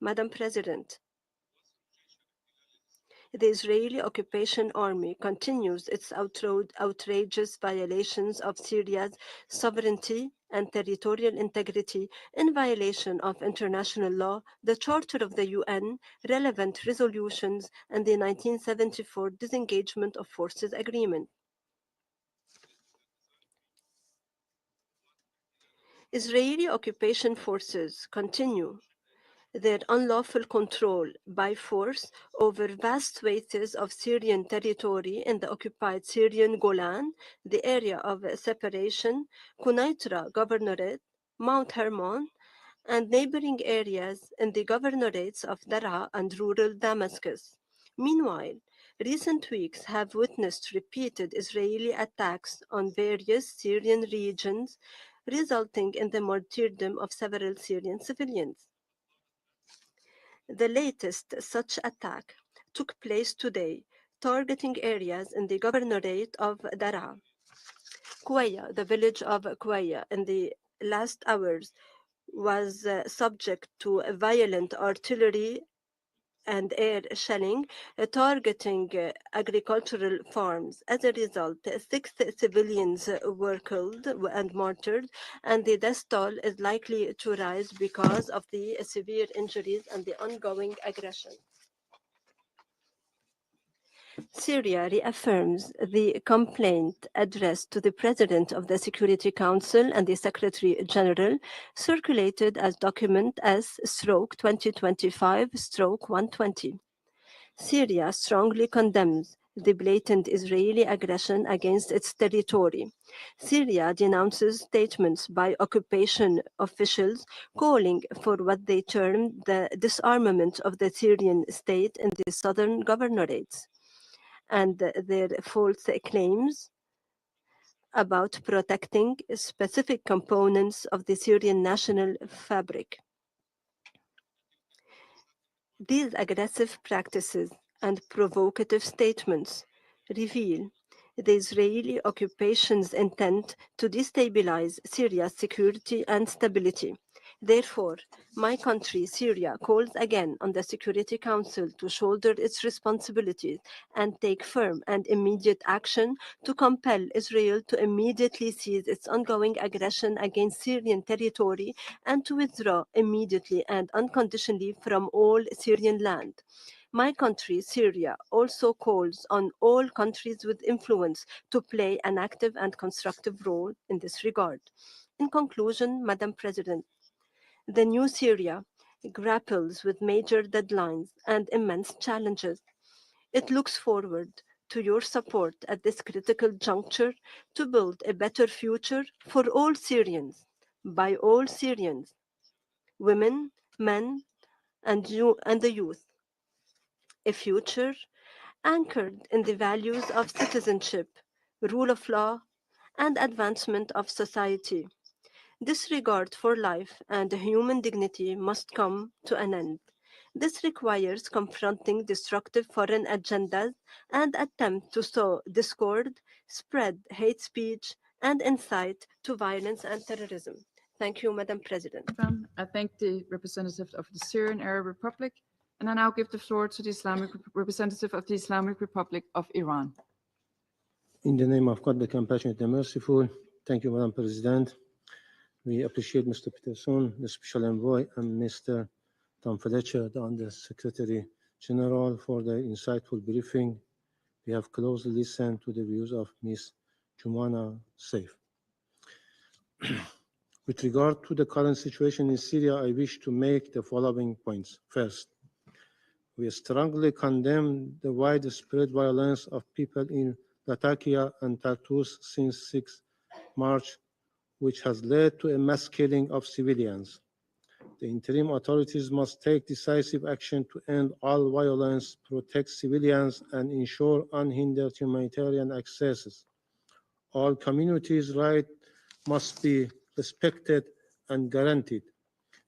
Madam President, the Israeli occupation army continues its outrageous violations of Syria's sovereignty and territorial integrity in violation of international law, the Charter of the UN, relevant resolutions, and the 1974 Disengagement of Forces Agreement. Israeli occupation forces continue their unlawful control by force over vast swathes of Syrian territory in the occupied Syrian Golan, the area of separation, Quneitra Governorate, Mount Hermon, and neighboring areas in the governorates of Daraa and rural Damascus. Meanwhile, recent weeks have witnessed repeated Israeli attacks on various Syrian regions, resulting in the martyrdom of several Syrian civilians. The latest such attack took place today, targeting areas in the governorate of Daraa. Quaya, the village of Quaya, in the last hours was subject to violent artillery and air shelling, targeting agricultural farms. As a result, 6 civilians were killed and martyred, and the death toll is likely to rise because of the severe injuries and the ongoing aggression. Syria reaffirms the complaint addressed to the President of the Security Council and the Secretary General, circulated as document S/2025/120. Syria strongly condemns the blatant Israeli aggression against its territory. Syria denounces statements by occupation officials calling for what they term the disarmament of the Syrian state in the southern governorates, and their false claims about protecting specific components of the Syrian national fabric. These aggressive practices and provocative statements reveal the Israeli occupation's intent to destabilize Syria's security and stability. Therefore, my country, Syria, calls again on the Security Council to shoulder its responsibilities and take firm and immediate action to compel Israel to immediately cease its ongoing aggression against Syrian territory and to withdraw immediately and unconditionally from all Syrian land. My country, Syria, also calls on all countries with influence to play an active and constructive role in this regard. In conclusion, Madam President, the new Syria grapples with major deadlines and immense challenges. It looks forward to your support at this critical juncture to build a better future for all Syrians, by all Syrians, women, men, and the youth. A future anchored in the values of citizenship, rule of law, and advancement of society. Disregard for life and human dignity must come to an end. This requires confronting destructive foreign agendas and attempt to sow discord, spread hate speech, and incite to violence and terrorism. Thank you, Madam President. I thank the representative of the Syrian Arab Republic, and I now give the floor to the Islamic representative of the Islamic Republic of Iran. In the name of God, the compassionate and merciful, thank you, Madam President. We appreciate Mr. Pedersen, the Special Envoy, and Mr. Tom Fletcher, the Under Secretary General, for the insightful briefing. We have closely listened to the views of Ms. Jumana Saif. With regard to the current situation in Syria, I wish to make the following points. First, we strongly condemn the widespread violence of people in Latakia and Tartus since 6 March, which has led to a mass killing of civilians. The interim authorities must take decisive action to end all violence, protect civilians, and ensure unhindered humanitarian access. All communities' rights must be respected and guaranteed,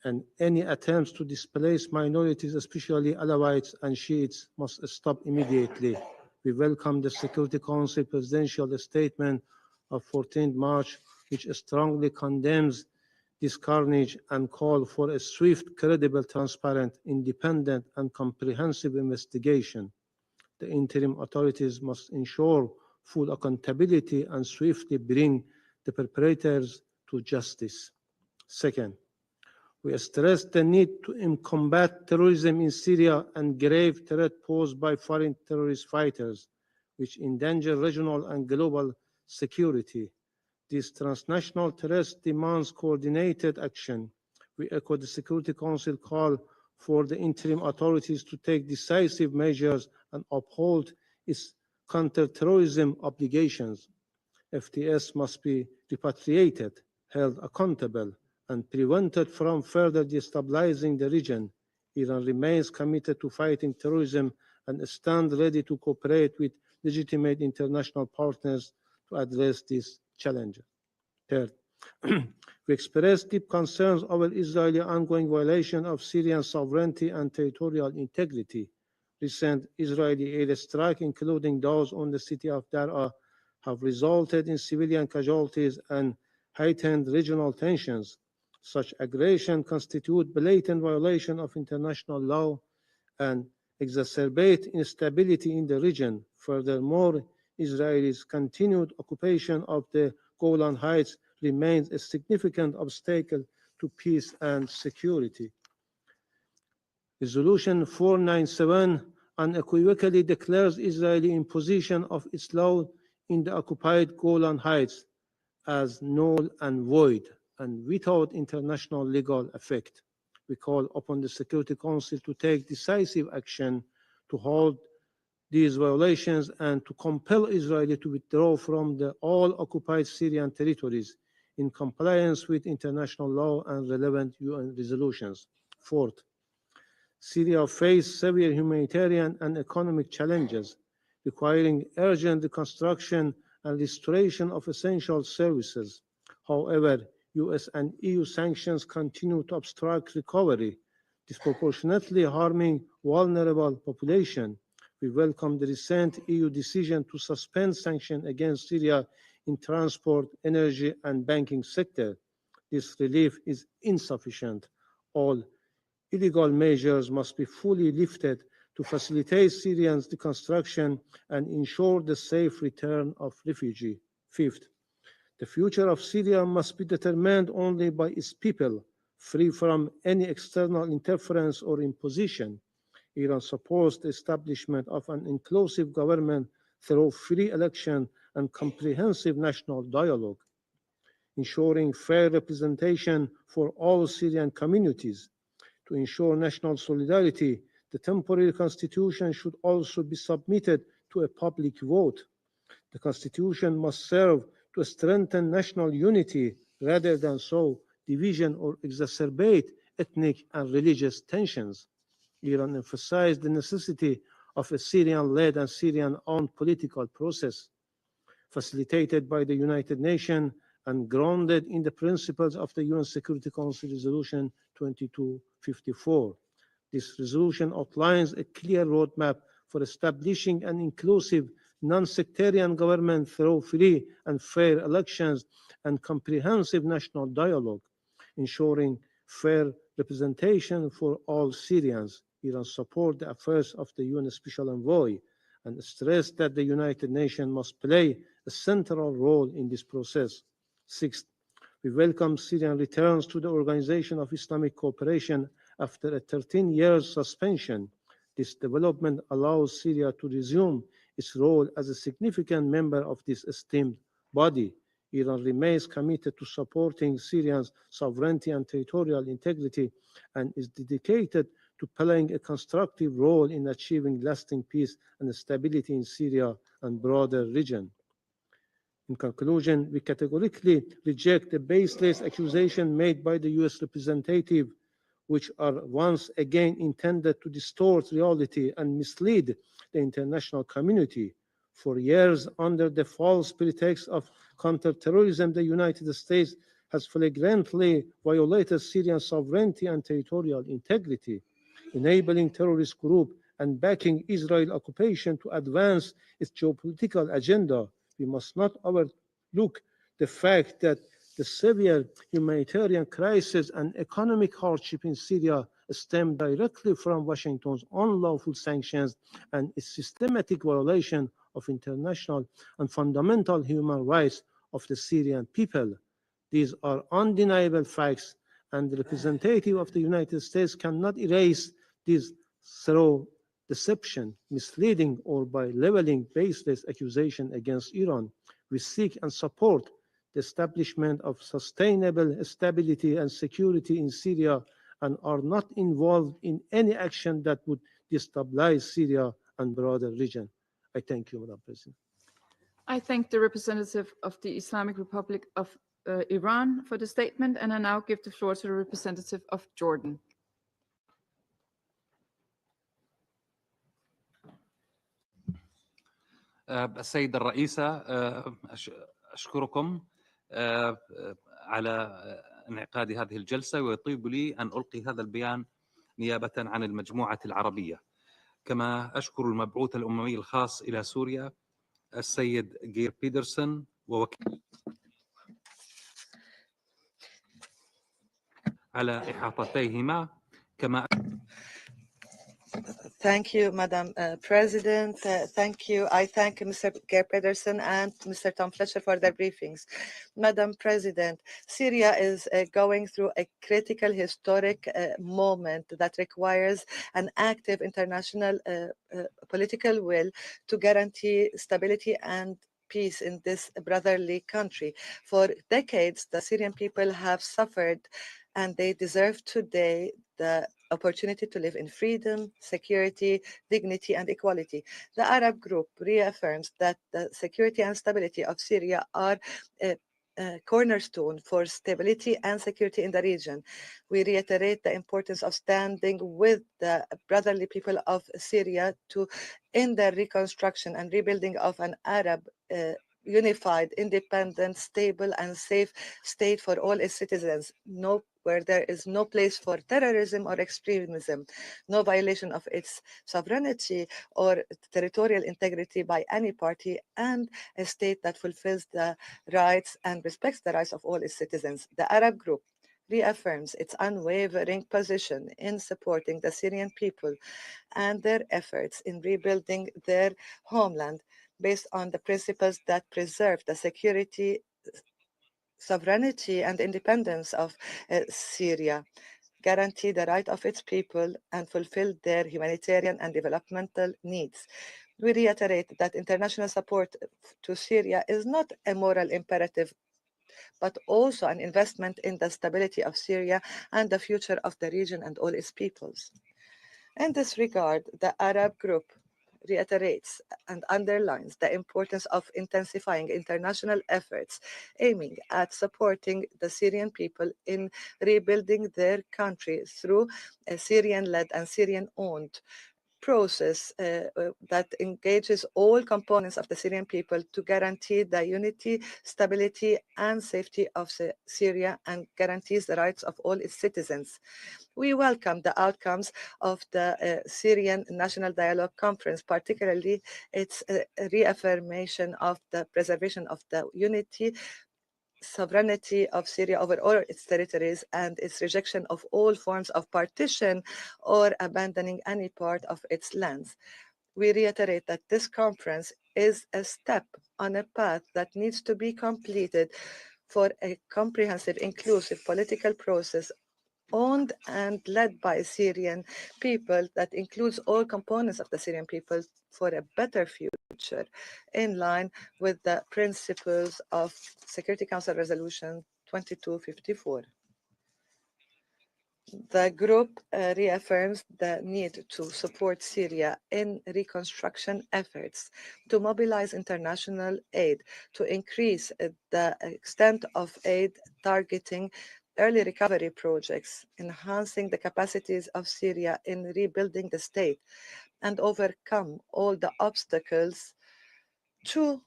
and any attempts to displace minorities, especially Alawites and Shiites, must stop immediately. We welcome the Security Council presidential statement of 14 March, which strongly condemns this carnage and call for a swift, credible, transparent, independent, and comprehensive investigation. The interim authorities must ensure full accountability and swiftly bring the perpetrators to justice. Second, we stress the need to combat terrorism in Syria and grave threat posed by foreign terrorist fighters, which endanger regional and global security. This transnational threat demands coordinated action. We echo the Security Council call for the interim authorities to take decisive measures and uphold its counter-terrorism obligations. FTS must be repatriated, held accountable, and prevented from further destabilizing the region. Iran remains committed to fighting terrorism and stands ready to cooperate with legitimate international partners to address these challenges. Third, we express deep concerns over Israeli ongoing violation of Syrian sovereignty and territorial integrity. Recent Israeli airstrikes, including those on the city of Daraa, have resulted in civilian casualties and heightened regional tensions. Such aggression constitute blatant violation of international law and exacerbate instability in the region. Furthermore, Israel's continued occupation of the Golan Heights remains a significant obstacle to peace and security. Resolution 497 unequivocally declares Israeli imposition of its law in the occupied Golan Heights as null and void and without international legal effect. We call upon the Security Council to take decisive action to halt these violations and to compel Israel to withdraw from all occupied Syrian territories in compliance with international law and relevant UN resolutions. Fourth, Syria faces severe humanitarian and economic challenges requiring urgent reconstruction and restoration of essential services. However, US and EU sanctions continue to obstruct recovery, disproportionately harming vulnerable population. We welcome the recent EU decision to suspend sanctions against Syria in transport, energy, and banking sector. This relief is insufficient. All illegal measures must be fully lifted to facilitate Syrians' reconstruction and ensure the safe return of refugees. Fifth, the future of Syria must be determined only by its people, free from any external interference or imposition. Iran supports the establishment of an inclusive government through free election and comprehensive national dialogue, ensuring fair representation for all Syrian communities. To ensure national solidarity, the temporary constitution should also be submitted to a public vote. The Constitution must serve to strengthen national unity rather than sow division or exacerbate ethnic and religious tensions. Iran emphasized the necessity of a Syrian-led and Syrian-owned political process, facilitated by the United Nations and grounded in the principles of the UN Security Council Resolution 2254. This resolution outlines a clear roadmap for establishing an inclusive, non-sectarian government through free and fair elections and comprehensive national dialogue, ensuring fair representation for all Syrians. Iran supports the efforts of the UN Special Envoy and stressed that the United Nations must play a central role in this process. Sixth, we welcome Syrian returns to the Organization of Islamic Cooperation after a 13-year suspension. This development allows Syria to resume its role as a significant member of this esteemed body. Iran remains committed to supporting Syria's sovereignty and territorial integrity and is dedicated to playing a constructive role in achieving lasting peace and stability in Syria and broader region. In conclusion, we categorically reject the baseless accusation made by the US representative, which are once again intended to distort reality and mislead the international community. For years, under the false pretext of counterterrorism, the United States has flagrantly violated Syrian sovereignty and territorial integrity, enabling terrorist groups and backing Israel occupation to advance its geopolitical agenda. We must not overlook the fact that the severe humanitarian crisis and economic hardship in Syria stem directly from Washington's unlawful sanctions and its systematic violation of international and fundamental human rights of the Syrian people. These are undeniable facts, and the representative of the United States cannot erase these through deception, misleading, or by leveling baseless accusation against Iran. We seek and support the establishment of sustainable stability and security in Syria and are not involved in any action that would destabilize Syria and broader region. I thank you, Madam President. I thank the representative of the Islamic Republic of Iran for the statement, and I now give the floor to the representative of Jordan. السيدة الرئيسة، أشكركم على انعقاد هذه الجلسة، ويطيب لي أن ألقي هذا البيان نيابة عن المجموعة العربية. كما أشكر المبعوث الأممي الخاص إلى سوريا السيد جير بيدرسن ووكيل على إحاطتيهما. كما Thank you, Madam President. Thank you. I thank Mr. Geir Pedersen and Mr. Tom Fletcher for their briefings. Madam President, Syria is going through a critical historic moment that requires an active international political will to guarantee stability and peace in this brotherly country. For decades, the Syrian people have suffered, and they deserve today the opportunity to live in freedom, security, dignity, and equality. The Arab group reaffirms that the security and stability of Syria are a cornerstone for stability and security in the region. We reiterate the importance of standing with the brotherly people of Syria to end the reconstruction and rebuilding of an Arab unified, independent, stable, and safe state for all its citizens, where there is no place for terrorism or extremism, no violation of its sovereignty or territorial integrity by any party, and a state that fulfills the rights and respects the rights of all its citizens. The Arab group reaffirms its unwavering position in supporting the Syrian people and their efforts in rebuilding their homeland based on the principles that preserve the security, sovereignty, and independence of Syria, guarantee the right of its people, and fulfill their humanitarian and developmental needs. We reiterate that international support to Syria is not a moral imperative, but also an investment in the stability of Syria and the future of the region and all its peoples. In this regard, the Arab group reiterates and underlines the importance of intensifying international efforts aiming at supporting the Syrian people in rebuilding their country through a Syrian-led and Syrian-owned process that engages all components of the Syrian people to guarantee the unity, stability, and safety of Syria and guarantees the rights of all its citizens. We welcome the outcomes of the Syrian National Dialogue Conference, particularly its reaffirmation of the preservation of the unity, sovereignty of Syria over all its territories and its rejection of all forms of partition or abandoning any part of its lands. We reiterate that this conference is a step on a path that needs to be completed for a comprehensive, inclusive political process owned and led by Syrian people that includes all components of the Syrian people for a better future in line with the principles of Security Council Resolution 2254. The group reaffirms the need to support Syria in reconstruction efforts, to mobilize international aid, to increase the extent of aid targeting early recovery projects, enhancing the capacities of Syria in rebuilding the state, and overcome all the obstacles to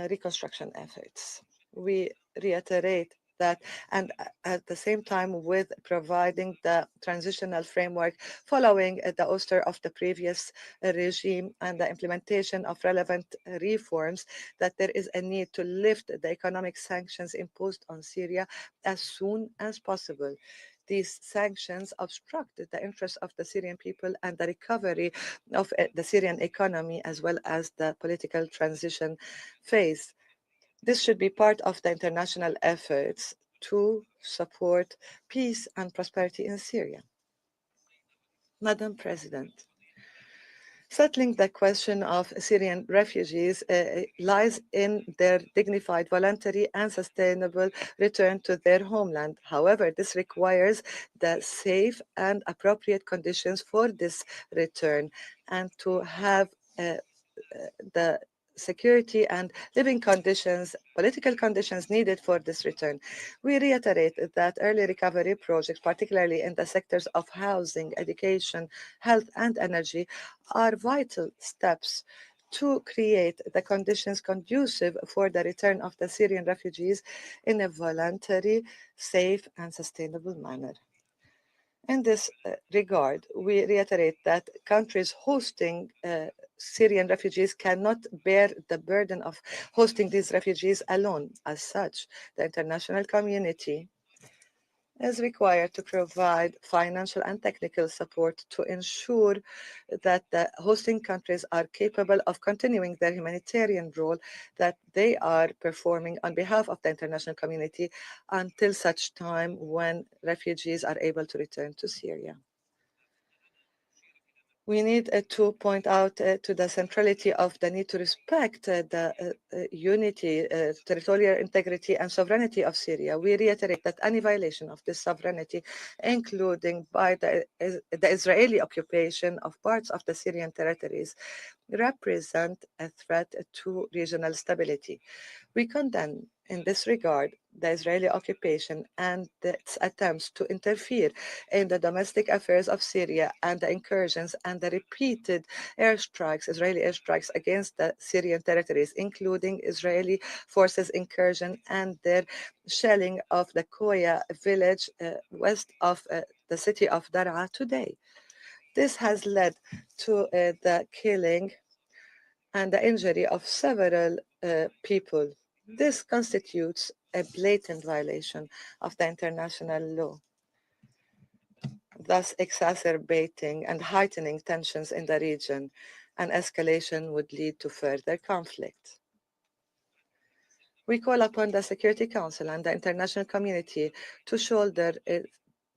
reconstruction efforts. We reiterate that, and at the same time with providing the transitional framework following the ouster of the previous regime and the implementation of relevant reforms, that there is a need to lift the economic sanctions imposed on Syria as soon as possible. These sanctions obstruct the interests of the Syrian people and the recovery of the Syrian economy as well as the political transition phase. This should be part of the international efforts to support peace and prosperity in Syria. Madam President, settling the question of Syrian refugees lies in their dignified, voluntary, and sustainable return to their homeland. However, this requires the safe and appropriate conditions for this return and to have the security and living conditions, political conditions needed for this return. We reiterate that early recovery projects, particularly in the sectors of housing, education, health, and energy, are vital steps to create the conditions conducive for the return of the Syrian refugees in a voluntary, safe, and sustainable manner. In this regard, we reiterate that countries hosting Syrian refugees cannot bear the burden of hosting these refugees alone. As such, the international community is required to provide financial and technical support to ensure that the hosting countries are capable of continuing their humanitarian role that they are performing on behalf of the international community until such time when refugees are able to return to Syria. We need to point out to the centrality of the need to respect the unity, territorial integrity, and sovereignty of Syria. We reiterate that any violation of this sovereignty, including by the Israeli occupation of parts of the Syrian territories, represent a threat to regional stability. We condemn in this regard the Israeli occupation and its attempts to interfere in the domestic affairs of Syria and the incursions and the repeated airstrikes, Israeli airstrikes against the Syrian territories, including Israeli forces incursion and their shelling of the Koya village west of the city of Daraa today. This has led to the killing and the injury of several people. This constitutes a blatant violation of the international law, thus exacerbating and heightening tensions in the region, and escalation would lead to further conflict. We call upon the Security Council and the international community to shoulder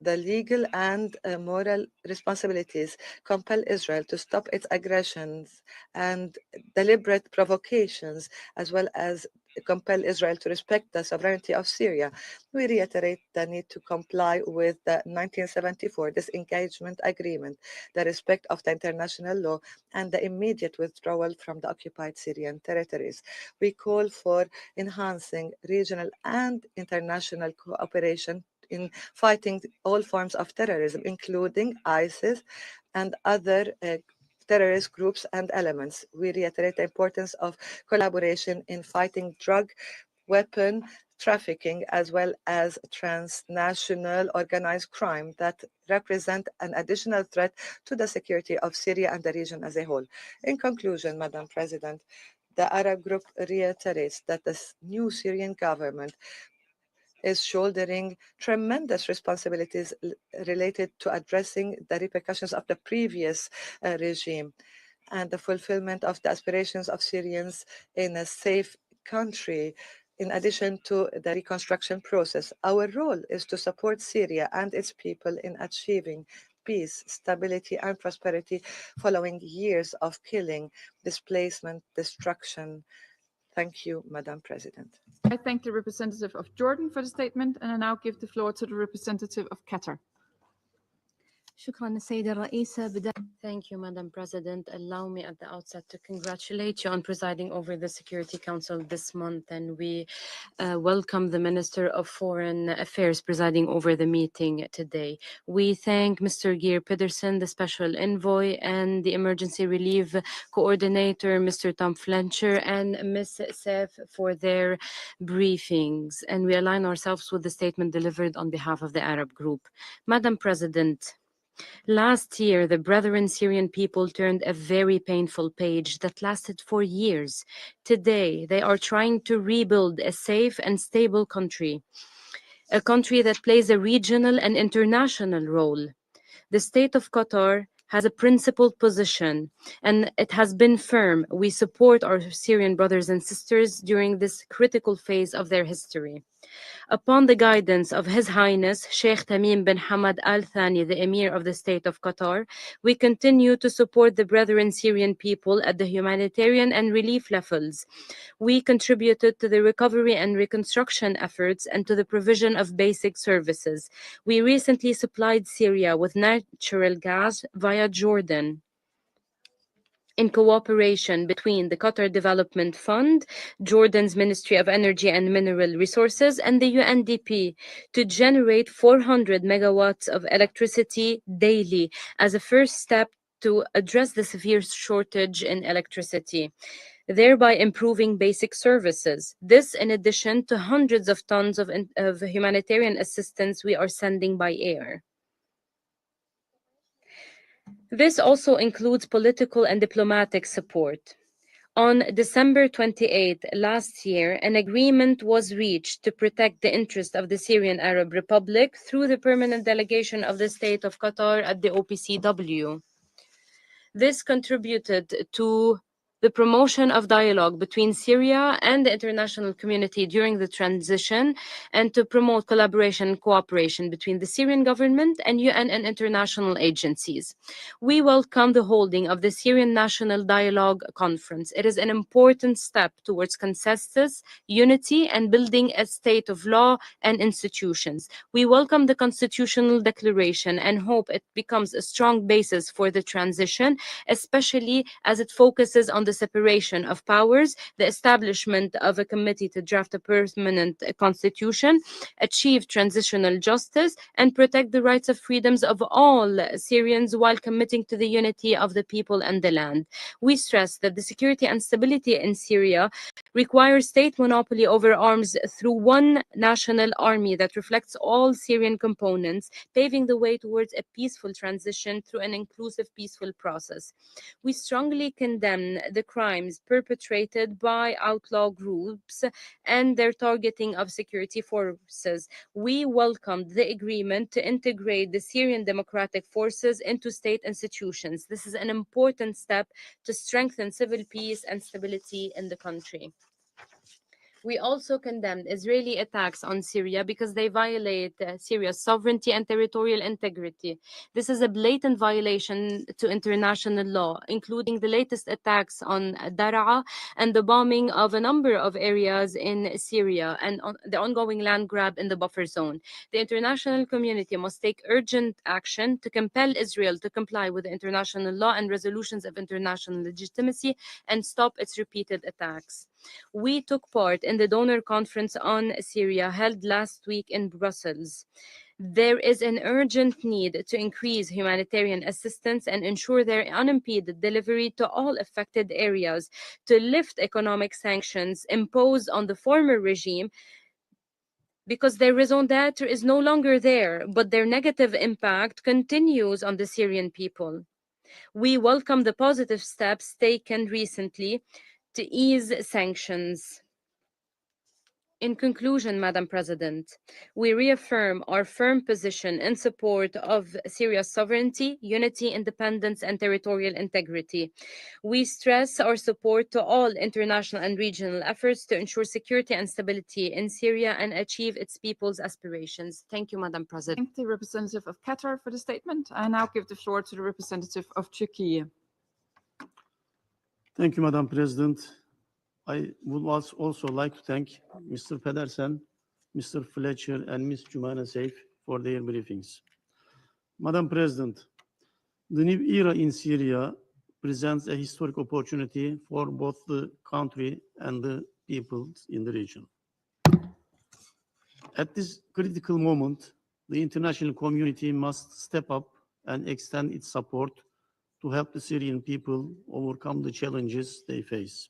the legal and moral responsibilities, compel Israel to stop its aggressions and deliberate provocations, as well as compel Israel to respect the sovereignty of Syria. We reiterate the need to comply with the 1974 disengagement agreement, the respect of the international law, and the immediate withdrawal from the occupied Syrian territories. We call for enhancing regional and international cooperation in fighting all forms of terrorism, including ISIS and other terrorist groups and elements. We reiterate the importance of collaboration in fighting drug, weapon trafficking, as well as transnational organized crime that represent an additional threat to the security of Syria and the region as a whole. In conclusion, Madam President, the Arab group reiterates that the new Syrian government is shouldering tremendous responsibilities related to addressing the repercussions of the previous regime and the fulfillment of the aspirations of Syrians in a safe country. In addition to the reconstruction process, our role is to support Syria and its people in achieving peace, stability, and prosperity following years of killing, displacement, destruction. Thank you, Madam President. I thank the representative of Jordan for the statement, and I now give the floor to the representative of Qatar. شكرا السيدة الرئيسة. Thank you, Madam President. Allow me at the outset to congratulate you on presiding over the Security Council this month, and we welcome the Minister of Foreign Affairs presiding over the meeting today. We thank Mr. Geir Pedersen, the Special Envoy, and the Emergency Relief Coordinator, Mr. Tom Fletcher, and Ms. Saif for their briefings, and we align ourselves with the statement delivered on behalf of the Arab Group. Madam President, last year, the brethren Syrian people turned a very painful page that lasted for years. Today, they are trying to rebuild a safe and stable country, a country that plays a regional and international role. The state of Qatar has a principled position, and it has been firm. We support our Syrian brothers and sisters during this critical phase of their history. Upon the guidance of His Highness Sheikh Tamim bin Hamad Al Thani, the Emir of the State of Qatar, we continue to support the brethren Syrian people at the humanitarian and relief levels. We contributed to the recovery and reconstruction efforts and to the provision of basic services. We recently supplied Syria with natural gas via Jordan, in cooperation between the Qatar Development Fund, Jordan's Ministry of Energy and Mineral Resources, and the UNDP to generate 400 megawatts of electricity daily as a first step to address the severe shortage in electricity, thereby improving basic services. This in addition to hundreds of tons of humanitarian assistance we are sending by air. This also includes political and diplomatic support. On December 28 last year, an agreement was reached to protect the interests of the Syrian Arab Republic through the permanent delegation of the State of Qatar at the OPCW. This contributed to the promotion of dialogue between Syria and the international community during the transition, and to promote collaboration and cooperation between the Syrian government and UN and international agencies. We welcome the holding of the Syrian National Dialogue Conference. It is an important step towards consensus, unity, and building a state of law and institutions. We welcome the Constitutional Declaration and hope it becomes a strong basis for the transition, especially as it focuses on the separation of powers, the establishment of a committee to draft a permanent constitution, achieve transitional justice, and protect the rights and freedoms of all Syrians while committing to the unity of the people and the land. We stress that the security and stability in Syria requires state monopoly over arms through one national army that reflects all Syrian components, paving the way towards a peaceful transition through an inclusive, peaceful process. We strongly condemn the crimes perpetrated by outlaw groups and their targeting of security forces. We welcomed the agreement to integrate the Syrian Democratic Forces into state institutions. This is an important step to strengthen civil peace and stability in the country. We also condemned Israeli attacks on Syria because they violate Syria's sovereignty and territorial integrity. This is a blatant violation to international law, including the latest attacks on Daraa and the bombing of a number of areas in Syria and the ongoing land grab in the buffer zone. The international community must take urgent action to compel Israel to comply with the international law and resolutions of international legitimacy and stop its repeated attacks. We took part in the donor conference on Syria held last week in Brussels. There is an urgent need to increase humanitarian assistance and ensure their unimpeded delivery to all affected areas, to lift economic sanctions imposed on the former regime because their raison d'etre is no longer there, but their negative impact continues on the Syrian people. We welcome the positive steps taken recently to ease sanctions. In conclusion, Madam President, we reaffirm our firm position in support of Syria's sovereignty, unity, independence, and territorial integrity. We stress our support to all international and regional efforts to ensure security and stability in Syria and achieve its people's aspirations. Thank you, Madam President. Thank the representative of Qatar for the statement. I now give the floor to the representative of Turkey. Thank you, Madam President. I would also like to thank Mr. Pedersen, Mr. Fletcher, and Ms. Jumana Saif for their briefings. Madam President, the new era in Syria presents a historic opportunity for both the country and the people in the region. At this critical moment, the international community must step up and extend its support to help the Syrian people overcome the challenges they face.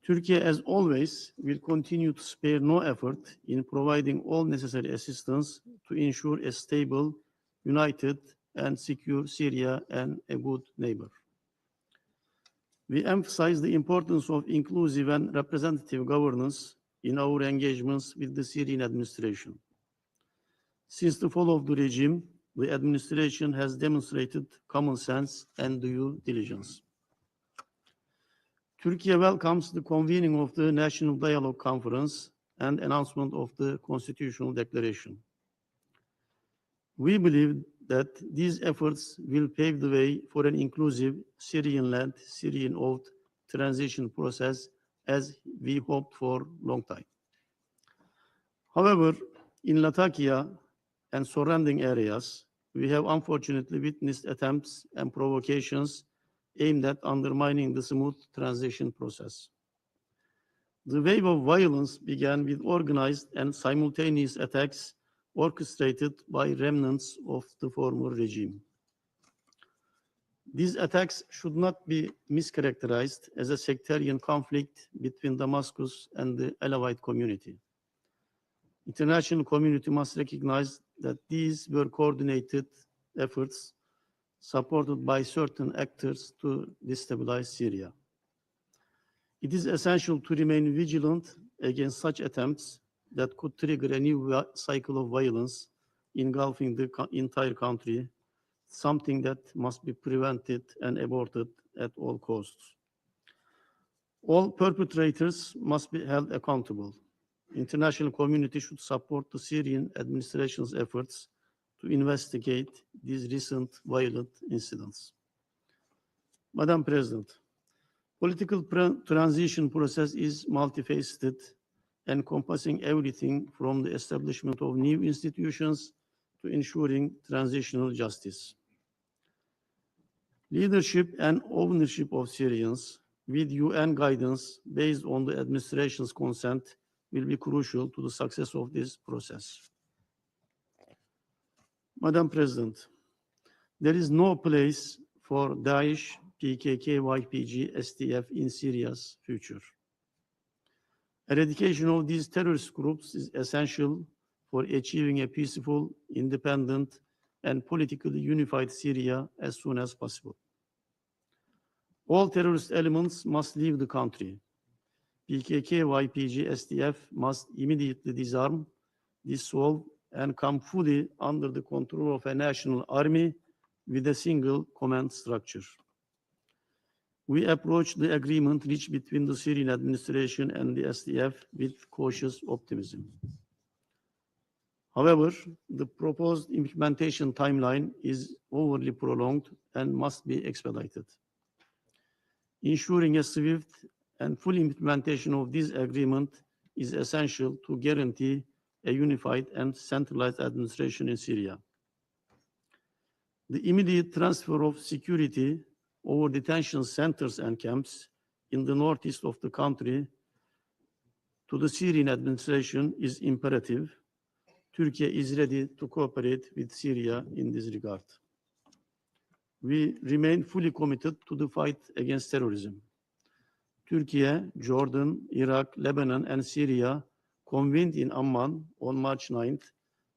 Turkey, as always, will continue to spare no effort in providing all necessary assistance to ensure a stable, united, and secure Syria and a good neighbor. We emphasize the importance of inclusive and representative governance in our engagements with the Syrian administration. Since the fall of the regime, the administration has demonstrated common sense and due diligence. Turkey welcomes the convening of the National Dialogue Conference and announcement of the Constitutional Declaration. We believe that these efforts will pave the way for an inclusive Syrian-led, Syrian-owned transition process as we hoped for a long time. However, in Latakia and surrounding areas, we have unfortunately witnessed attempts and provocations aimed at undermining the smooth transition process. The wave of violence began with organized and simultaneous attacks orchestrated by remnants of the former regime. These attacks should not be mischaracterized as a sectarian conflict between Damascus and the Alawite community. International community must recognize that these were coordinated efforts supported by certain actors to destabilize Syria. It is essential to remain vigilant against such attempts that could trigger a new cycle of violence engulfing the entire country, something that must be prevented and aborted at all costs. All perpetrators must be held accountable. International community should support the Syrian administration's efforts to investigate these recent violent incidents. Madam President, political transition process is multifaceted, encompassing everything from the establishment of new institutions to ensuring transitional justice. Leadership and ownership of Syrians with UN guidance based on the administration's consent will be crucial to the success of this process. Madam President, there is no place for Daesh, PKK, YPG, SDF in Syria's future. Eradication of these terrorist groups is essential for achieving a peaceful, independent, and politically unified Syria as soon as possible. All terrorist elements must leave the country. PKK, YPG, SDF must immediately disarm, dissolve, and come fully under the control of a national army with a single command structure. We approach the agreement reached between the Syrian administration and the SDF with cautious optimism. However, the proposed implementation timeline is overly prolonged and must be expedited. Ensuring a swift and full implementation of this agreement is essential to guarantee a unified and centralized administration in Syria. The immediate transfer of security over detention centers and camps in the northeast of the country to the Syrian administration is imperative. Turkey is ready to cooperate with Syria in this regard. We remain fully committed to the fight against terrorism. Turkey, Jordan, Iraq, Lebanon, and Syria convened in Amman on March 9th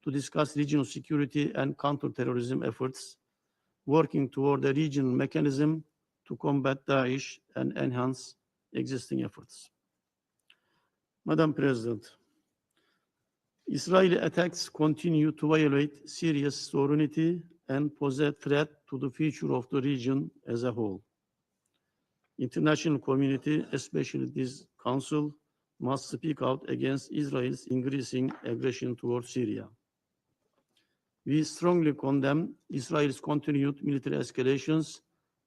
to discuss regional security and counterterrorism efforts, working toward a regional mechanism to combat Daesh and enhance existing efforts. Madam President, Israeli attacks continue to violate Syria's sovereignty and pose a threat to the future of the region as a whole. International community, especially this Council, must speak out against Israel's increasing aggression towards Syria. We strongly condemn Israel's continued military escalations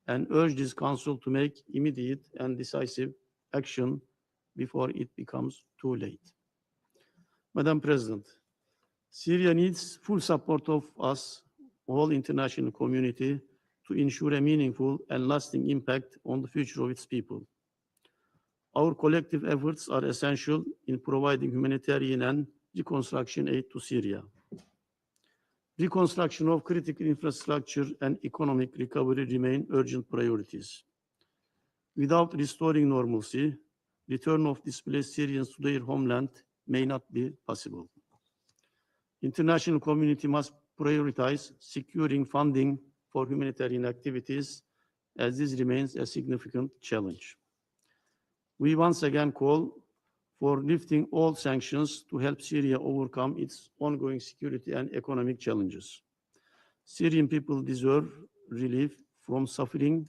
and urge this Council to make immediate and decisive action before it becomes too late. Madam President, Syria needs full support of us, all international community, to ensure a meaningful and lasting impact on the future of its people. Our collective efforts are essential in providing humanitarian and reconstruction aid to Syria. Reconstruction of critical infrastructure and economic recovery remain urgent priorities. Without restoring normalcy, return of displaced Syrians to their homeland may not be possible. International community must prioritize securing funding for humanitarian activities, as this remains a significant challenge. We once again call for lifting all sanctions to help Syria overcome its ongoing security and economic challenges. Syrian people deserve relief from suffering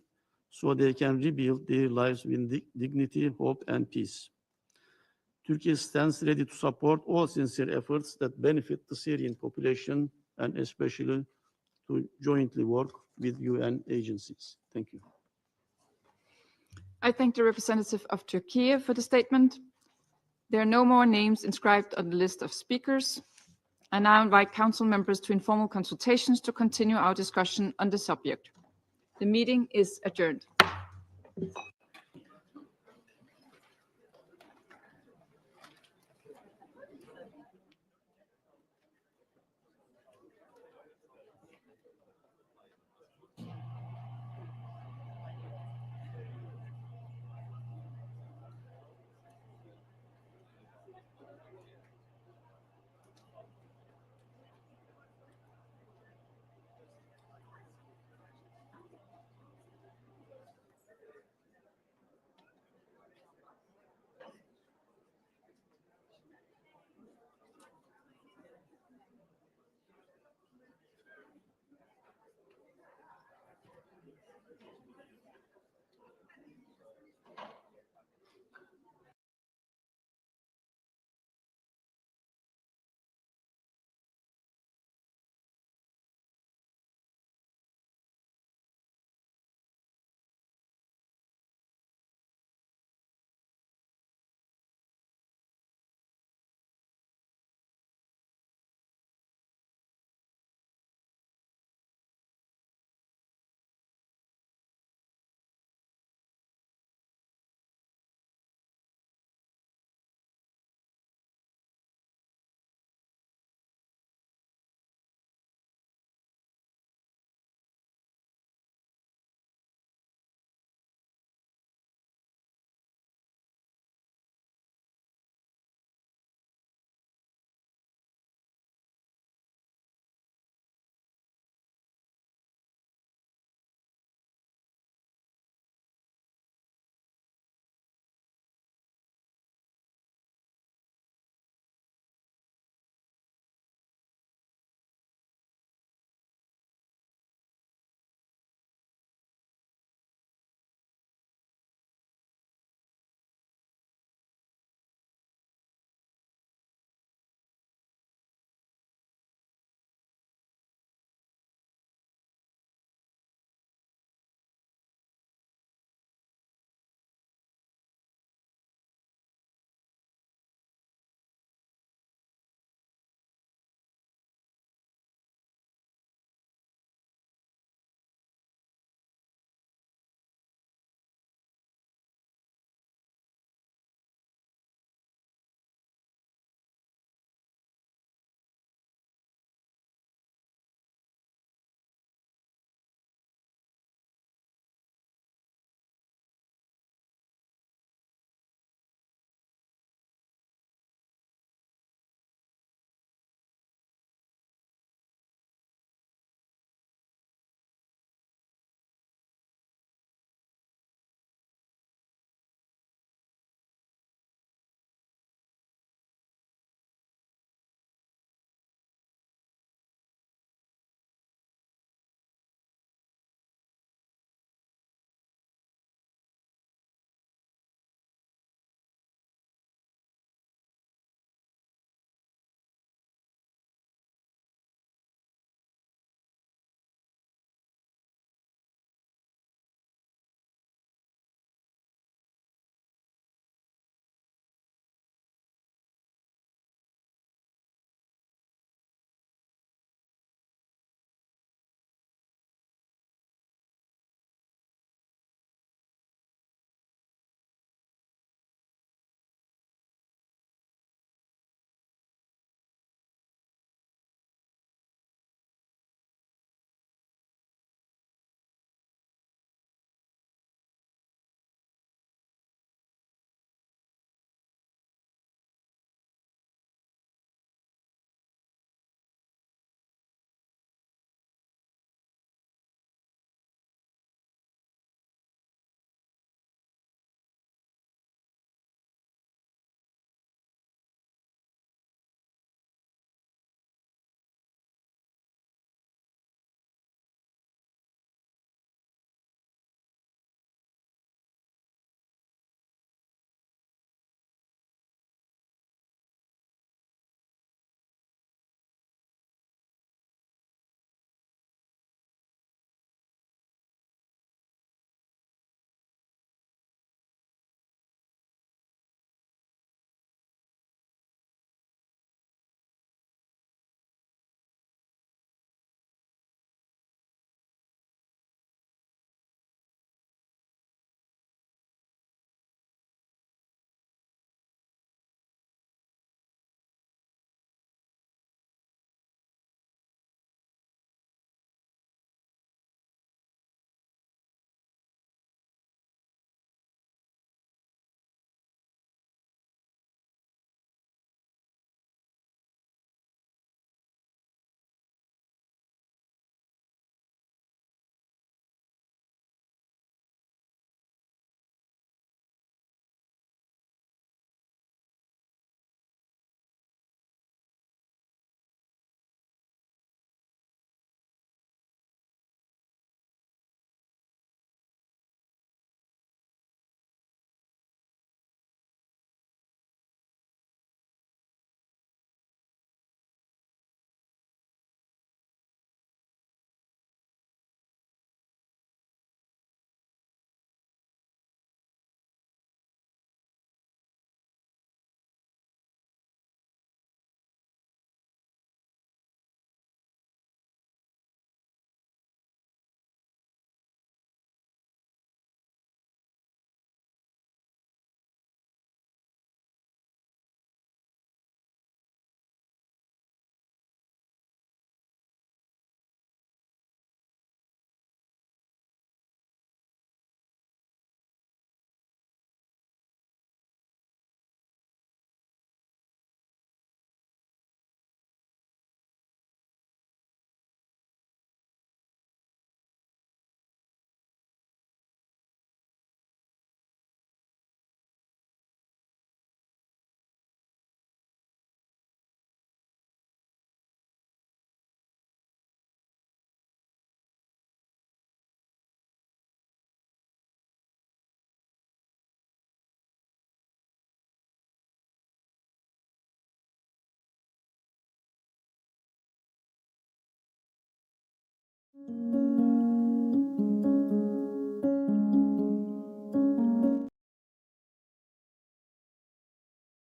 so they can rebuild their lives with dignity, hope, and peace. Turkey stands ready to support all sincere efforts that benefit the Syrian population and especially to jointly work with UN agencies. Thank you. I thank the representative of Turkey for the statement. There are no more names inscribed on the list of speakers. I now invite Council members to informal consultations to continue our discussion on the subject. The meeting is adjourned.